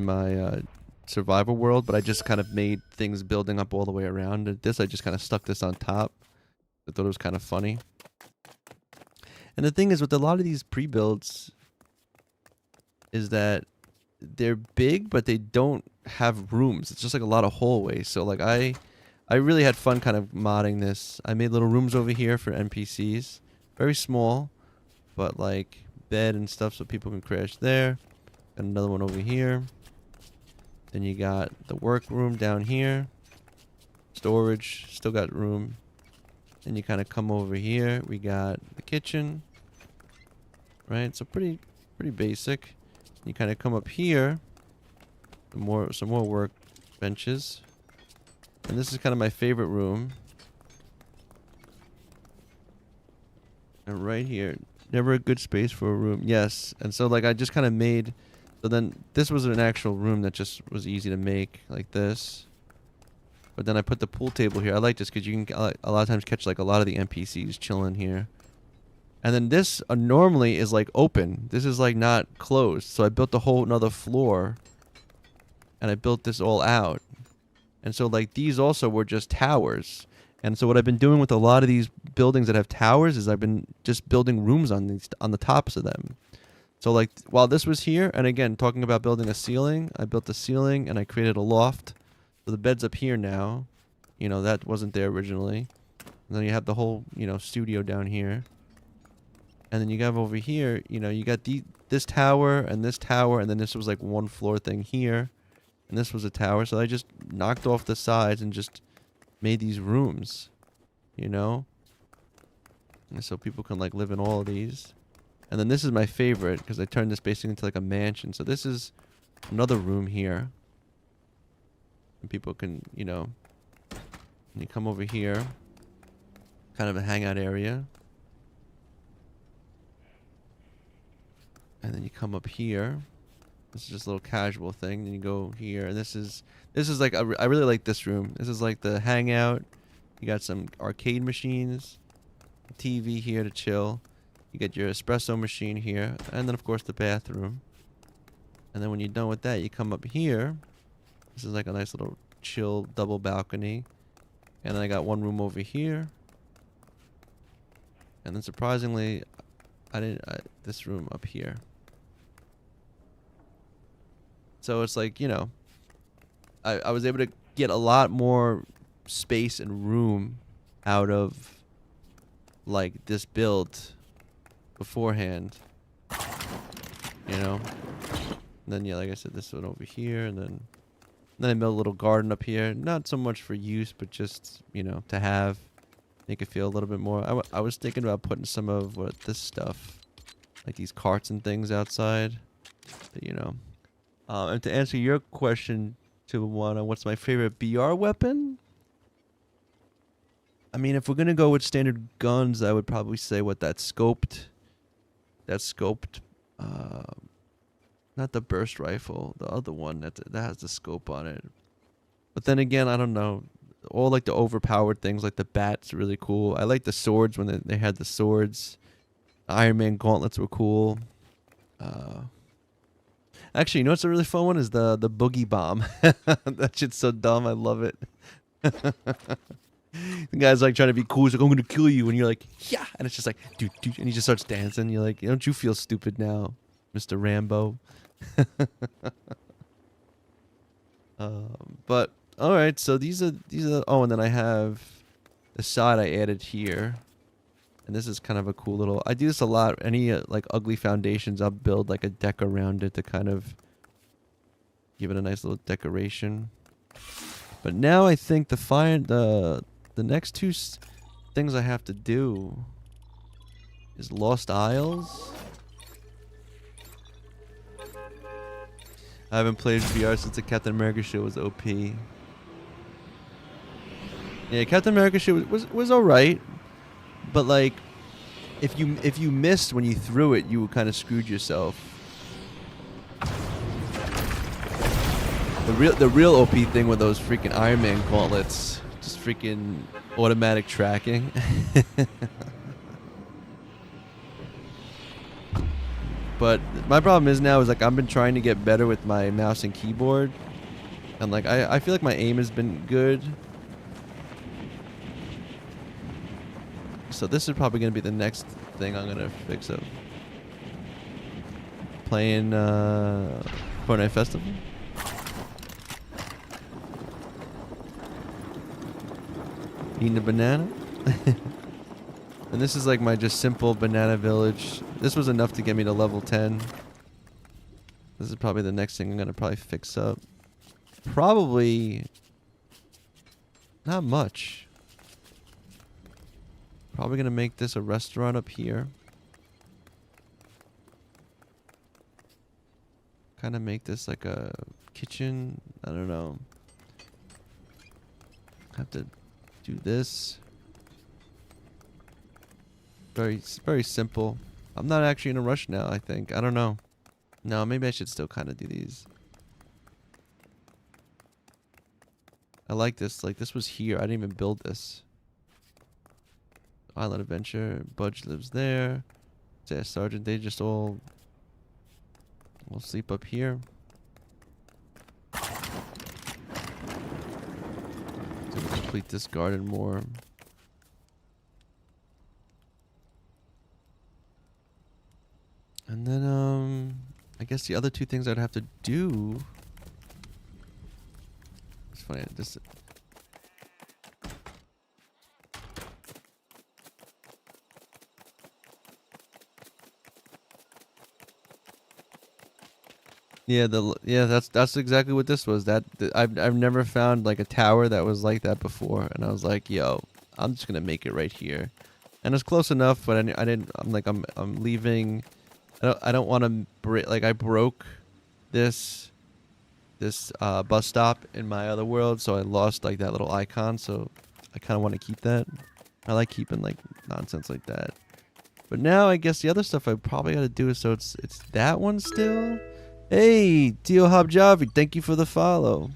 A: my survival world, but I just kind of made things building up all the way around. And this, I just kind of stuck this on top. I thought it was kind of funny. And the thing is, with a lot of these pre-builds, is that they're big, but they don't have rooms. It's just like a lot of hallways. So like I really had fun kind of modding this. I made little rooms over here for NPCs, very small, but like bed and stuff so people can crash there. Got another one over here. Then you got the workroom down here. Storage, still got room. Then you kind of come over here. We got the kitchen. Right, so pretty basic. You kind of come up here. Some more work benches. And this is kind of my favorite room. And right here, never a good space for a room. Yes, and so like I just kind of made. So then this was an actual room that just was easy to make like this. But then I put the pool table here. I like this because you can a lot of times catch like a lot of the NPCs chilling here. And then this normally is like open. This is like not closed. So I built a whole another floor. And I built this all out. And so like these also were just towers. And so what I've been doing with a lot of these buildings that have towers is I've been just building rooms on the tops of them. So like while this was here, and again talking about building a ceiling, I built a ceiling and I created a loft. So the bed's up here now. You know, that wasn't there originally. And then you have the whole, you know, studio down here. And then you have over here, you know, you got this tower, and then this was like one floor thing here. And this was a tower, so I just knocked off the sides and just made these rooms, you know? And so people can like live in all of these. And then this is my favorite, because I turned this basically into like a mansion. So this is another room here. And people can, you know, you come over here, kind of a hangout area. And then you come up here. This is just a little casual thing. Then you go here, and this is like I really like this room. This is like the hangout. You got some arcade machines, TV here to chill. You get your espresso machine here, and then of course the bathroom. And then when you're done with that, you come up here. This is like a nice little chill double balcony. And then I got one room over here. And then surprisingly, this room up here. So it's like, you know, I was able to get a lot more space and room out of like this build beforehand, you know. And then yeah, like I said, this one over here, and then I built a little garden up here. Not so much for use, but just, you know, to have, make it feel a little bit more. I was thinking about putting some of this stuff, like these carts and things outside, but, you know. And to answer your question, to one, what's my favorite BR weapon? I mean, if we're gonna go with standard guns, I would probably say that scoped, not the burst rifle, the other one that has the scope on it. But then again, I don't know. All like the overpowered things, like the bat's really cool. I like the swords when they had the swords. Iron Man gauntlets were cool. Actually, you know what's a really fun one is the boogie bomb. That shit's so dumb. I love it. The guy's like trying to be cool. He's like, I'm gonna kill you, and you're like, yeah, and it's just like, dude, and he just starts dancing. You're like, don't you feel stupid now, Mr. Rambo? But all right, so these are. Oh, and then I have the side I added here. And this is kind of a cool little... I do this a lot. Any like ugly foundations, I'll build like a deck around it to kind of give it a nice little decoration. But now I think the next two things I have to do is Lost Isles. I haven't played VR since the Captain America shit was OP. Yeah, Captain America shit was alright. But like, if you missed when you threw it, you kind of screwed yourself. The real OP thing with those freaking Iron Man gauntlets, just freaking automatic tracking. But my problem is now is like I've been trying to get better with my mouse and keyboard, and like I feel like my aim has been good. So this is probably gonna be the next thing I'm gonna fix up. Playing Fortnite Festival. Eating a banana. And this is like my just simple banana village. This was enough to get me to level 10. This is probably the next thing I'm gonna probably fix up. Probably not much. Probably gonna make this a restaurant up here. Kind of make this like a kitchen. I don't know. Have to do this. Very simple. I'm not actually in a rush now, I think. I don't know. No, maybe I should still kind of do these. I like this. Like, this was here. I didn't even build this. Island Adventure. Budge lives there. Yeah, Sergeant. They just all will sleep up here. So we'll complete this garden more. And then, I guess the other two things I'd have to do. It's funny. This. Yeah, that's exactly what this was. I've never found like a tower that was like that before, and I was like, yo, I'm just gonna make it right here, and it's close enough. But I didn't. I'm like I'm leaving. I don't want to break. Like I broke this bus stop in my other world, so I lost like that little icon. So I kind of want to keep that. I like keeping like nonsense like that. But now I guess the other stuff I probably got to do is so it's that one still. Hey, Tio Habjavi, thank you for the follow.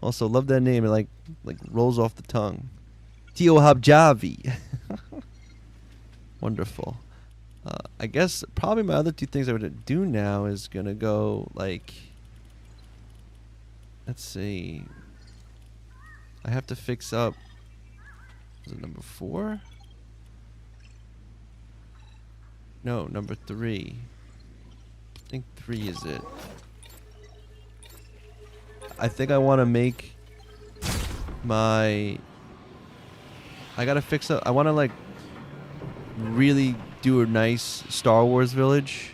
A: Also, love that name. It like rolls off the tongue. Tio Habjavi. Wonderful. I guess probably my other two things I would do now is gonna go like. Let's see. I have to fix up. Was it number 4? No, number 3. I think 3 is it. I think I want to make my... I gotta fix up... I want to like really do a nice Star Wars village.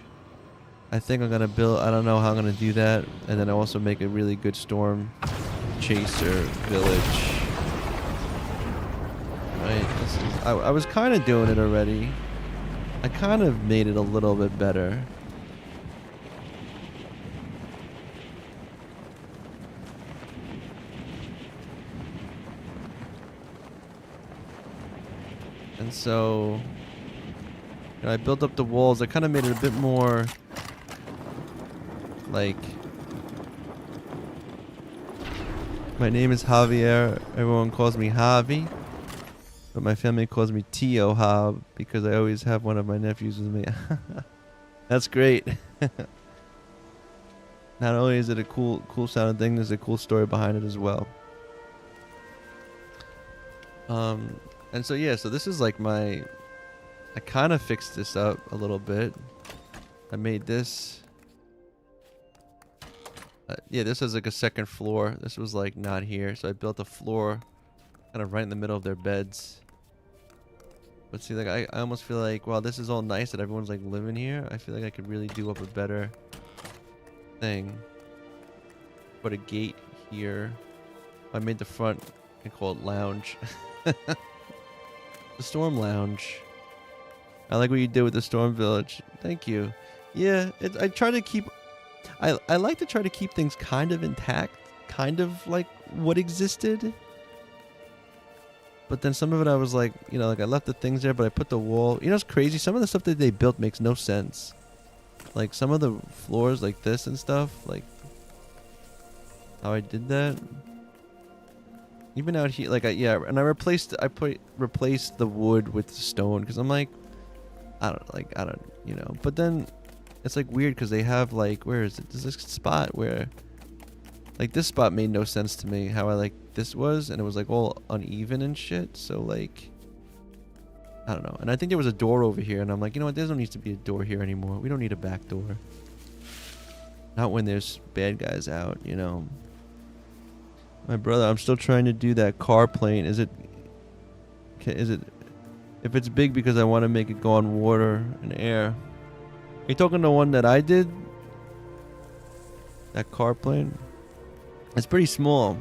A: I think I'm gonna build... I don't know how I'm gonna do that. And then I also make a really good Storm Chaser village. Right? This is, I was kind of doing it already. I kind of made it a little bit better. And so, you know, I built up the walls. I kind of made it a bit more like, my name is Javier. Everyone calls me Javi, but my family calls me Tio Hab because I always have one of my nephews with me. That's great. Not only is it a cool sounding thing, there's a cool story behind it as well. And so yeah, so this is like my... I kind of fixed this up a little bit. I made this... yeah, this is like a second floor. This was like not here. So I built a floor kind of right in the middle of their beds. But see, like I almost feel like, while this is all nice that everyone's like living here, I feel like I could really do up a better thing. Put a gate here. I made the front and call it lounge. The storm lounge. I like what you did with the storm village. Thank you. Yeah, I try to keep. I like to try to keep things kind of intact, kind of like what existed. But then some of it I was like, you know, like I left the things there, but I put the wall. You know, it's crazy. Some of the stuff that they built makes no sense. Like some of the floors like this and stuff, like how I did that. Even out here, like and I replaced the wood with stone because I'm like, I don't, you know. But then it's like weird because they have like, where is it? There's this spot where, like this spot made no sense to me. How I like this was, and it was like all uneven and shit. So like, I don't know. And I think there was a door over here, and I'm like, you know what? There doesn't need to be a door here anymore. We don't need a back door. Not when there's bad guys out, you know. My brother, I'm still trying to do that car plane. Is it? If it's big because I want to make it go on water and air. Are you talking the one that I did? That car plane? It's pretty small.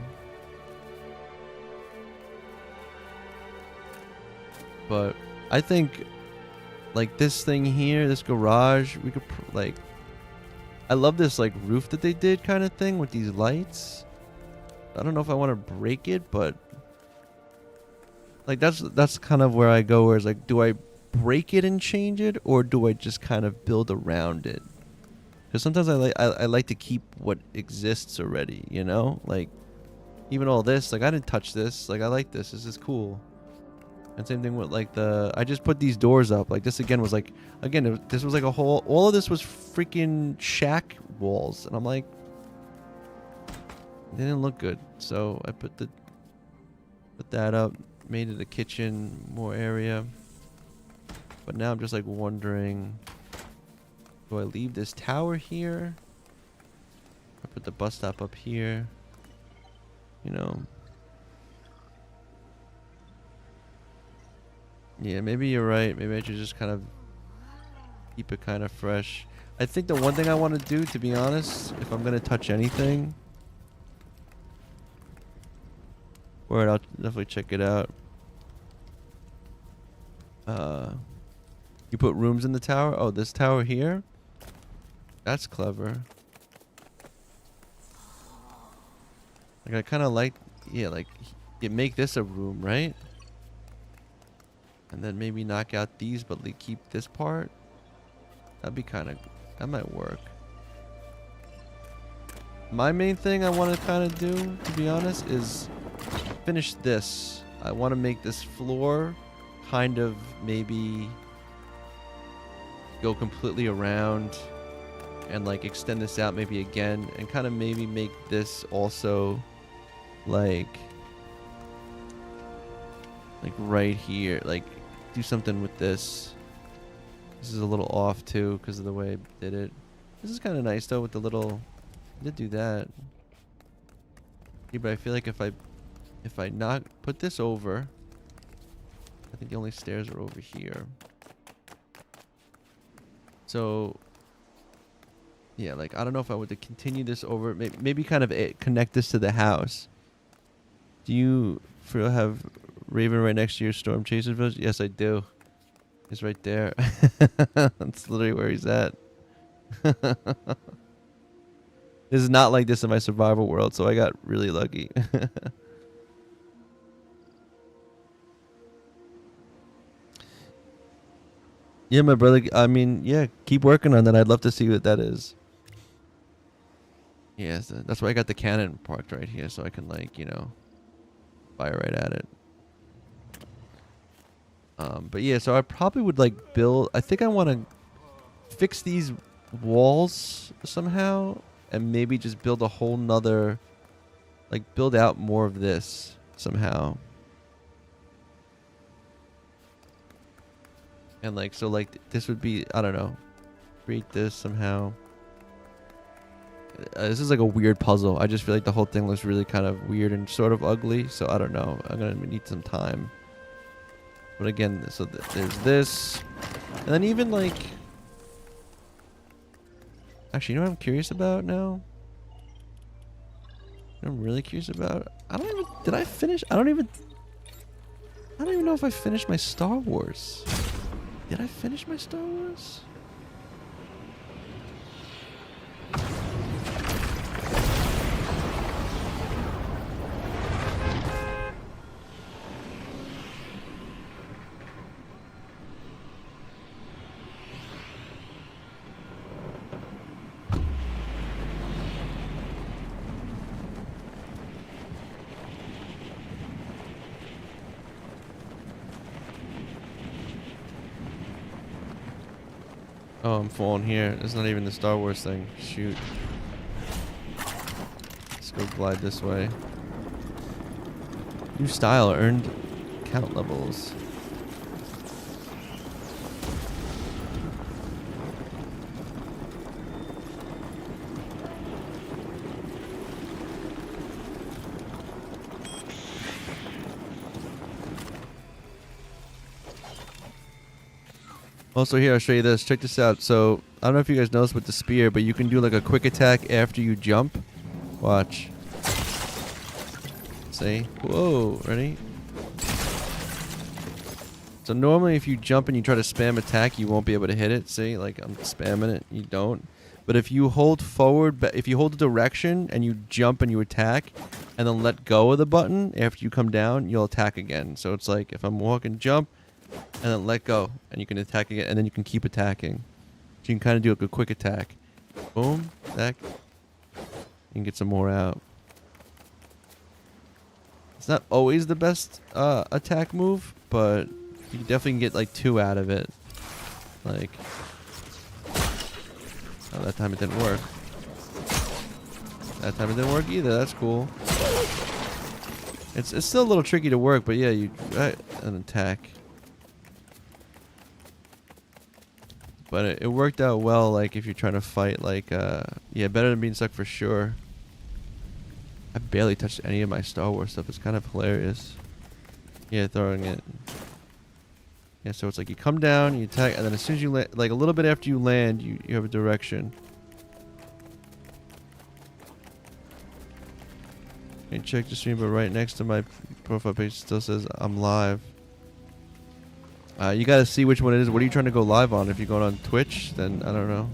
A: But I think like this thing here, this garage, we could like, I love this like roof that they did kind of thing with these lights. I don't know if I want to break it, but like that's kind of where I go, where it's like, do I break it and change it, or do I just kind of build around it? Because sometimes I like to keep what exists already, you know? Like even all this, like I didn't touch this. Like I like this. This is cool. And same thing with like I just put these doors up. Like this again was like, this was like a whole, all of this was freaking shack walls. And I'm like, they didn't look good. So I put that up, made it a kitchen, more area. But now I'm just like wondering, do I leave this tower here? I put the bus stop up here. You know. Yeah, maybe you're right. Maybe I should just kind of keep it kind of fresh. I think the one thing I want to do, to be honest, if I'm going to touch anything, or I'll definitely check it out. You put rooms in the tower? Oh, this tower here? That's clever. Like I kind of like, yeah, like you make this a room, right? And then maybe knock out these, but keep this part. That'd be kind of, that might work. My main thing I want to kind of do, to be honest, is finish this. I want to make this floor kind of maybe go completely around and like extend this out maybe again, and kind of maybe make this also like right here, like do something with this. This is a little off too because of the way I did it. This is kind of nice though with the little, I did do that. Yeah, but I feel like if I not put this over, I think the only stairs are over here. So yeah, like I don't know if I would to continue this over, maybe kind of connect this to the house. Do you have Raven right next to your Storm Chaser village? Yes, I do. He's right there. That's literally where he's at. This is not like this in my survival world, so I got really lucky. Yeah, my brother. I mean, yeah, keep working on that. I'd love to see what that is. Yeah, that's why I got the cannon parked right here, so I can like, you know, fire right at it. But yeah, so I probably would like build. I think I want to fix these walls somehow, and maybe just build a whole nother, like build out more of this somehow. And like, so like this would be, I don't know, create this somehow. This is like a weird puzzle. I just feel like the whole thing looks really kind of weird and sort of ugly. So I don't know. I'm going to need some time. But again, so there's this. And then even like... Actually, you know what I'm curious about now? You know what I'm really curious about? I don't even... Did I finish? I don't even know if I finished my Star Wars. Did I finish my Star Wars? Oh, I'm falling here. It's not even the Star Wars thing. Shoot. Let's go glide this way. New style earned count levels. Also here, I'll show you this. Check this out. So, I don't know if you guys noticed with the spear, but you can do like a quick attack after you jump. Watch. See? Whoa, ready? So normally if you jump and you try to spam attack, you won't be able to hit it. See? Like I'm spamming it, you don't. But if you hold forward, if you hold the direction and you jump and you attack, and then let go of the button after you come down, you'll attack again. So it's like if I'm walking, jump, and then let go, and you can attack again, and then you can keep attacking. So you can kind of do like a quick attack. Boom, attack. You can get some more out. It's not always the best attack move, but you definitely can get like 2 out of it. Like, oh, that time it didn't work. That time it didn't work either. That's cool. It's still a little tricky to work, but yeah, you an attack. But it worked out well, like, if you're trying to fight, like, yeah, better than being stuck for sure. I barely touched any of my Star Wars stuff. It's kind of hilarious. Yeah, throwing it. Yeah, so it's like you come down, you attack, and then as soon as you land, like, a little bit after you land, you have a direction. You can check the stream, but right next to my profile page still says I'm live. You gotta see which one it is. What are you trying to go live on? If you're going on Twitch, then I don't know.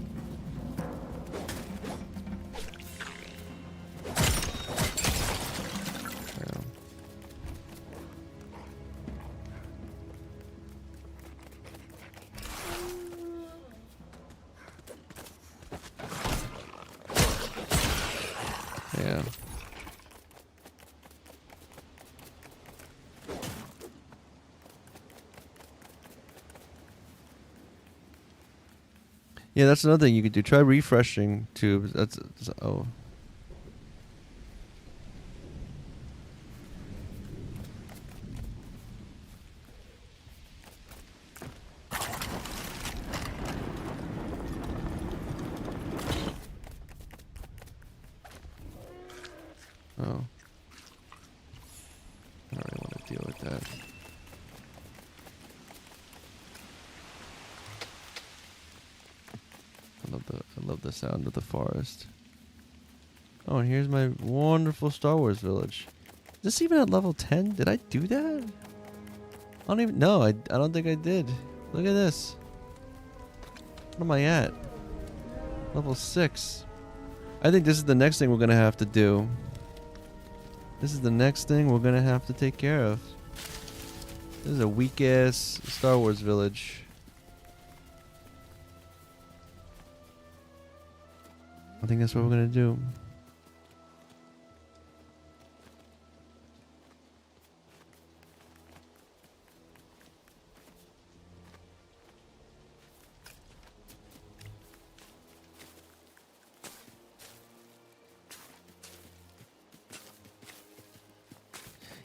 A: Yeah. Yeah, that's another thing you could do. Try refreshing tubes. That's oh. Oh. I don't really want to deal with that. I love the sound of the forest. Oh, and here's my wonderful Star Wars village. Is this even at level 10? Did I do that? I don't even know. I don't think I did. Look at this. What am I at? Level 6. I think this is the next thing we're gonna have to do. This is the next thing we're gonna have to take care of. This is a weak ass Star Wars village. I think that's what we're gonna do.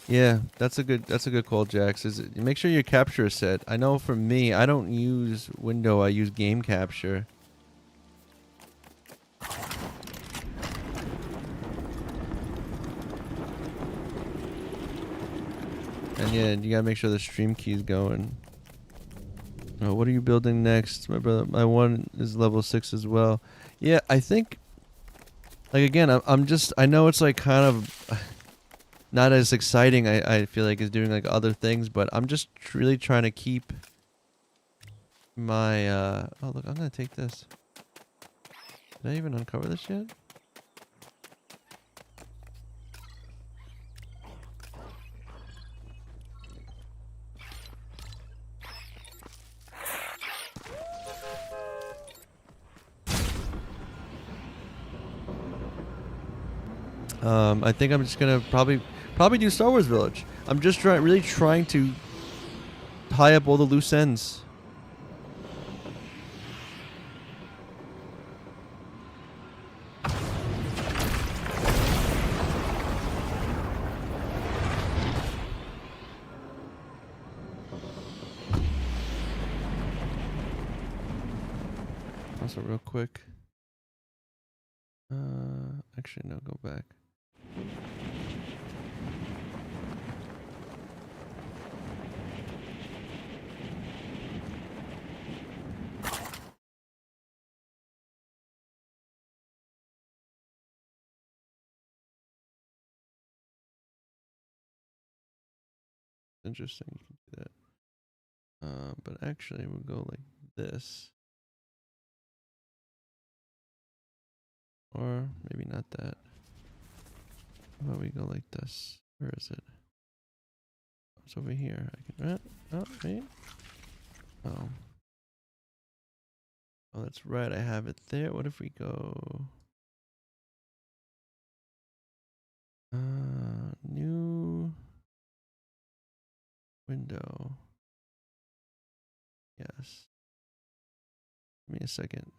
A: Yeah, that's a good call, Jax. Make sure your capture is set. I know for me, I don't use window, I use game capture. And yeah, you gotta make sure the stream key is going. Oh, what are you building next, my brother? My one is level 6 as well. Yeah, I think. Like again, I'm just. I know it's like kind of not as exciting. I feel like as doing like other things, but I'm just really trying to keep my. Oh look, I'm gonna take this. Did I even uncover this yet? I think I'm just gonna probably do Star Wars Village. I'm just really trying to tie up all the loose ends. Also, real quick. Actually, no, go back. Interesting, you can do that. But actually, we'll go like this. Or maybe not that. How about we go like this? Where is it? It's over here. I can. Oh, wait. Oh. Oh, that's right. I have it there. What if we go? New window. Yes. Give me a second.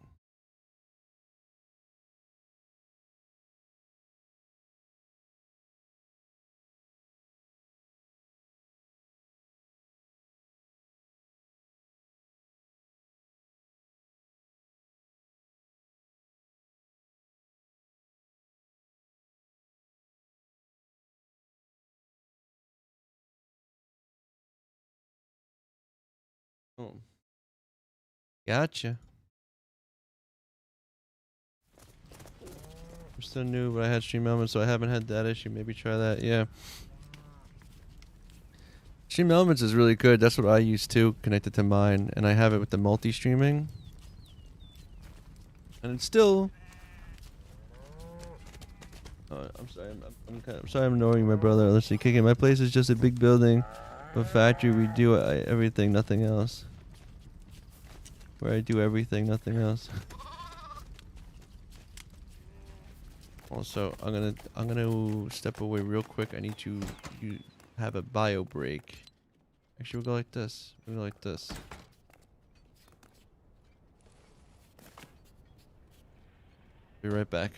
A: Oh. Gotcha. I'm still new, but I had Stream Elements, so I haven't had that issue. Maybe try that. Yeah. Stream Elements is really good. That's what I use too, connected to mine, and I have it with the multi-streaming. And it's still. Oh, I'm sorry. I'm sorry. I'm annoying my brother. Let's see, kicking. My place is just a big building, a factory. We do everything, nothing else. Where I do everything, nothing else. Also, I'm gonna step away real quick. I need to have a bio break. Actually, we'll go like this. We'll go like this. Be right back.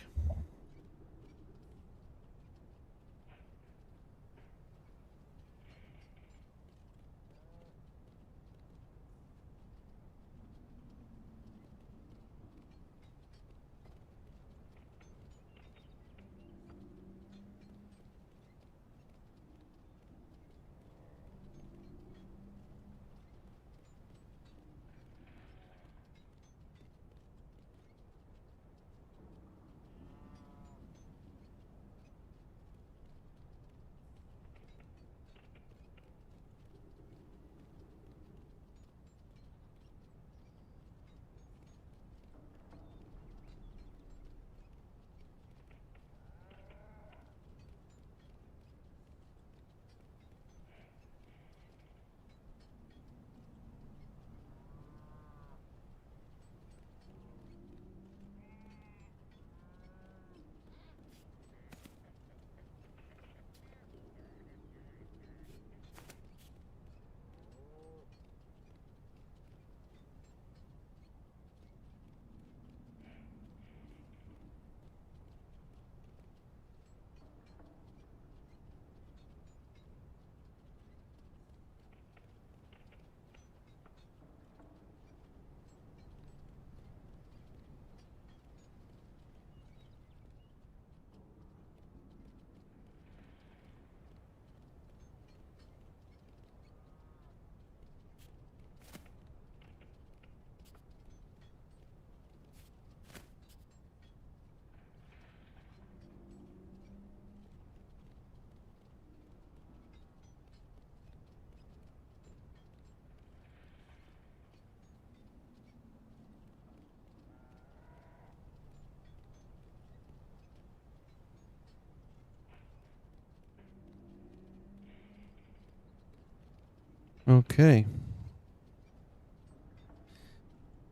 A: Okay.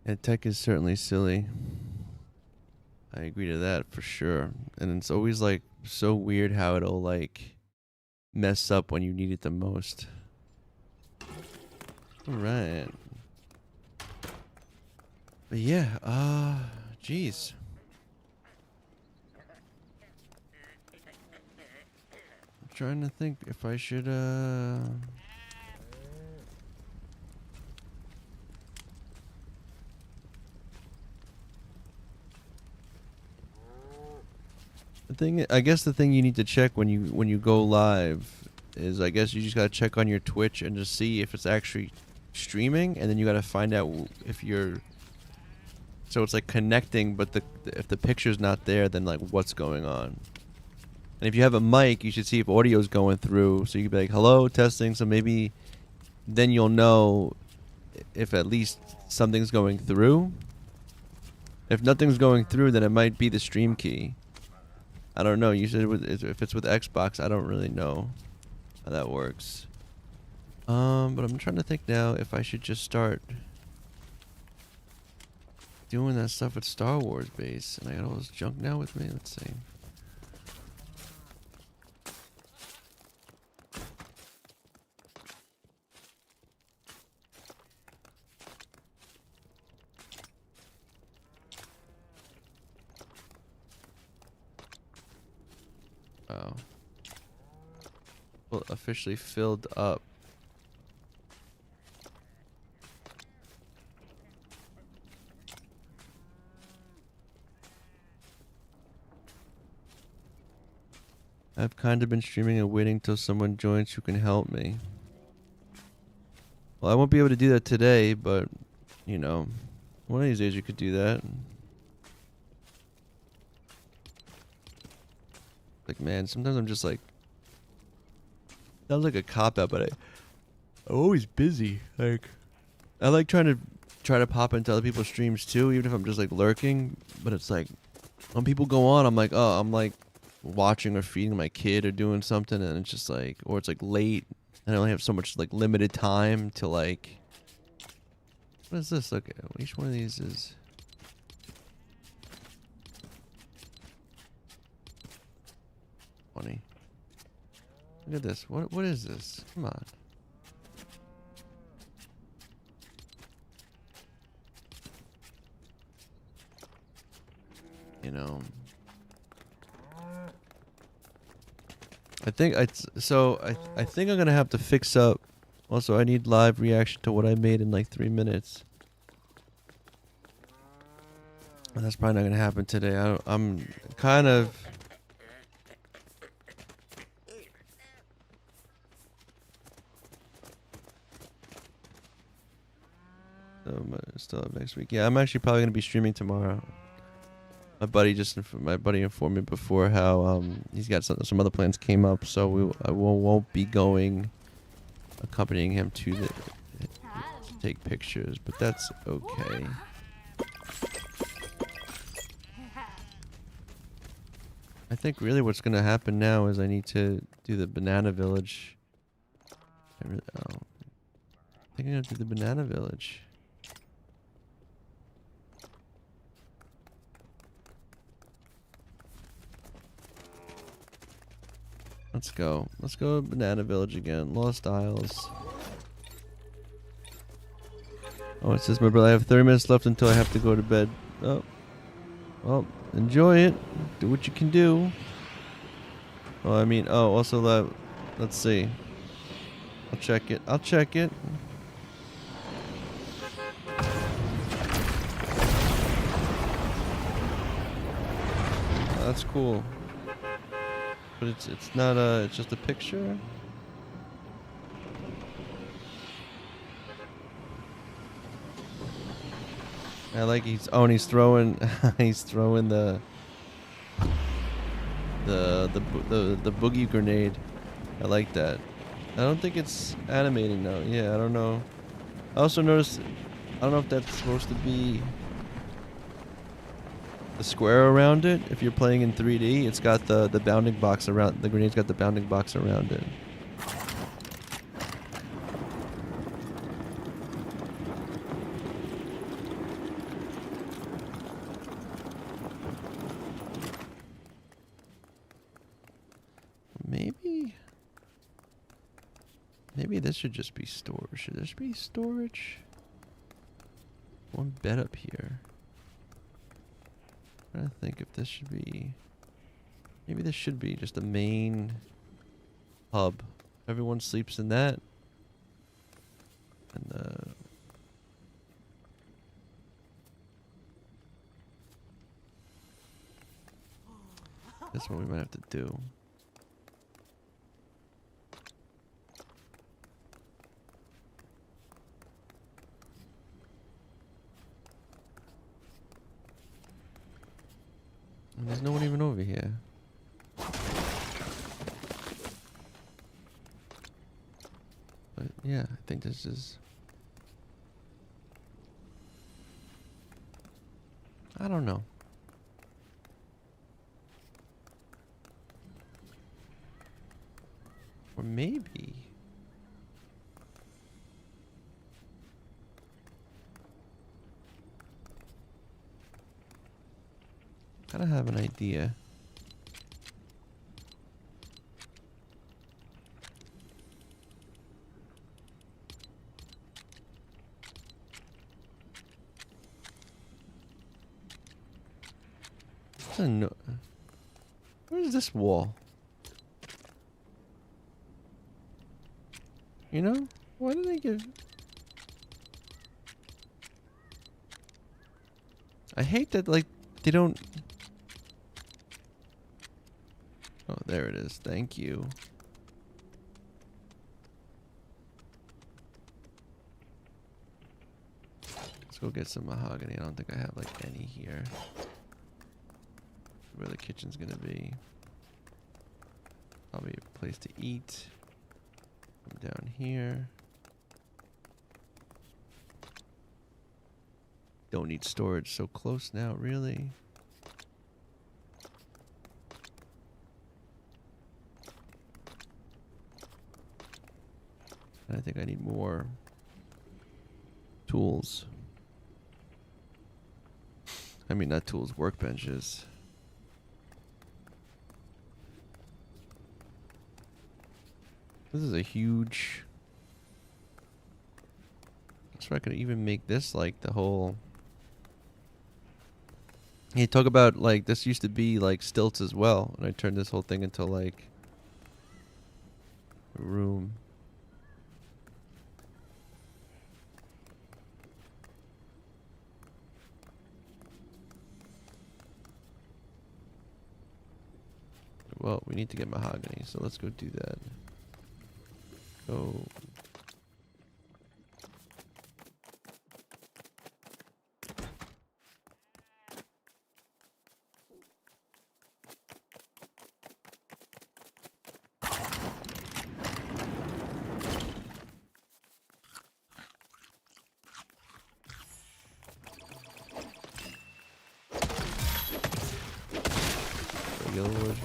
A: Yeah, tech is certainly silly. I agree to that for sure. And it's always like so weird how it'll like mess up when you need it the most. Alright. But yeah, jeez. I'm trying to think if I should, I guess the thing you need to check when you go live is I guess you just gotta check on your Twitch and just see if it's actually streaming, and then you gotta find out if you're. So it's like connecting, but if the picture's not there, then like what's going on? And if you have a mic, you should see if audio's going through. So you can be like, "Hello, testing." So maybe then you'll know if at least something's going through. If nothing's going through, then it might be the stream key. I don't know. You said if it's with Xbox, I don't really know how that works. But I'm trying to think now if I should just start doing that stuff with Star Wars base. And I got all this junk now with me. Let's see. Oh. Well, officially filled up. I've kind of been streaming and waiting till someone joins who can help me. Well, I won't be able to do that today, but, you know, one of these days you could do that. Like, man, sometimes I'm just like, sounds like a cop-out, but I'm always busy. Like, I like trying to pop into other people's streams too, even if I'm just like lurking. But it's like, when people go on, I'm like, oh, I'm like watching or feeding my kid or doing something, and it's just like, or it's like late, and I only have so much like limited time to like. What is this? Okay, each one of these is. Funny. Look at this. What is this? Come on. You know. I think I think I'm gonna have to fix up. Also, I need live reaction to what I made in like 3 minutes. And that's probably not gonna happen today. I'm kind of. Still up next week. Yeah, I'm actually probably gonna be streaming tomorrow. My buddy informed me before how he's got some other plans came up, so I won't be accompanying him to take pictures, but that's okay. I think really what's gonna happen now is I need to do the banana village. I think I'm gonna do the banana village. Let's go. Let's go to Banana Village again. Lost Isles. Oh, it says my brother, I have 30 minutes left until I have to go to bed. Oh. Well, enjoy it. Do what you can do. Oh, I mean, also let's see. I'll check it. Oh, that's cool. But it's not it's just a picture. I like he's throwing he's throwing the boogie grenade. I like that. I don't think it's animating though. Yeah, I don't know. I also noticed I don't know if that's supposed to be the square around it. If you're playing in 3D, it's got the bounding box around. The grenade's got the bounding box around it. Maybe this should just be storage. Should this be storage? One bed up here. I'm trying to think if this should be... Maybe this should be just a main hub. Everyone sleeps in that. And that's what we might have to do. And there's no one even over here. But yeah, I think this is... I don't know. Or maybe... I kind of have an idea. Where's this wall? You know? Why did they give... I hate that, like, they don't... Oh, there it is. Thank you. Let's go get some mahogany. I don't think I have, like, any here. Where the kitchen's gonna be. Probably a place to eat. Come down here. Don't need storage so close now, really. I think I need more tools. I mean, not tools, workbenches. This is a huge... So I could even make this like the whole... Hey, talk about like this used to be like stilts as well, and I turned this whole thing into like a room. Well, we need to get mahogany, so let's go do that. Go. Regular wood.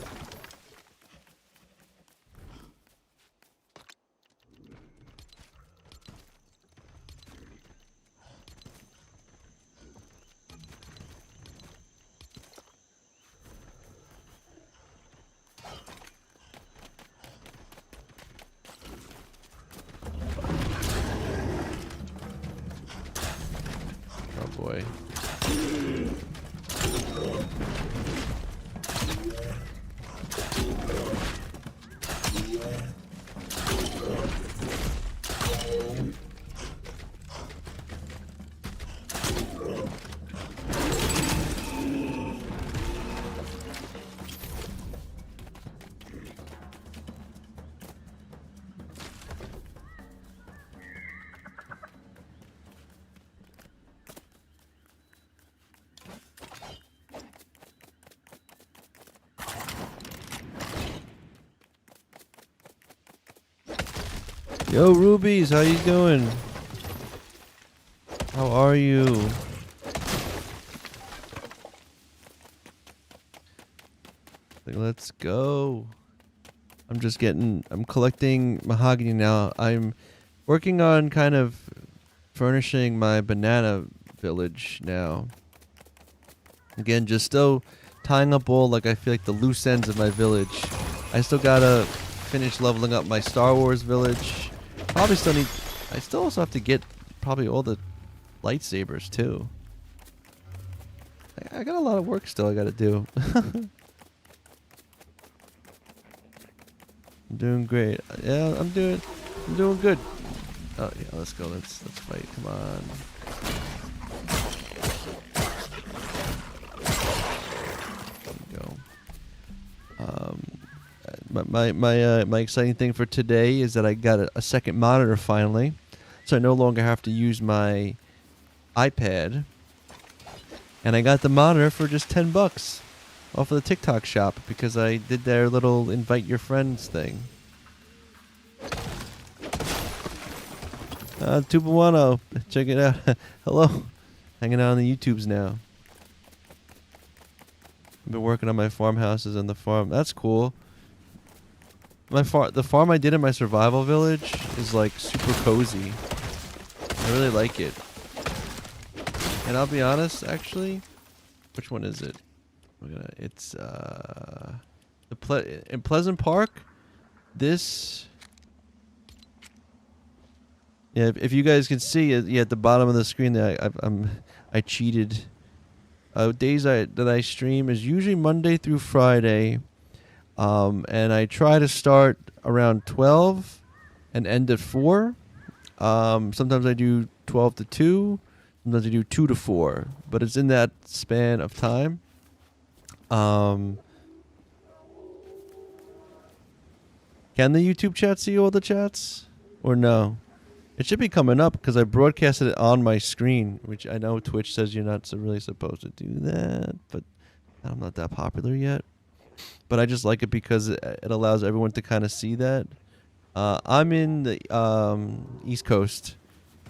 A: Oh boy. Yo, Rubies, how you doing? How are you? Like, let's go. I'm collecting mahogany now. I'm working on kind of furnishing my banana village now. Again, just still tying up all, like, I feel like the loose ends of my village. I still gotta finish leveling up my Star Wars village. Probably still need. I still also have to get probably all the lightsabers too. I got a lot of work still I got to do. I'm doing great. Yeah, I'm doing good. Oh yeah, let's go. Let's fight. Come on. My exciting thing for today is that I got a second monitor finally, so I no longer have to use my iPad, and I got the monitor for just $10 off of the TikTok shop because I did their little invite your friends thing. Tubuano, check it out. Hello, hanging out on the YouTubes now. I've been working on my farmhouses and the farm. That's cool. The farm I did in my survival village is like super cozy. I really like it. And I'll be honest, actually, which one is it? It's in Pleasant Park. This, yeah. If you guys can see it, yeah, at the bottom of the screen, there, I cheated. Days that I stream is usually Monday through Friday. And I try to start around 12 and end at 4. Sometimes I do 12 to 2. Sometimes I do 2 to 4. But it's in that span of time. Can the YouTube chat see all the chats? Or no? It should be coming up because I broadcasted it on my screen, which I know Twitch says you're not really supposed to do that. But I'm not that popular yet. But I just like it because it allows everyone to kind of see that. I'm in the East Coast,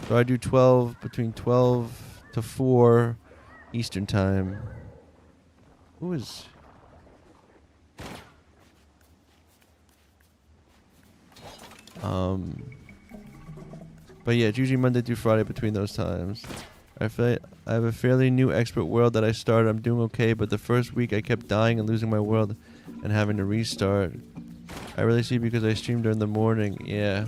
A: so I do between 12 to 4 Eastern time. Who is? But yeah, it's usually Monday through Friday between those times. I have a fairly new expert world that I started. I'm doing okay, but the first week I kept dying and losing my world and having to restart. I really see because I stream during the morning. Yeah.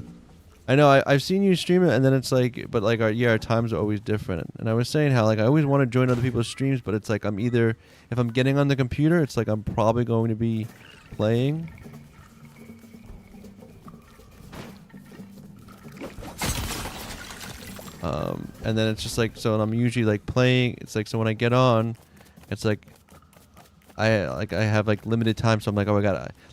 A: I know, I've seen you stream it, and then it's like, but like, our times are always different. And I was saying how, like, I always want to join other people's streams, but it's like if I'm getting on the computer, it's like I'm probably going to be playing. And then it's just like, so I'm usually like playing. It's like, so when I get on, it's like, I have like limited time. So I'm like, oh,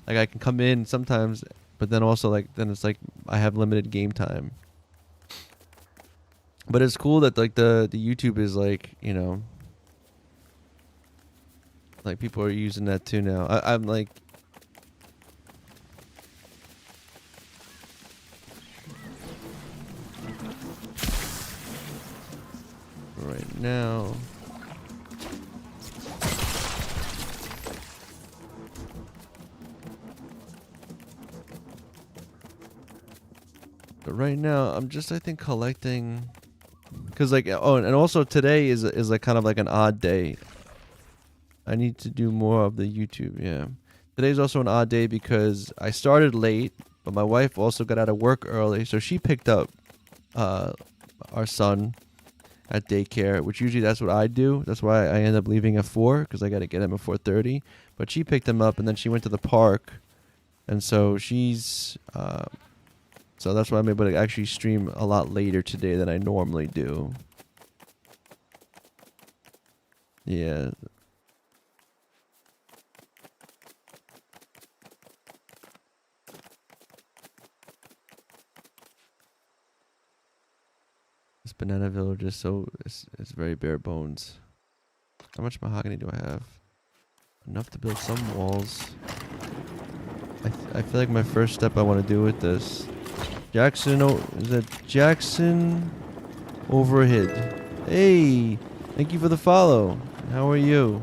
A: I can come in sometimes, but then also like, then it's like I have limited game time. But it's cool that like the YouTube is like, you know, like people are using that too now. I'm like, right now. But right now, I'm just, I think, collecting, because like, oh, and also today is like kind of like an odd day. I need to do more of the YouTube. Yeah, today's also an odd day because I started late, but my wife also got out of work early, so she picked up our son at daycare, which usually that's what I do. That's why I end up leaving at 4 because I got to get him at 4:30. But she picked him up and then she went to the park, and so she's so that's why I'm able to actually stream a lot later today than I normally do. Yeah. This banana village is it's very bare bones. How much mahogany do I have? Enough to build some walls. I feel like my first step I want to do with this. Jackson, is that Jackson Overhead? Hey, thank you for the follow. How are you?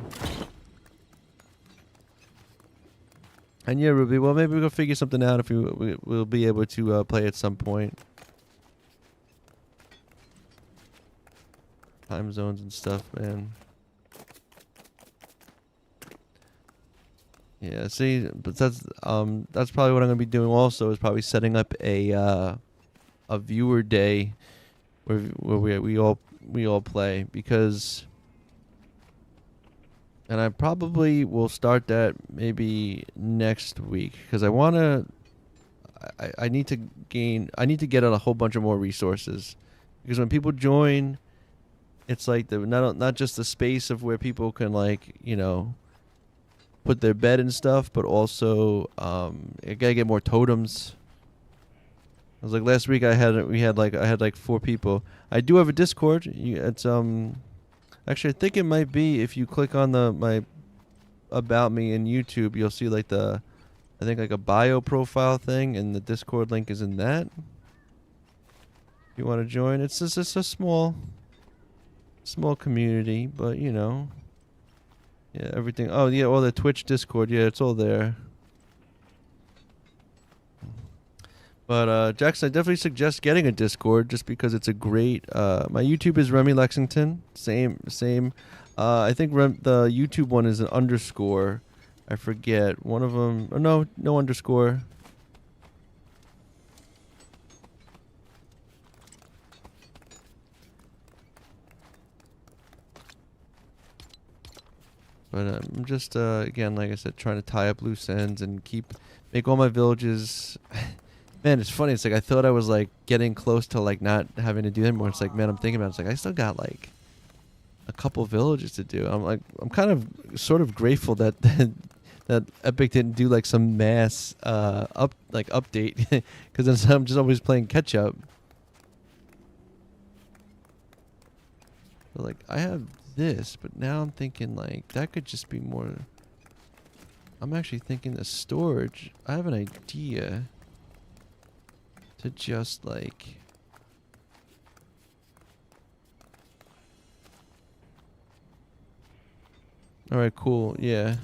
A: And yeah, Ruby, well, maybe we'll figure something out if we'll be able to play at some point. Time zones and stuff, man. Yeah, see, but that's probably what I'm gonna be doing also, is probably setting up a a viewer day where we all play, because, and I probably will start that maybe next week, because I need to get a whole bunch of more resources, because when people join, it's like the not just the space of where people can, like, put their bed and stuff, but also I gotta get more totems. I was like, last week I had like 4 people. I do have a Discord. It's actually, I think it might be, if you click on my about me in YouTube, you'll see like I think like a bio profile thing, and the Discord link is in that. If you want to join, it's just a small community, but yeah, everything. Oh yeah, all the Twitch, Discord, yeah, it's all there. But Jackson, I definitely suggest getting a Discord, just because it's a great. My YouTube is Remy Lexington. Same. I think the YouTube one is an underscore. I forget one of them. Oh, no underscore. But I'm just again, like I said, trying to tie up loose ends and make all my villages. Man, it's funny. It's like I thought I was like getting close to like not having to do that anymore. It's like, man, I'm thinking about it. It's like I still got like a couple villages to do. I'm kind of sort of grateful that that Epic didn't do like some mass update, because then I'm just always playing catch up. But like I have this, but now I'm thinking like that could just be more. I'm actually thinking the storage. I have an idea to just like. All right, cool. Yeah.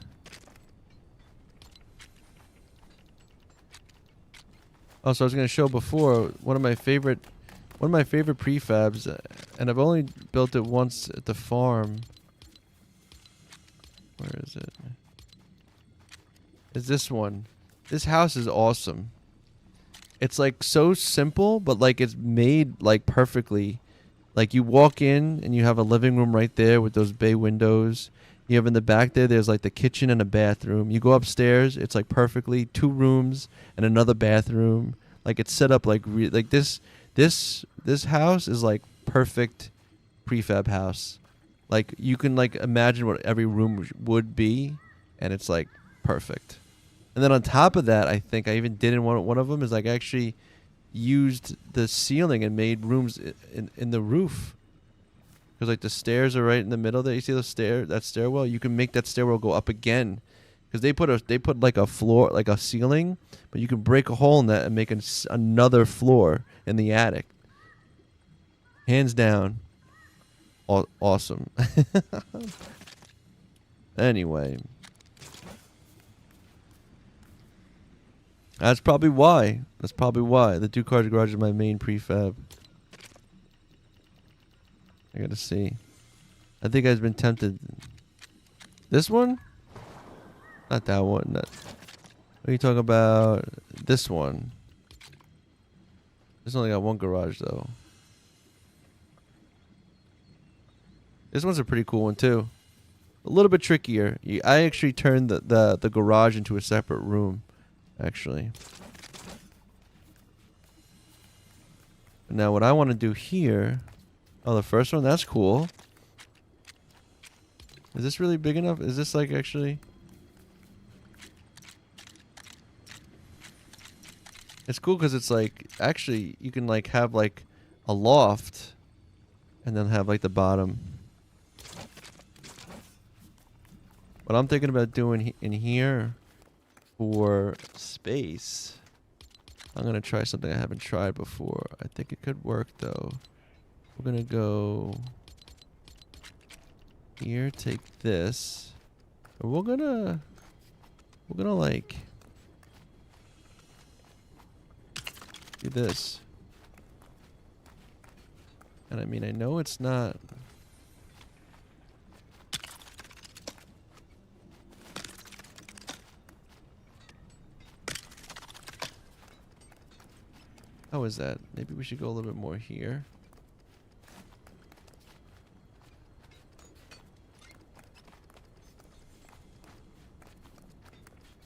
A: Also, I was gonna show before one of my favorite prefabs, and I've only built it once at the farm. Where is it? Is this one? This house is awesome. It's like so simple, but like it's made like perfectly. Like you walk in and you have a living room right there with those bay windows. You have in the back there's like the kitchen and a bathroom. You go upstairs, it's like perfectly 2 rooms and another bathroom. Like it's set up like this house is like perfect prefab house. Like you can like imagine what every room would be, and it's like perfect. And then on top of that, I think I even did in one of them is like I actually used the ceiling and made rooms in the roof. Because like the stairs are right in the middle there. You see that stairwell? You can make that stairwell go up again. Because they put like a floor, like a ceiling, but you can break a hole in that and make another floor in the attic. Hands down, awesome. Anyway. That's probably why. The 2 cars garage is my main prefab. I gotta see. I think I've been tempted. This one? Not that one. What are you talking about? This one. This only got 1 garage though. This one's a pretty cool one too. A little bit trickier. I actually turned the garage into a separate room. Actually. Now what I want to do here. Oh, the first one? That's cool. Is this really big enough? Is this like actually... It's cool because it's like... Actually, you can like have like a loft. And then have like the bottom. What I'm thinking about doing in here... For space, I'm gonna try something I haven't tried before. I think it could work though. We're gonna go here, take this, and we're gonna like do this. And I mean, I know it's not. How is that? Maybe we should go a little bit more here.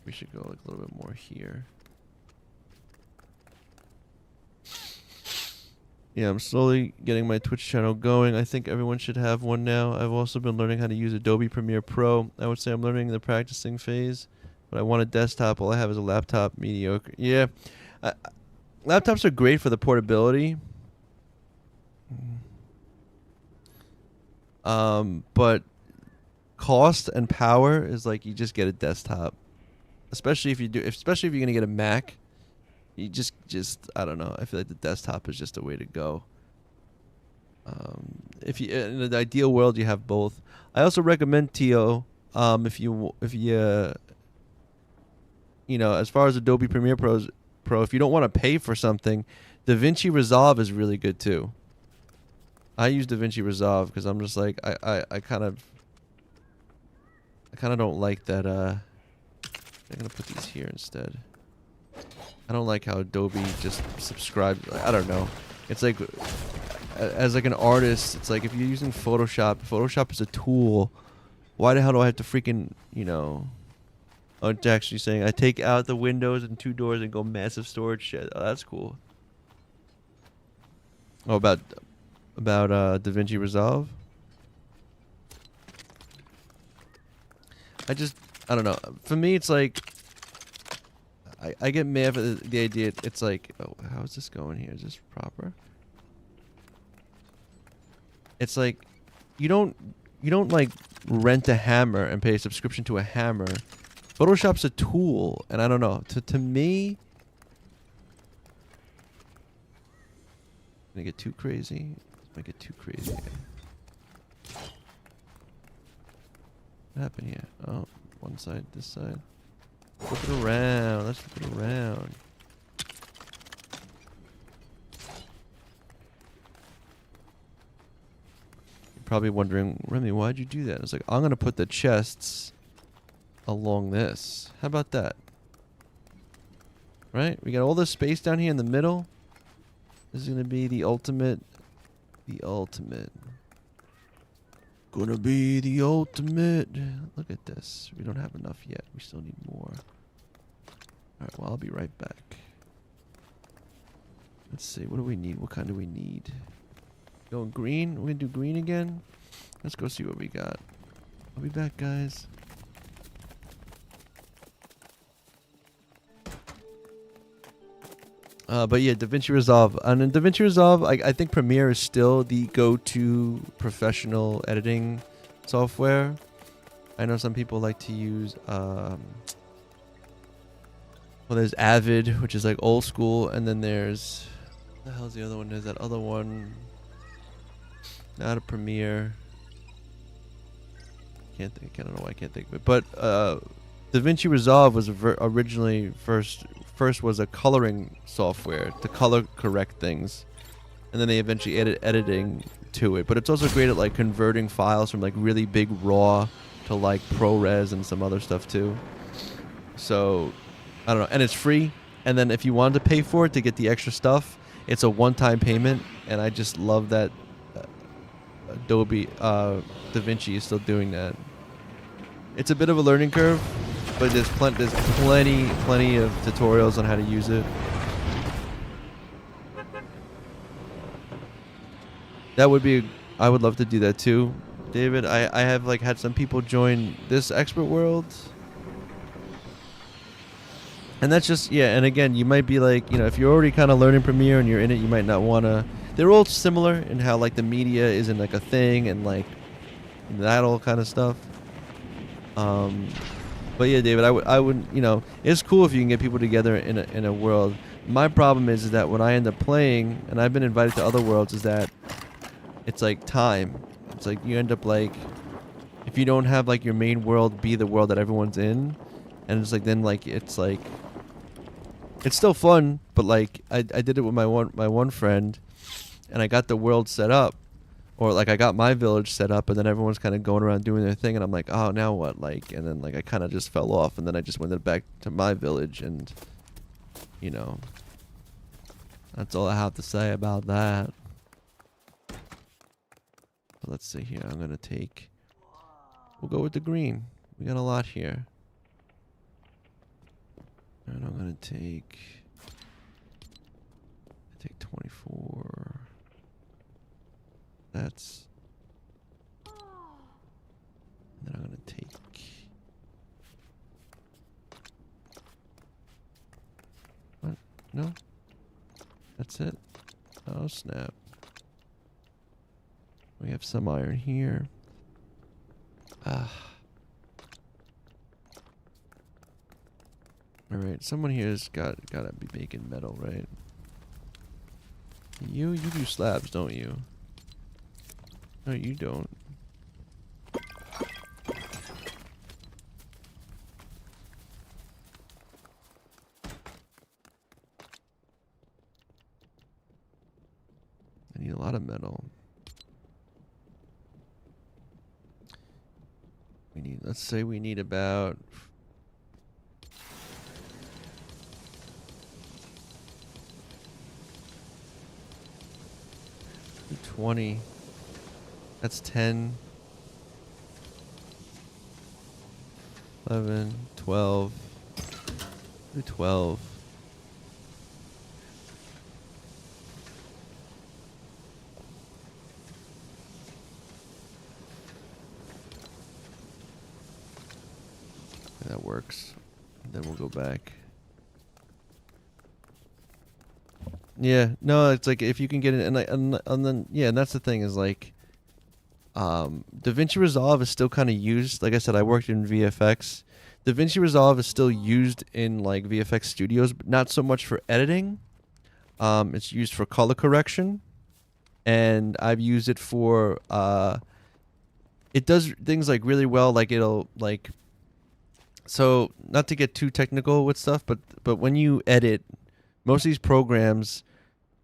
A: We should go like a little bit more here. Yeah, I'm slowly getting my Twitch channel going. I think everyone should have one now. I've also been learning how to use Adobe Premiere Pro. I would say I'm learning the practicing phase, but I want a desktop. All I have is a laptop, mediocre. Yeah, laptops are great for the portability. But cost and power is like you just get a desktop, especially if you're gonna get a Mac. You just I don't know. I feel like the desktop is just a way to go. If you in the ideal world you have both. I also recommend TO. If you you know, as far as Adobe Premiere Pro, if you don't want to pay for something, DaVinci Resolve is really good too. I use DaVinci Resolve because I'm just like I kind of don't like that. I'm gonna put these here instead. I don't like how Adobe just subscribes. I don't know. It's like, as like an artist, it's like if you're using Photoshop is a tool. Why the hell do I have to freaking, you know? Oh, it's actually saying I take out the windows and 2 doors and go massive storage shed. Oh, that's cool. Oh, about DaVinci Resolve. I don't know. For me, it's like. I get mad at the idea. It's like, oh, how is this going here? Is this proper? It's like, you don't like rent a hammer and pay a subscription to a hammer. Photoshop's a tool, and I don't know. To me, gonna get too crazy. Let's make it too crazy. What happened here? Oh, one side, this side. Flip it around. Let's flip it around. You're probably wondering, Remy, why'd you do that? It's like, I'm going to put the chests along this. How about that? Right? We got all this space down here in the middle. This is going to be the ultimate. The ultimate. Gonna be the ultimate. Look at this. We don't have enough yet. We still need more. Alright, well, I'll be right back. Let's see. What do we need? What kind do we need? Going green? We're gonna do green again? Let's go see what we got. I'll be back, guys. But yeah, DaVinci Resolve. And in DaVinci Resolve, I think Premiere is still the go-to professional editing software. I know some people like to use, well, there's Avid, which is like old school, and then there's, what the hell's the other one? There's that other one, not a Premiere. I don't know why I can't think of it. But DaVinci Resolve was originally first was a coloring software to color correct things, and then they eventually added editing to it. But it's also great at like converting files from like really big raw to like ProRes and some other stuff too. So I don't know, and it's free. And then if you wanted to pay for it to get the extra stuff, it's a one-time payment. And I just love that Adobe DaVinci is still doing that. It's a bit of a learning curve, but there's plenty of tutorials on how to use it. That would be, I would love to do that too, David. I have like had some people join this expert world, and that's just, yeah. And again, you might be like, you know, if you're already kind of learning Premiere and you're in it, you might not want to. They're all similar in how like the media isn't like a thing and like that all kind of stuff. But yeah, David, I would, you know, it's cool if you can get people together in a world. My problem is that when I end up playing, and I've been invited to other worlds, is that it's like time. It's like you end up like, if you don't have like your main world be the world that everyone's in, and it's like then like it's like, it's still fun, but like I did it with my one friend, and I got the world set up. Or like I got my village set up, and then everyone's kind of going around doing their thing, and I'm like, oh, now what? Like, and then like I kind of just fell off, and then I just went back to my village, and you know, That's all I have to say about that. Let's see here. I'm going to take... We'll go with the green. We got a lot here. And I'm going to take... I take 24. That's... And then I'm going to take... What? No? That's it? Oh, snap. We have some iron here. Alright, someone here's gotta be making metal, right? You do slabs, don't you? No, you don't. I need a lot of metal. Let's say we need about 20. That's 10. 11, 12. Do 12. That works. Then we'll go back. Yeah, no, it's like if you can get it, and then yeah, and that's the thing is like, DaVinci Resolve is still kind of used. Like I said, I worked in VFX. DaVinci Resolve is still used in like VFX studios, but not so much for editing. It's used for color correction, and I've used it for it does things like really well. Like it'll like. So not to get too technical with stuff, but when you edit, most of these programs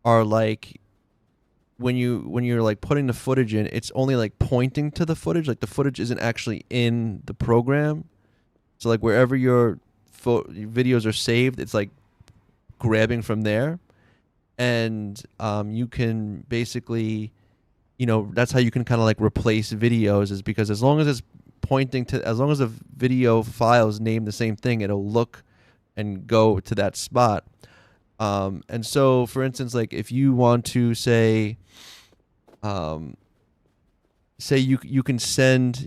A: are like when you're like putting the footage in, it's only like pointing to the footage. Like the footage isn't actually in the program. So like wherever your videos are saved, it's like grabbing from there, and you can basically, that's how you can kind of like replace videos, is because as long as it's pointing to, as long as the video files name the same thing, it'll look and go to that spot. And so for instance, like if you want to say you can send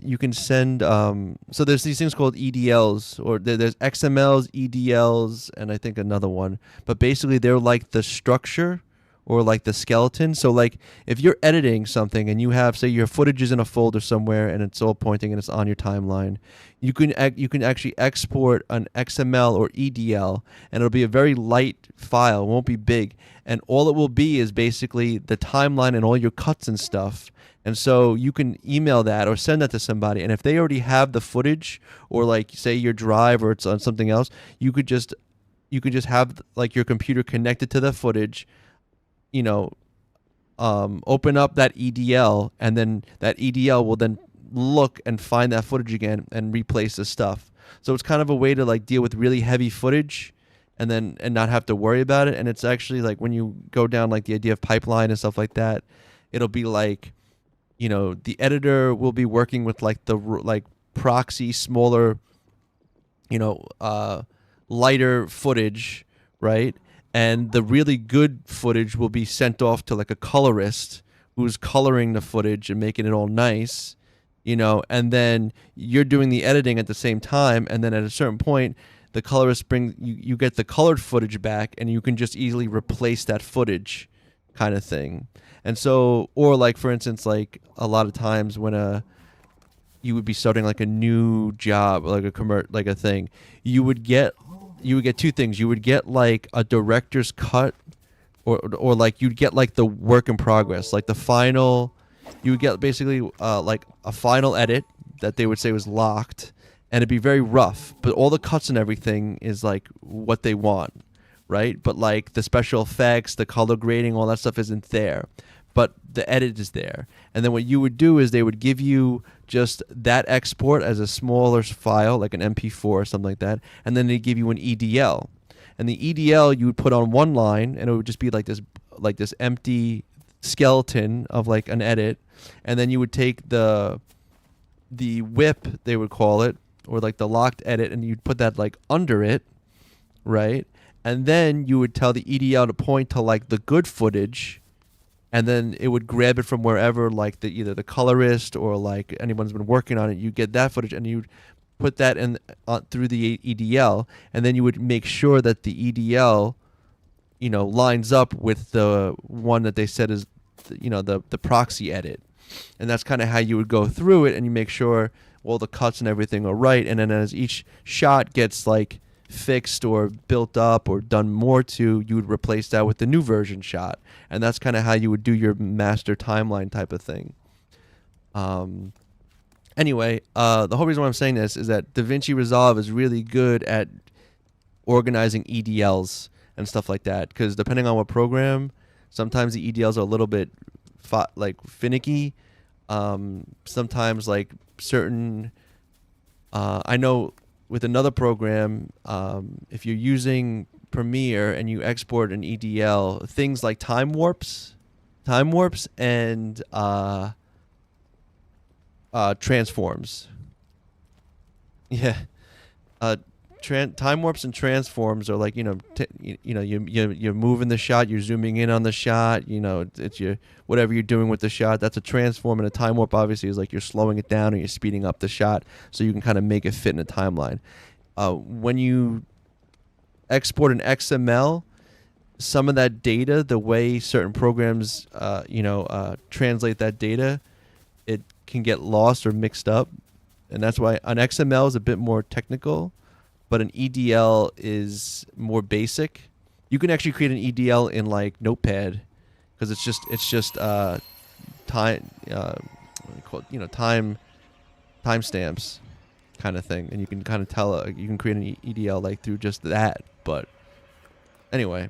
A: so there's these things called EDLs, or there's XMLs, EDLs, and I think another one, but basically they're like the structure or like the skeleton. So like if you're editing something and you have, say, your footage is in a folder somewhere and it's all pointing and it's on your timeline, you can actually export an XML or EDL, and it'll be a very light file. It won't be big, and all it will be is basically the timeline and all your cuts and stuff. And so you can email that or send that to somebody, and if they already have the footage, or like say your drive or it's on something else, you could just have like your computer connected to the footage, open up that EDL, and then that EDL will then look and find that footage again and replace the stuff. So it's kind of a way to like deal with really heavy footage and not have to worry about it. And it's actually like when you go down like the idea of pipeline and stuff like that, it'll be like, the editor will be working with like the like proxy smaller, lighter footage, right? And the really good footage will be sent off to like a colorist who's coloring the footage and making it all nice, and then you're doing the editing at the same time. And then at a certain point, the colorist you get the colored footage back, and you can just easily replace that footage kind of thing. And so, or like, for instance, like a lot of times when you would be starting like a new job, like a thing, you would get two things. You would get like a director's cut, or like you'd get like the work in progress, like the final. You would get basically like a final edit that they would say was locked, and it'd be very rough, but all the cuts and everything is like what they want, right? But like the special effects, the color grading, all that stuff isn't there, but the edit is there. And then what you would do is they would give you just that export as a smaller file, like an MP4 or something like that, and then they give you an EDL.
E: and the EDL you would put on one line, and it would just be like this empty skeleton of like an edit, and then you would take the whip, they would call it, or like the locked edit, and you'd put that like under it, right? And then you would tell the EDL to point to like the good footage, and then it would grab it from wherever, like either the colorist or like anyone's been working on it. You get that footage and you put that in through the EDL, and then you would make sure that the EDL, lines up with the one that they said is, the proxy edit. And that's kind of how you would go through it, and you make sure all the cuts and everything are right. And then as each shot gets like fixed or built up or done more to, you would replace that with the new version shot. And that's kind of how you would do your master timeline type of thing. Anyway, the whole reason why I'm saying this is that DaVinci Resolve is really good at organizing EDLs and stuff like that, because depending on what program, sometimes the EDLs are a little bit finicky. Sometimes like certain, I know with another program, if you're using Premiere and you export an EDL, things like time warps and transforms. Yeah. Time warps and transforms are like, you're moving the shot, you're zooming in on the shot, it's your whatever you're doing with the shot. That's a transform, and a time warp obviously is like you're slowing it down or you're speeding up the shot so you can kind of make it fit in a timeline. When you export an XML, some of that data, the way certain programs translate that data, it can get lost or mixed up, and that's why an XML is a bit more technical, but an EDL is more basic. You can actually create an EDL in like Notepad, because it's just time timestamps kind of thing, and you can kind of tell you can create an EDL like through just that. But anyway,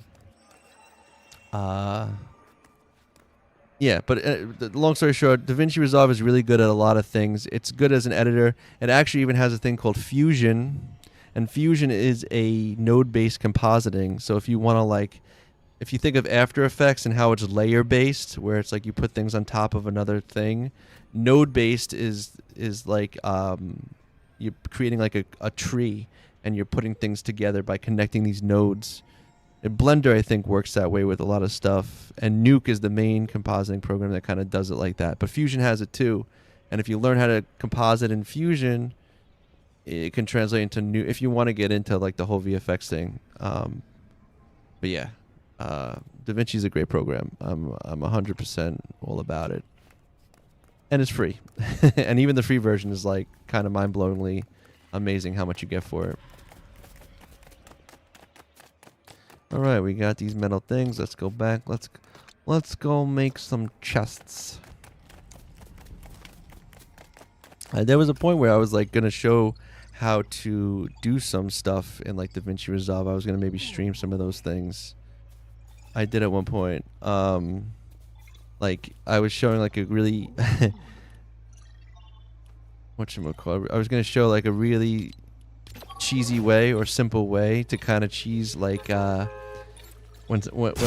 E: yeah. But long story short, DaVinci Resolve is really good at a lot of things. It's good as an editor. It actually even has a thing called Fusion. And Fusion is a node-based compositing. So if you want to if you think of After Effects and how it's layer-based, where it's like you put things on top of another thing, node-based is like you're creating like a tree, and you're putting things together by connecting these nodes. And Blender, I think, works that way with a lot of stuff. And Nuke is the main compositing program that kind of does it like that. But Fusion has it too. And if you learn how to composite in Fusion, it can translate into new, if you want to get into like the whole VFX thing. But yeah, DaVinci is a great program. I'm 100% all about it, and it's free. And even the free version is like kind of mind-blowingly amazing how much you get for it. All right, we got these metal things. Let's go back. Let's go make some chests. There was a point where I was like gonna show how to do some stuff in like DaVinci Resolve. I was gonna maybe stream some of those things. I did at one point. Like I was showing like a really whatchamacallit, I was gonna show like a really cheesy way or simple way to kind of cheese like when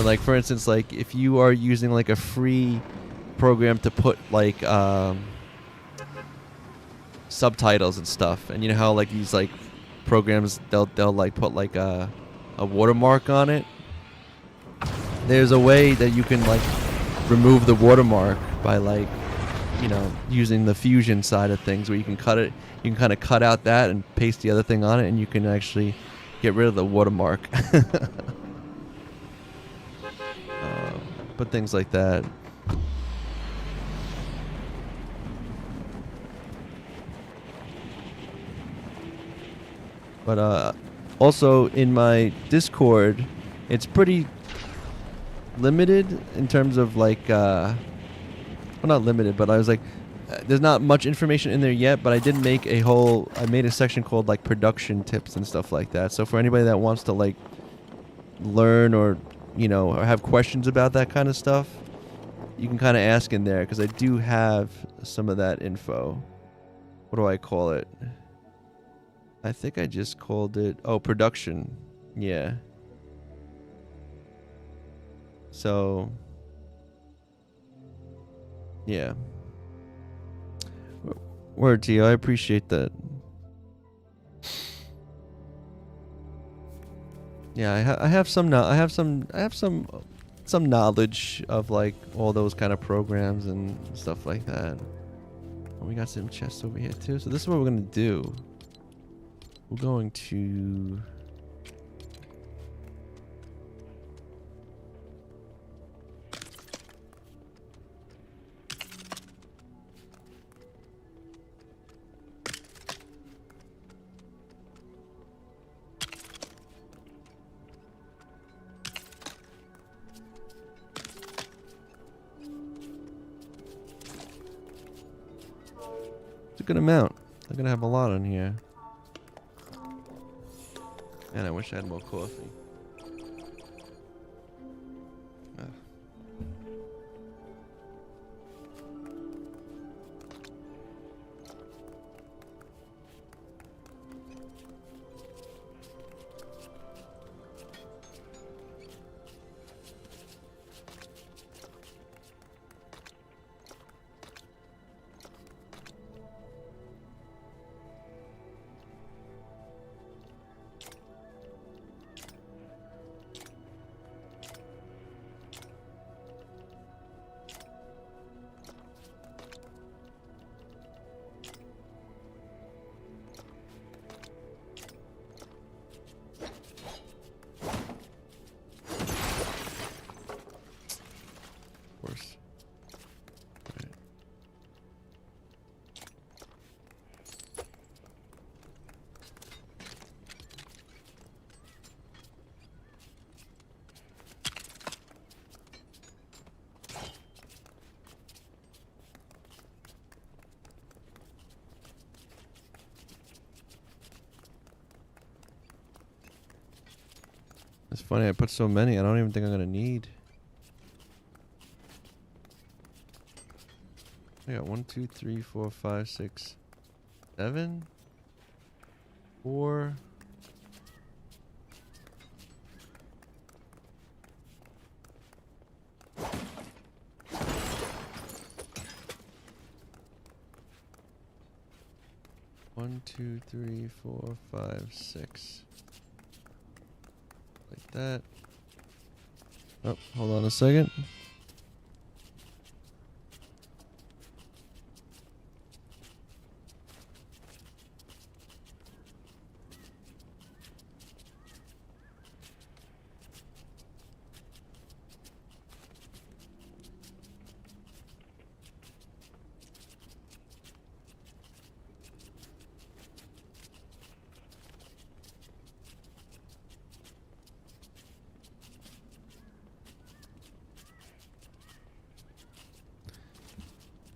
E: like for instance, like if you are using like a free program to put like subtitles and stuff, and you know how like these like programs they'll like put like a watermark on it. There's a way that you can like remove the watermark by like using the Fusion side of things, where you can cut it, you can kind of cut out that and paste the other thing on it, and you can actually get rid of the watermark. But things like that. But also in my Discord, it's pretty limited in terms of like, well, not limited, but I was like, there's not much information in there yet, but I did make I made a section called like production tips and stuff like that. So for anybody that wants to like learn or have questions about that kind of stuff, you can kind of ask in there, because I do have some of that info. What do I call it? I think I just called it, production. Yeah. So, yeah. Word to you. I appreciate that. Yeah, I have some some knowledge of like all those kind of programs and stuff like that. And we got some chests over here too. So this is what we're gonna do. We're going to it's a good amount. I'm gonna have a lot on here. And I wish I had more coffee. Ugh. Of course. Right. It's funny, I put so many, I don't even think I'm gonna need. I got 1, 2, 3, 4, 5, 6, 7, 4. One, 2, 3, 4, 5, 6. Like that. Oh, hold on a second.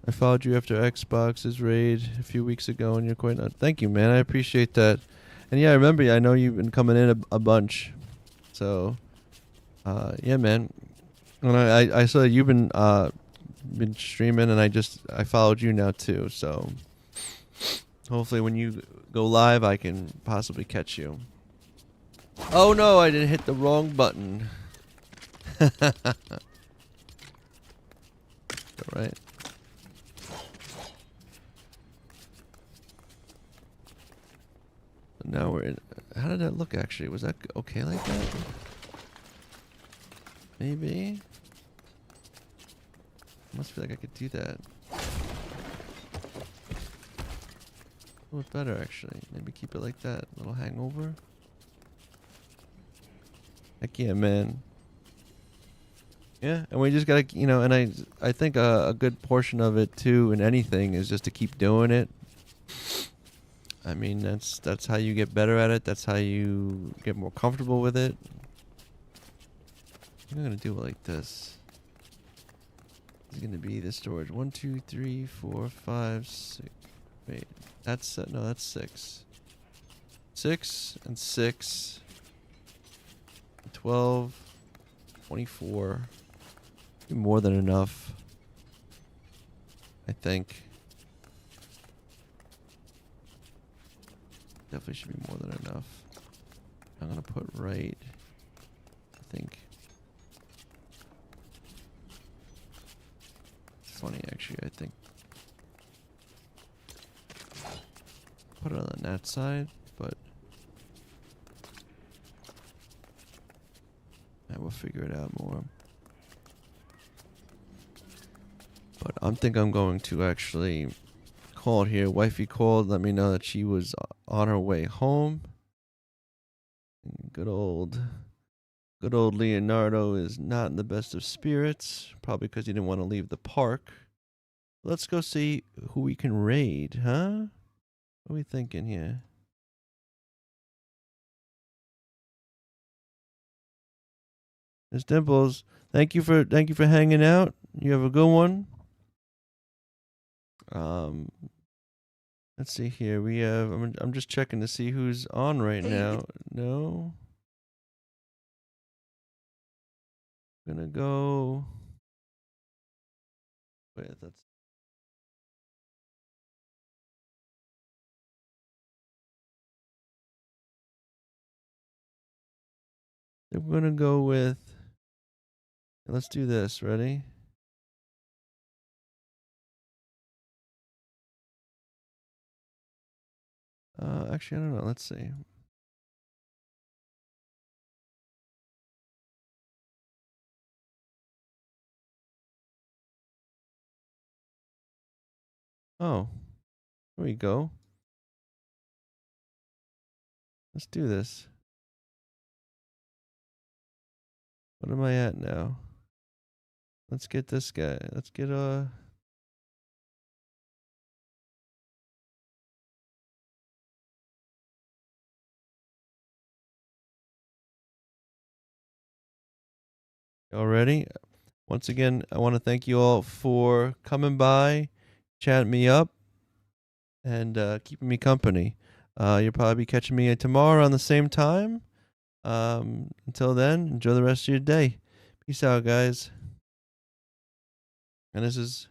E: I followed you after Xbox's raid a few weeks ago, and you're quite not. Thank you, man. I appreciate that. And yeah, I remember you. I know you've been coming in a bunch. So, yeah, man. And I saw you've been streaming, and I followed you now too. So, hopefully, when you go live, I can possibly catch you. Oh no, I didn't hit the wrong button. All right. Now we're in. How did that look actually? Was that okay like that? Maybe. Must feel like I could do that. A little bit better actually. Maybe keep it like that. A little hangover. Heck yeah, man. Yeah, and we just gotta, and I think a good portion of it too in anything is just to keep doing it. I mean, that's how you get better at it. That's how you get more comfortable with it. I'm gonna do it like this. It's gonna be the storage. 1, 2, 3, 4, 5, 6. Wait, that's no, that's 6. 6 and 6. 12. 24. More than enough. I think. Definitely should be more than enough. I'm gonna put right. I think. put it on that side, but I will figure it out more. But I'm going to actually call it here. Wifey called, let me know that she was on her way home. Good old Leonardo is not in the best of spirits, probably because he didn't want to leave the park. Let's go see who we can raid, huh? What are we thinking here? Miss Dimples, thank you for hanging out. You have a good one. Let's see here. We have. I'm just checking to see who's on right now. No. Gonna go with we're gonna go with. Let's do this. Ready? Actually, I don't know. Let's see. Oh, here we go. Let's do this. What am I at now? Let's get this guy. Let's get Y'all ready? Once again, I want to thank you all for coming by, chatting me up, and keeping me company. You'll probably be catching me tomorrow on the same time. Until then, enjoy the rest of your day. Peace out, guys. And this is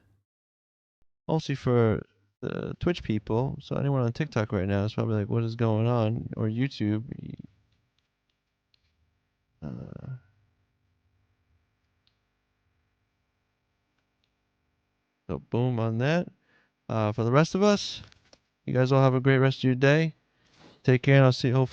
E: mostly for the Twitch people. So anyone on TikTok right now is probably like, what is going on? Or YouTube. So boom on that. For the rest of us, you guys all have a great rest of your day. Take care, and I'll see you hopefully